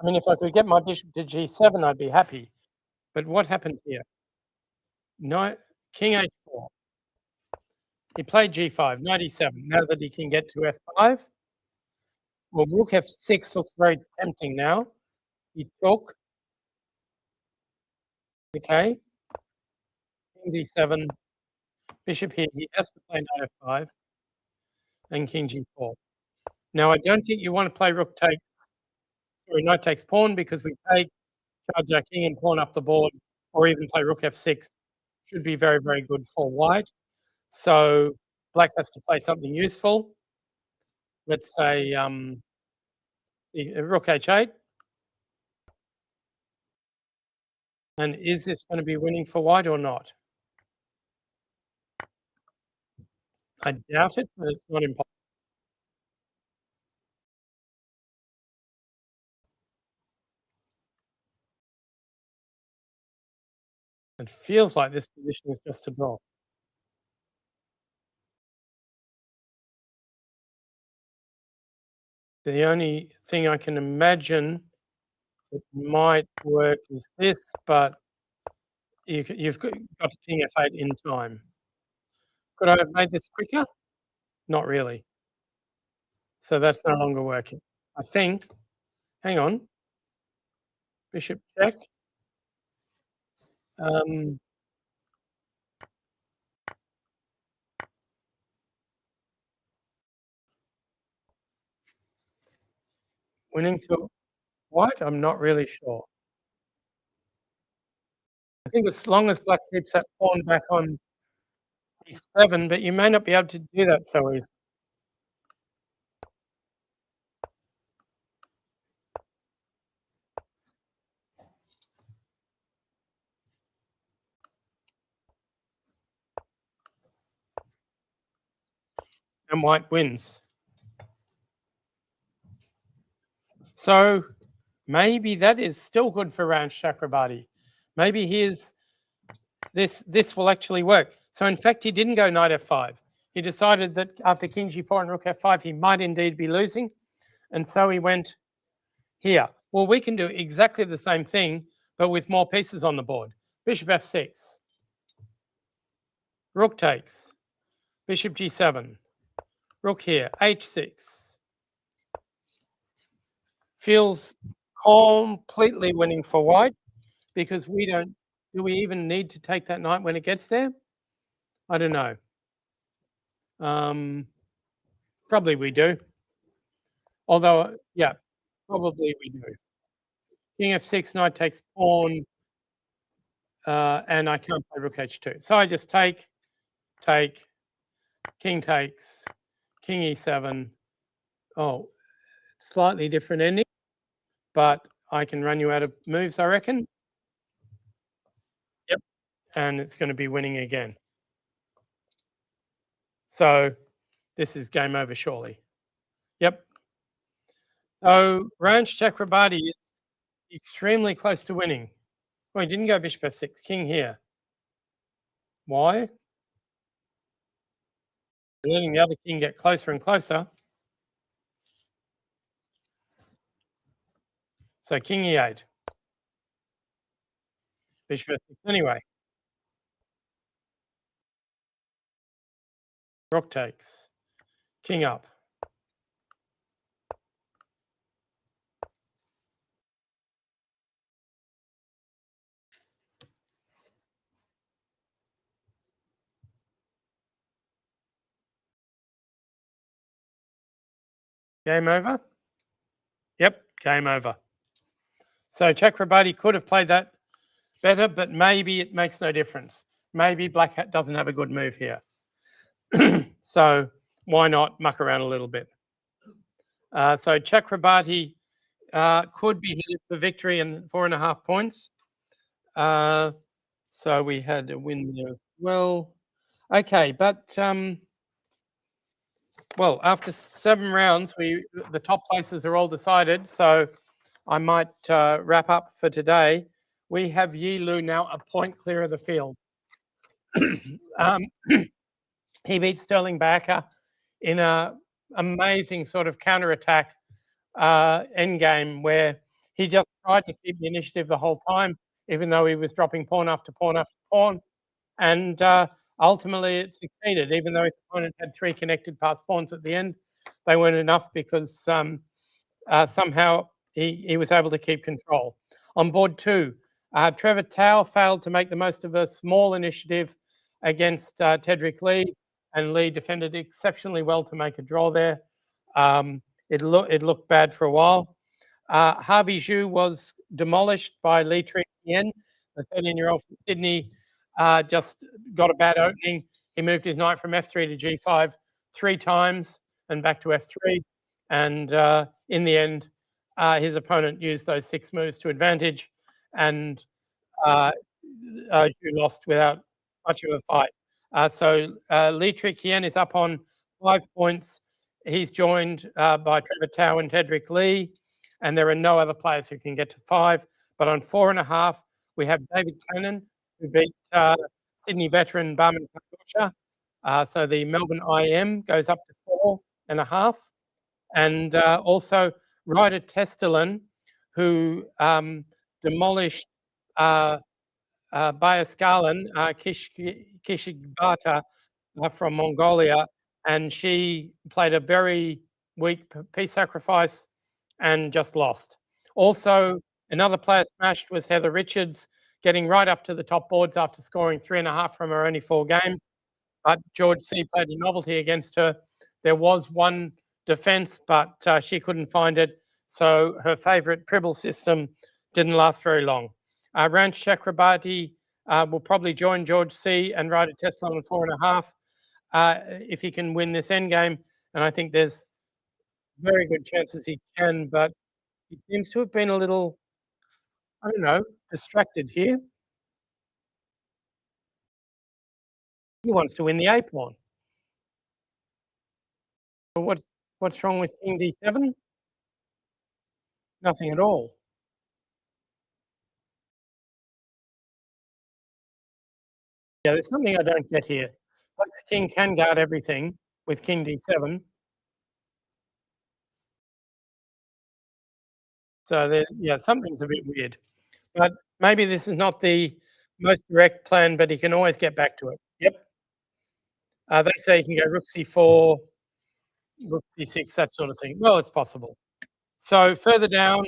I mean, if I could get my bishop to g7, I'd be happy. But what happened here? Knight, king h4. He played g5, knight e7. Now that he can get to f5. Well, rook f6 looks very tempting now. He took. Okay. King d7. Bishop here. He has to play knight f5. And king g4. Now, I don't think you want to play rook takes. Sorry, knight takes pawn, because we take, charge our king and pawn up the board, or even play rook f6. Should be very good for white. So black has to play something useful. Let's say rook h8. And is this going to be winning for white or not? I doubt it, but it's not impossible. It feels like this position is just a draw. The only thing I can imagine that might work is this, but you've got to king f8 in time. Could I have made this quicker? Not really. So that's no longer working. I think, hang on, bishop check. Winning for white? I'm not really sure. I think as long as black keeps that pawn back on e7, but you may not be able to do that so easily. And white wins. So maybe that is still good for Ranch Chakrabarti. Maybe this will actually work. So in fact, he didn't go knight f5. He decided that after king g4 and rook f5, he might indeed be losing. And so he went here. Well, we can do exactly the same thing, but with more pieces on the board. Bishop f6. Rook takes. Bishop g7. Rook here. h6. Feels completely winning for white, because do we even need to take that knight when it gets there? I don't know. Probably we do. Although, yeah, probably we do. King f6, knight takes pawn, and I can't play rook h2. So I just take, king takes, king e7. Oh, slightly different ending, but I can run you out of moves, I reckon. Yep, and it's going to be winning again. So this is game over surely. Yep. So Ranch Chakrabarti is extremely close to winning. Well, he didn't go bishop f6, king here. Why? Letting the other king get closer and closer. So king e8. Bishop f6 anyway. Rook takes. King up. Game over? Yep, game over. So Chakrabarti could have played that better, but maybe it makes no difference. Maybe Black Hat doesn't have a good move here. So why not muck around a little bit? So Chakrabarti could be headed for victory and 4.5 points. So we had a win there as well. Okay, but well, after 7 rounds, the top places are all decided. So I might wrap up for today. We have Yi Lu now a point clear of the field. He beat Sterling Backer in a amazing sort of counter-attack endgame where he just tried to keep the initiative the whole time, even though he was dropping pawn after pawn after pawn. And ultimately it succeeded, even though his opponent had 3 connected passed pawns at the end. They weren't enough because somehow he was able to keep control. On board 2, Trevor Tao failed to make the most of a small initiative against Tedrick Lee, and Lee defended exceptionally well to make a draw there. It looked bad for a while. Harvey Zhu was demolished by Lee Trinh Hien, the 13-year-old from Sydney. Just got a bad opening. He moved his knight from f3 to g5 3 times and back to f3. And in the end, his opponent used those 6 moves to advantage, and Zhu lost without much of a fight. So Lee Trinh Hien is up on 5 points. He's joined by Trevor Tao and Tedrick Lee, and there are no other players who can get to 5. But on 4.5, we have David Cannon, who beat Sydney veteran Barman Kangosha. So the Melbourne IM goes up to 4.5. And also Ryder Testerlin, who demolished Bayaskalin Kishigbata from Mongolia, and she played a very weak peace sacrifice and just lost. Also, another player smashed was Heather Richards, getting right up to the top boards after scoring 3.5 from her only 4 games. But George C played a novelty against her. There was one defense, but she couldn't find it. So her favorite Pribble system didn't last very long. Ranch Chakrabarti will probably join George C and Ryder Tesla on 4.5 if he can win this endgame. And I think there's very good chances he can, but he seems to have been a little, I don't know, distracted here. He wants to win the A pawn. What's wrong with King D7? Nothing at all. Yeah, there's something I don't get here. Black's king can guard everything with King D7. So yeah, something's a bit weird. But maybe this is not the most direct plan, but he can always get back to it. Yep. They say he can go Rook C4, Rook C6, that sort of thing. Well, it's possible. So further down,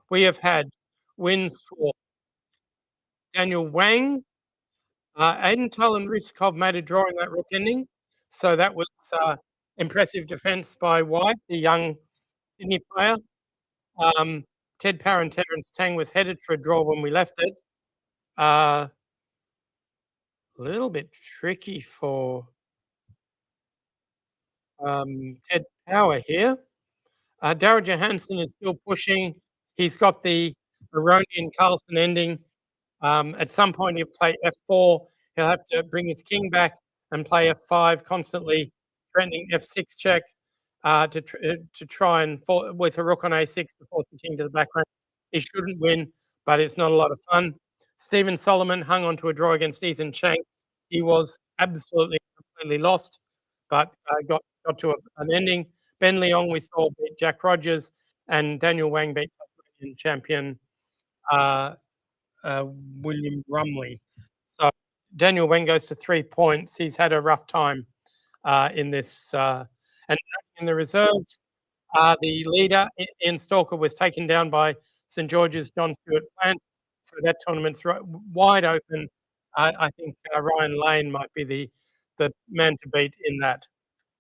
we have had wins for Daniel Wang. Aiden Tull and Rusakov made a draw in that rook ending. So that was impressive defense by White, the young Sydney player. Ted Power and Terence Tang was headed for a draw when we left it. A little bit tricky for Ted Power here. Darragh Johansson is still pushing. He's got the Aronian Carlson ending. At some point, he'll play f4. He'll have to bring his king back and play f5, constantly threatening f6 check to try and, with a rook on a6, to force the king to the background. He shouldn't win, but it's not a lot of fun. Stephen Solomon hung on to a draw against Ethan Chang. He was absolutely completely lost, but got to an ending. Ben Leong, we saw, beat Jack Rogers, and Daniel Wang beat Tasmanian champion William Rumley. So Daniel Wang goes to 3 points. He's had a rough time in this. And in the reserves, the leader, Ian Stalker, was taken down by St George's John Stewart Plant. So that tournament's wide open. I think Ryan Lane might be the man to beat in that.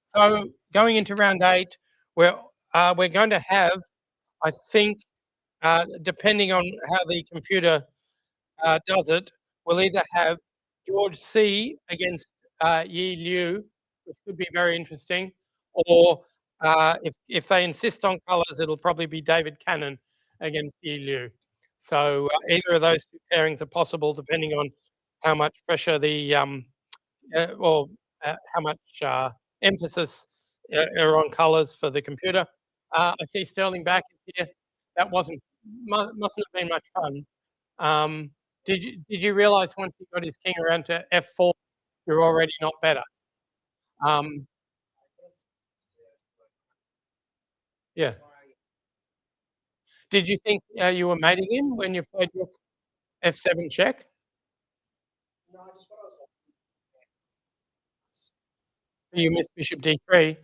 So going into round 8, We're going to have, I think, depending on how the computer does it, we'll either have George C against Yi Liu, which could be very interesting, or if they insist on colours, it'll probably be David Cannon against Yi Liu. So either of those two pairings are possible, depending on how much pressure or how much emphasis are on colours for the computer. I see Sterling back here. That mustn't have been much fun. Did you realize once he got his king around to F4, you're already not better? Yeah. Did you think you were mating him when you played rook F7 check? You missed bishop D3.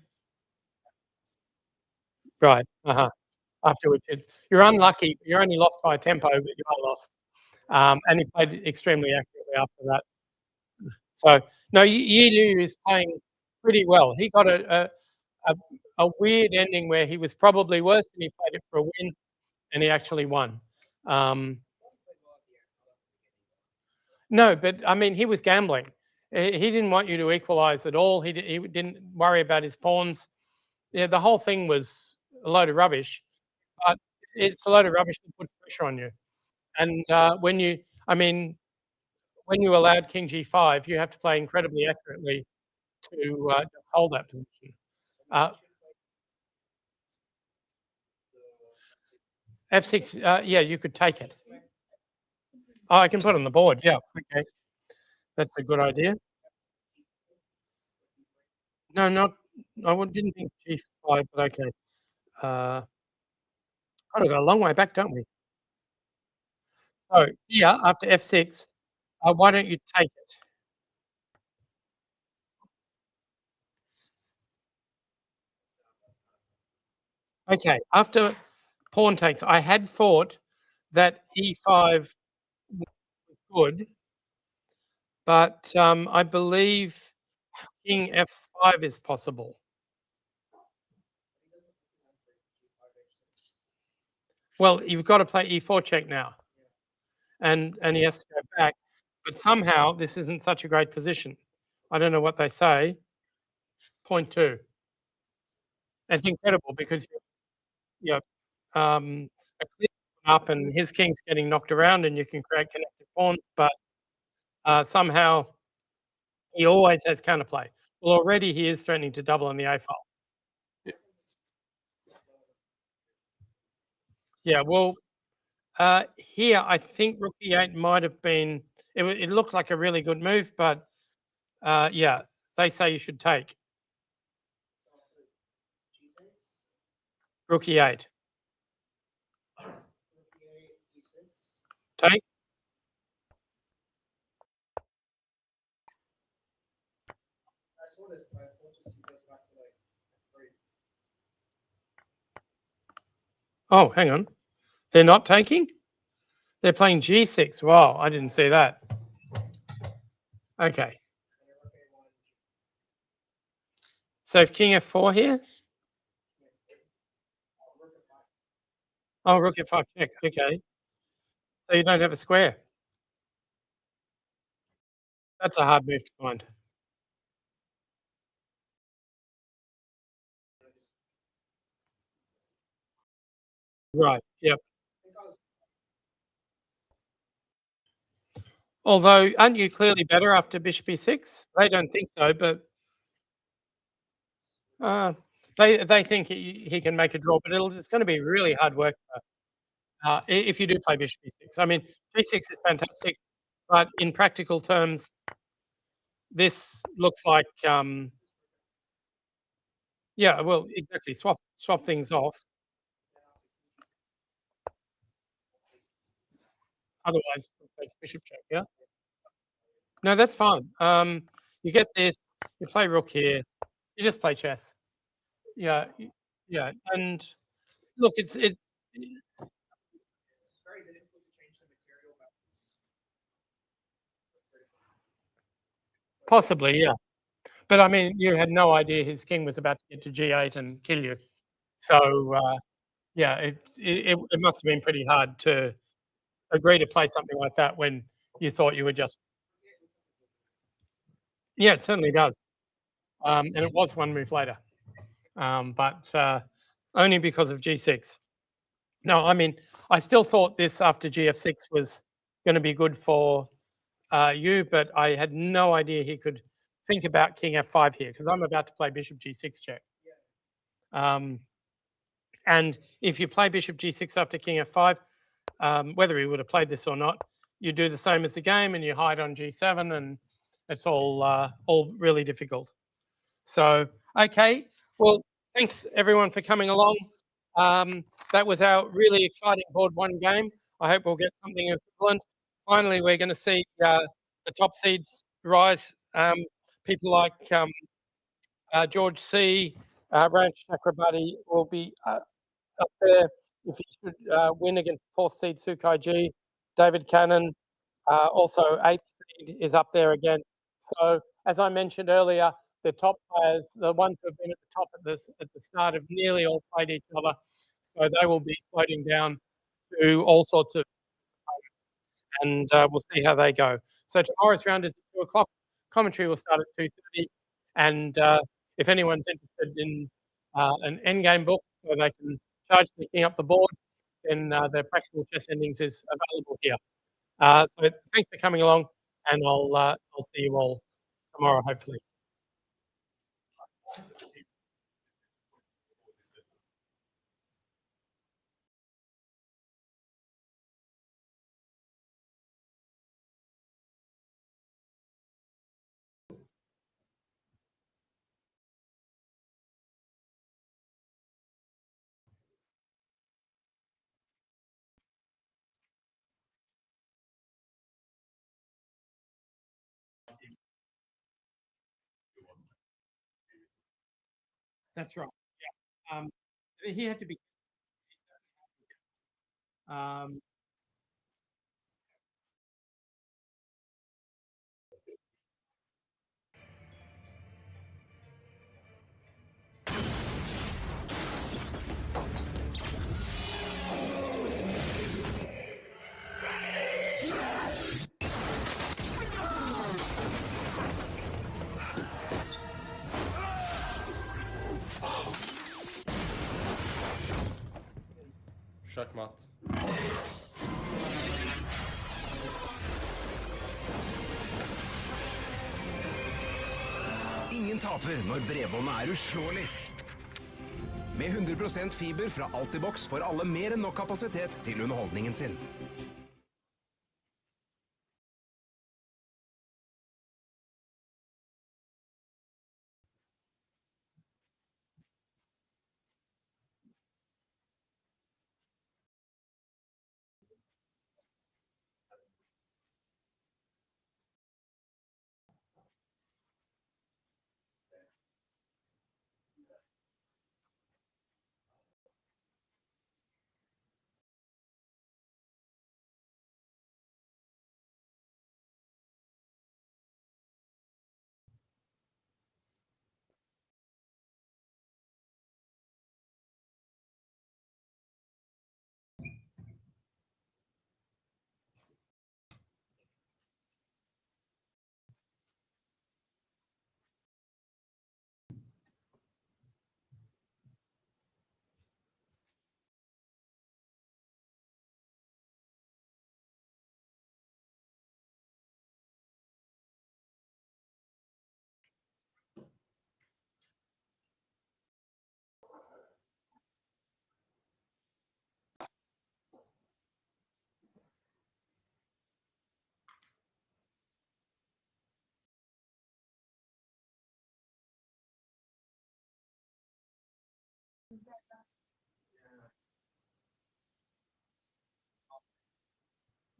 Right. After which you're unlucky. You're only lost by a tempo, but you are lost. And he played extremely accurately after that. So no, Yi Liu is playing pretty well. He got a weird ending where he was probably worse and he played it for a win, and he actually won. No, but I mean, he was gambling. He didn't want you to equalize at all. He didn't worry about his pawns. Yeah, the whole thing was a load of rubbish. But it's a load of rubbish that puts pressure on you. And when you allowed King G5, you have to play incredibly accurately to hold that position. F6, yeah, you could take it. Oh, I can put it on the board. Yeah, okay. That's a good idea. No, I didn't think G5, but okay. Got to go a long way back, don't we? So here, after F6, why don't you take it? Okay, after pawn takes, I had thought that E5 was good, but I believe King F5 is possible. Well, you've got to play E4 check now, and he has to go back. But somehow this isn't such a great position. I don't know what they say. Point 2. It's incredible because you're a clear up and his king's getting knocked around, and you can create connected pawns, but somehow he always has counterplay. Well, already he is threatening to double on the A file. Yeah, well, here I think rook E8 might have been. It looked like a really good move, but yeah, they say you should take rook E8. Take. Oh, hang on. They're not taking? They're playing G6. Wow, I didn't see that. Okay. So if King F4 here? Oh, rook F5 check. Okay. So you don't have a square. That's a hard move to find. Right. Yep. Although, aren't you clearly better after bishop E6? They don't think so, but they think he can make a draw, but it's going to be really hard work if you do play bishop E6. I mean, G6 is fantastic, but in practical terms, this looks like yeah, well, exactly. Swap things off. Otherwise, it's bishop check. Yeah. No, that's fine. You get this. You play rook here. You just play chess. Yeah, yeah. And look, it's possibly, yeah. But I mean, you had no idea his king was about to get to G8 and kill you. So yeah, it must have been pretty hard to agree to play something like that when you thought you were just. Yeah, it certainly does. And it was one move later, but only because of G6. No, I mean, I still thought this after GF6 was going to be good for you, but I had no idea he could think about King F5 here because I'm about to play Bishop G6 check. Um, and if you play Bishop G6 after King F5, whether he would have played this or not, you do the same as the game and you hide on G7, and it's all really difficult. So, okay, well, thanks everyone for coming along. That was our really exciting board one game. I hope we'll get something equivalent. Finally, we're going to see the top seeds rise. People like George C., Ranch Chakrabarti will be up there if he should win against fourth seed Sukai G. David Cannon, also eighth seed, is up there again. So, as I mentioned earlier, the top players, the ones who have been at the top at the start, have nearly all played each other. So they will be floating down to all sorts of, and we'll see how they go. So tomorrow's round is at 2:00. Commentary will start at 2:30, and if anyone's interested in an endgame book where they can charge picking up the board, then the Practical Chess Endings is available here. So thanks for coming along, and I'll see you all tomorrow, hopefully. That's right. Yeah. He had to be. Um, Sjakkmatt. Ingen taper når bredbåndet er uslåelig. Med 100% fiber fra Altibox får alle mer enn nok kapasitet til underholdningen sin.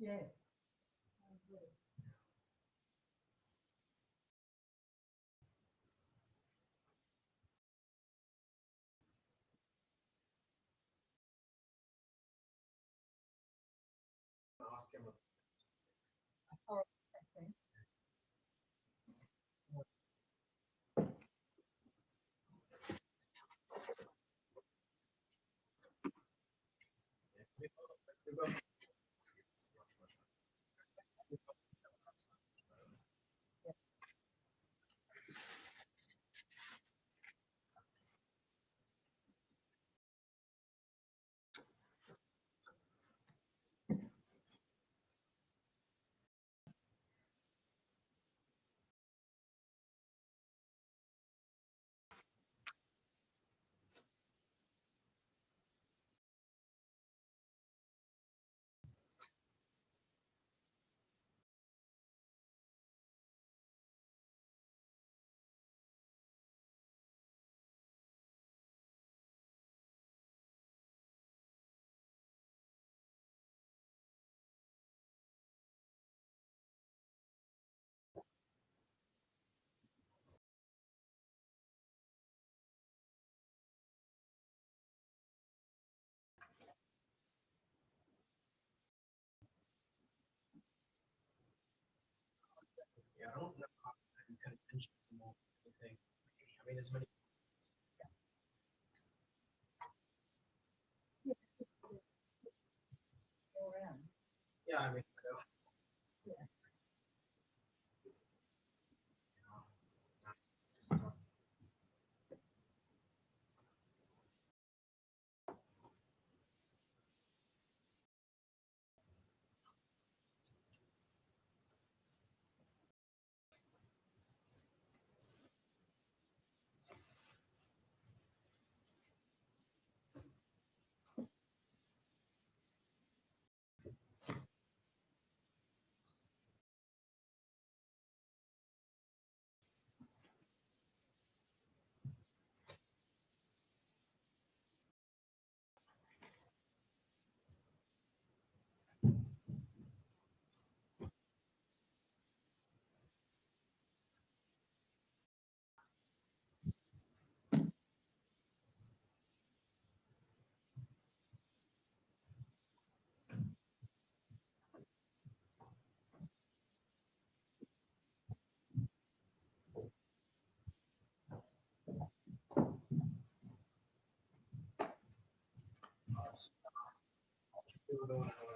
Yes. Yeah, I don't know how you can mention more anything. I mean, as many. Yeah, I mean,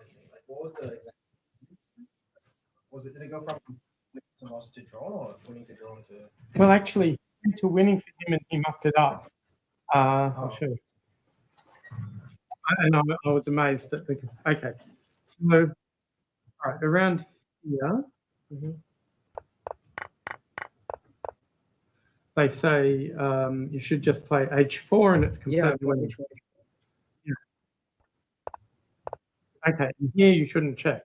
it's just, like, what was the exact? Was it, did it go from winning to loss to draw or winning to draw to? Well, actually, to winning for him, and he mucked it up. I'll Oh. show you. And I was amazed that okay. So, all right, around here, they say you should just play h4, and it's Yeah, completely winning. H1. Okay, and here you shouldn't check.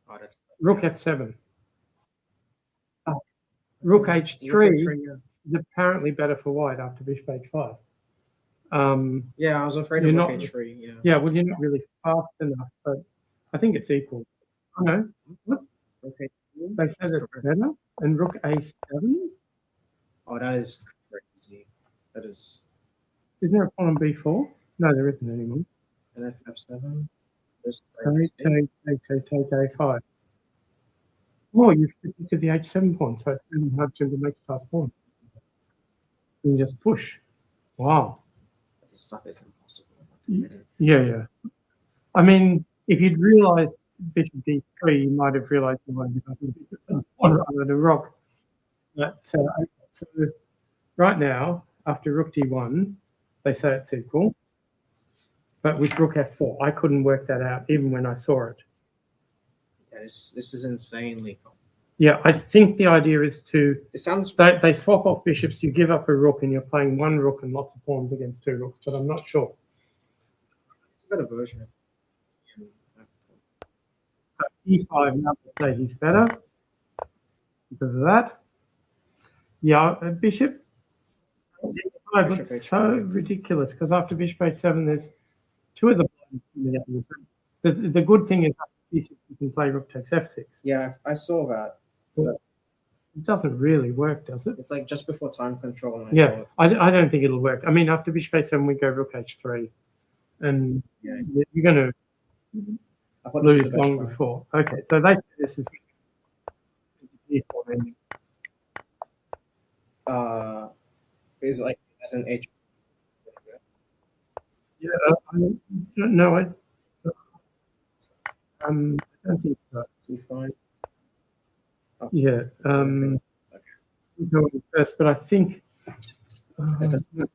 Oh, that's Rook f7. Rook h3 yeah. is apparently better for white after bishop h5. Yeah, I was afraid You're of not- Rook H3. Yeah. Yeah, well, you're not really fast enough, but I think it's equal. Oh, no, Okay. they say that's better. And rook a7. Oh, that is crazy. That is. Isn't there a pawn on b4? No, there isn't anymore. And F7. There's Take a5. Oh, you've to the h7 pawn, so it's really hard to make a fast pawn. You just push. Wow. This stuff is impossible. Yeah. I mean, if you'd realised bishop d3, you might have realised you wanted to pawn rather than a rook. But so right now, after rook d1, they say it's equal. But with rook f4, I couldn't work that out even when I saw it. Yeah, this is insanely. Yeah, I think the idea is to It sounds. they swap off bishops, you give up a rook, and you're playing one rook and lots of pawns against two rooks, but I'm not sure. It's a better version. So e5, now they say he's better because of that. Yeah, bishop. E5 looks Bishop so H5. ridiculous because after bishop h7, there's two of the pawns coming up. The good thing is after b6, you can play rook takes f6. Yeah, I saw that. It doesn't really work, does it? It's like just before time control. And Yeah, I don't think it'll work. I mean, after bishop h7, we go rook h3, and Yeah. you're going to I thought this was lose the best long try. before. Okay, so they say this is Is like as an H. yeah. No, I don't think so. C5. Yeah. Going first, but I think That doesn't.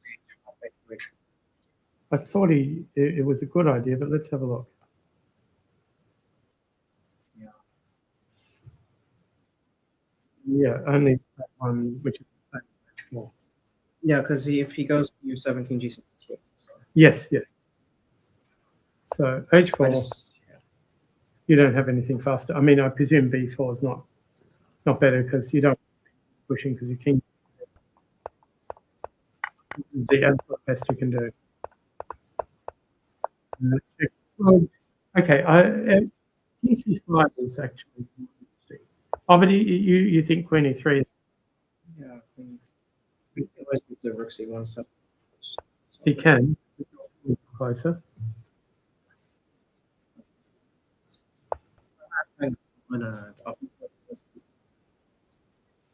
I thought it was a good idea, but let's have a look. Yeah. Yeah, only that one, which is the same H4. Yeah, because if he goes U7, King G6, so Yes, yes. So I H4, just you don't have anything faster. I mean, I presume B4 is not better because you don't pushing because you king. This is the absolute best you can do. Well, okay, King C5 is actually interesting. Oh, but you think Queen E3 is yeah. We always do the Rook C1 stuff. he can closer.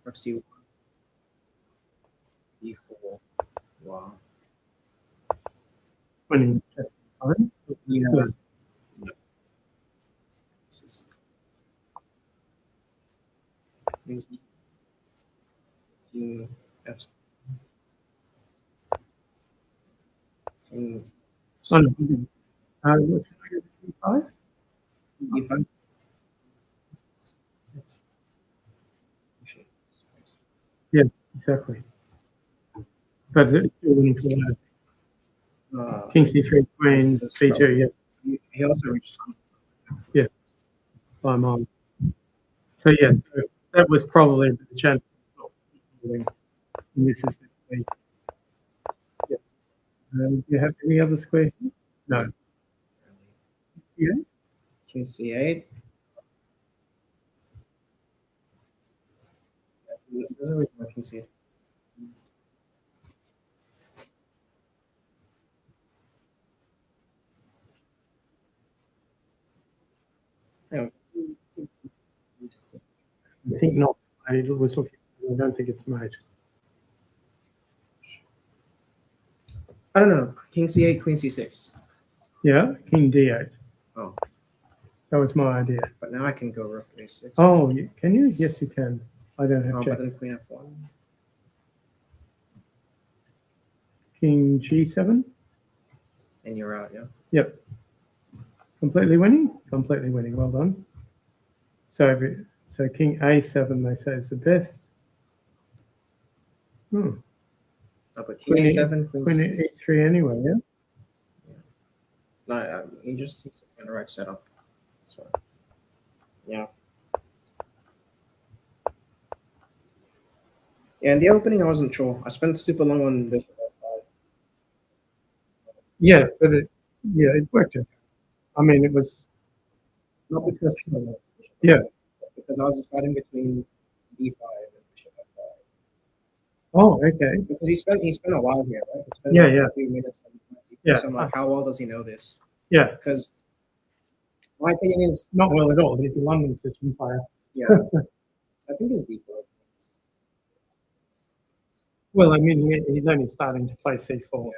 Rook C1. E4. Wow. When he fine. Yeah. Good. This is. F. King Oh, no, he didn't. What should I go to E5? E5. Yeah, exactly. But it's still winning for that. King C3, Queen this is C2, yeah, He also reached. by mine. So yeah, so that was probably the chance. And this is the key. Yeah. Do you have any other square? No. Yeah. King C8. There's always more King C8. Anyway. I think not. I was looking. I don't think it's made. I don't know. King C8, Queen C6. Yeah, King D8. Oh, That was my idea. but now I can go Rook A6. Oh, can you? Yes, you can. I don't have Oh, check. but then Queen F1. King G7. And you're out, yeah? Yep. Completely winning. Completely winning. Well done. So King A7 they say is the best. Oh, but King Queen A7, Queen Queen C6. E3 anyway. Yeah. No, he just needs to find the right setup. That's fine. Yeah. Yeah, in the opening, I wasn't sure. I spent super long on Bishop F5. Yeah, but it worked out. I mean, it was. Not because Yeah. because I was deciding between B5 and Bishop F5. Oh, okay. Because he spent a while here, right? He spent Yeah, like yeah. a few minutes on C4. Yeah. So I'm like, how well does he know this? Yeah, Because my opinion is, not well at all. He's a London system player. yeah, I think his D4. Well, I mean, he's only starting to play C4.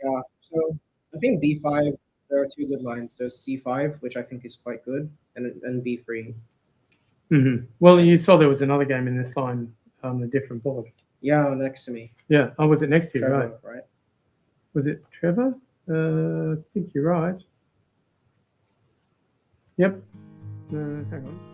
Yeah, so I think B5, there are two good lines. There's C5, which I think is quite good, and B3. Mm-hmm. Well, you saw there was another game in this line on a different board. Yeah, next to me. Yeah. Oh, was it next to you? Right. Trevor, right? Was it Trevor? I think you're right. Yep. Hang on.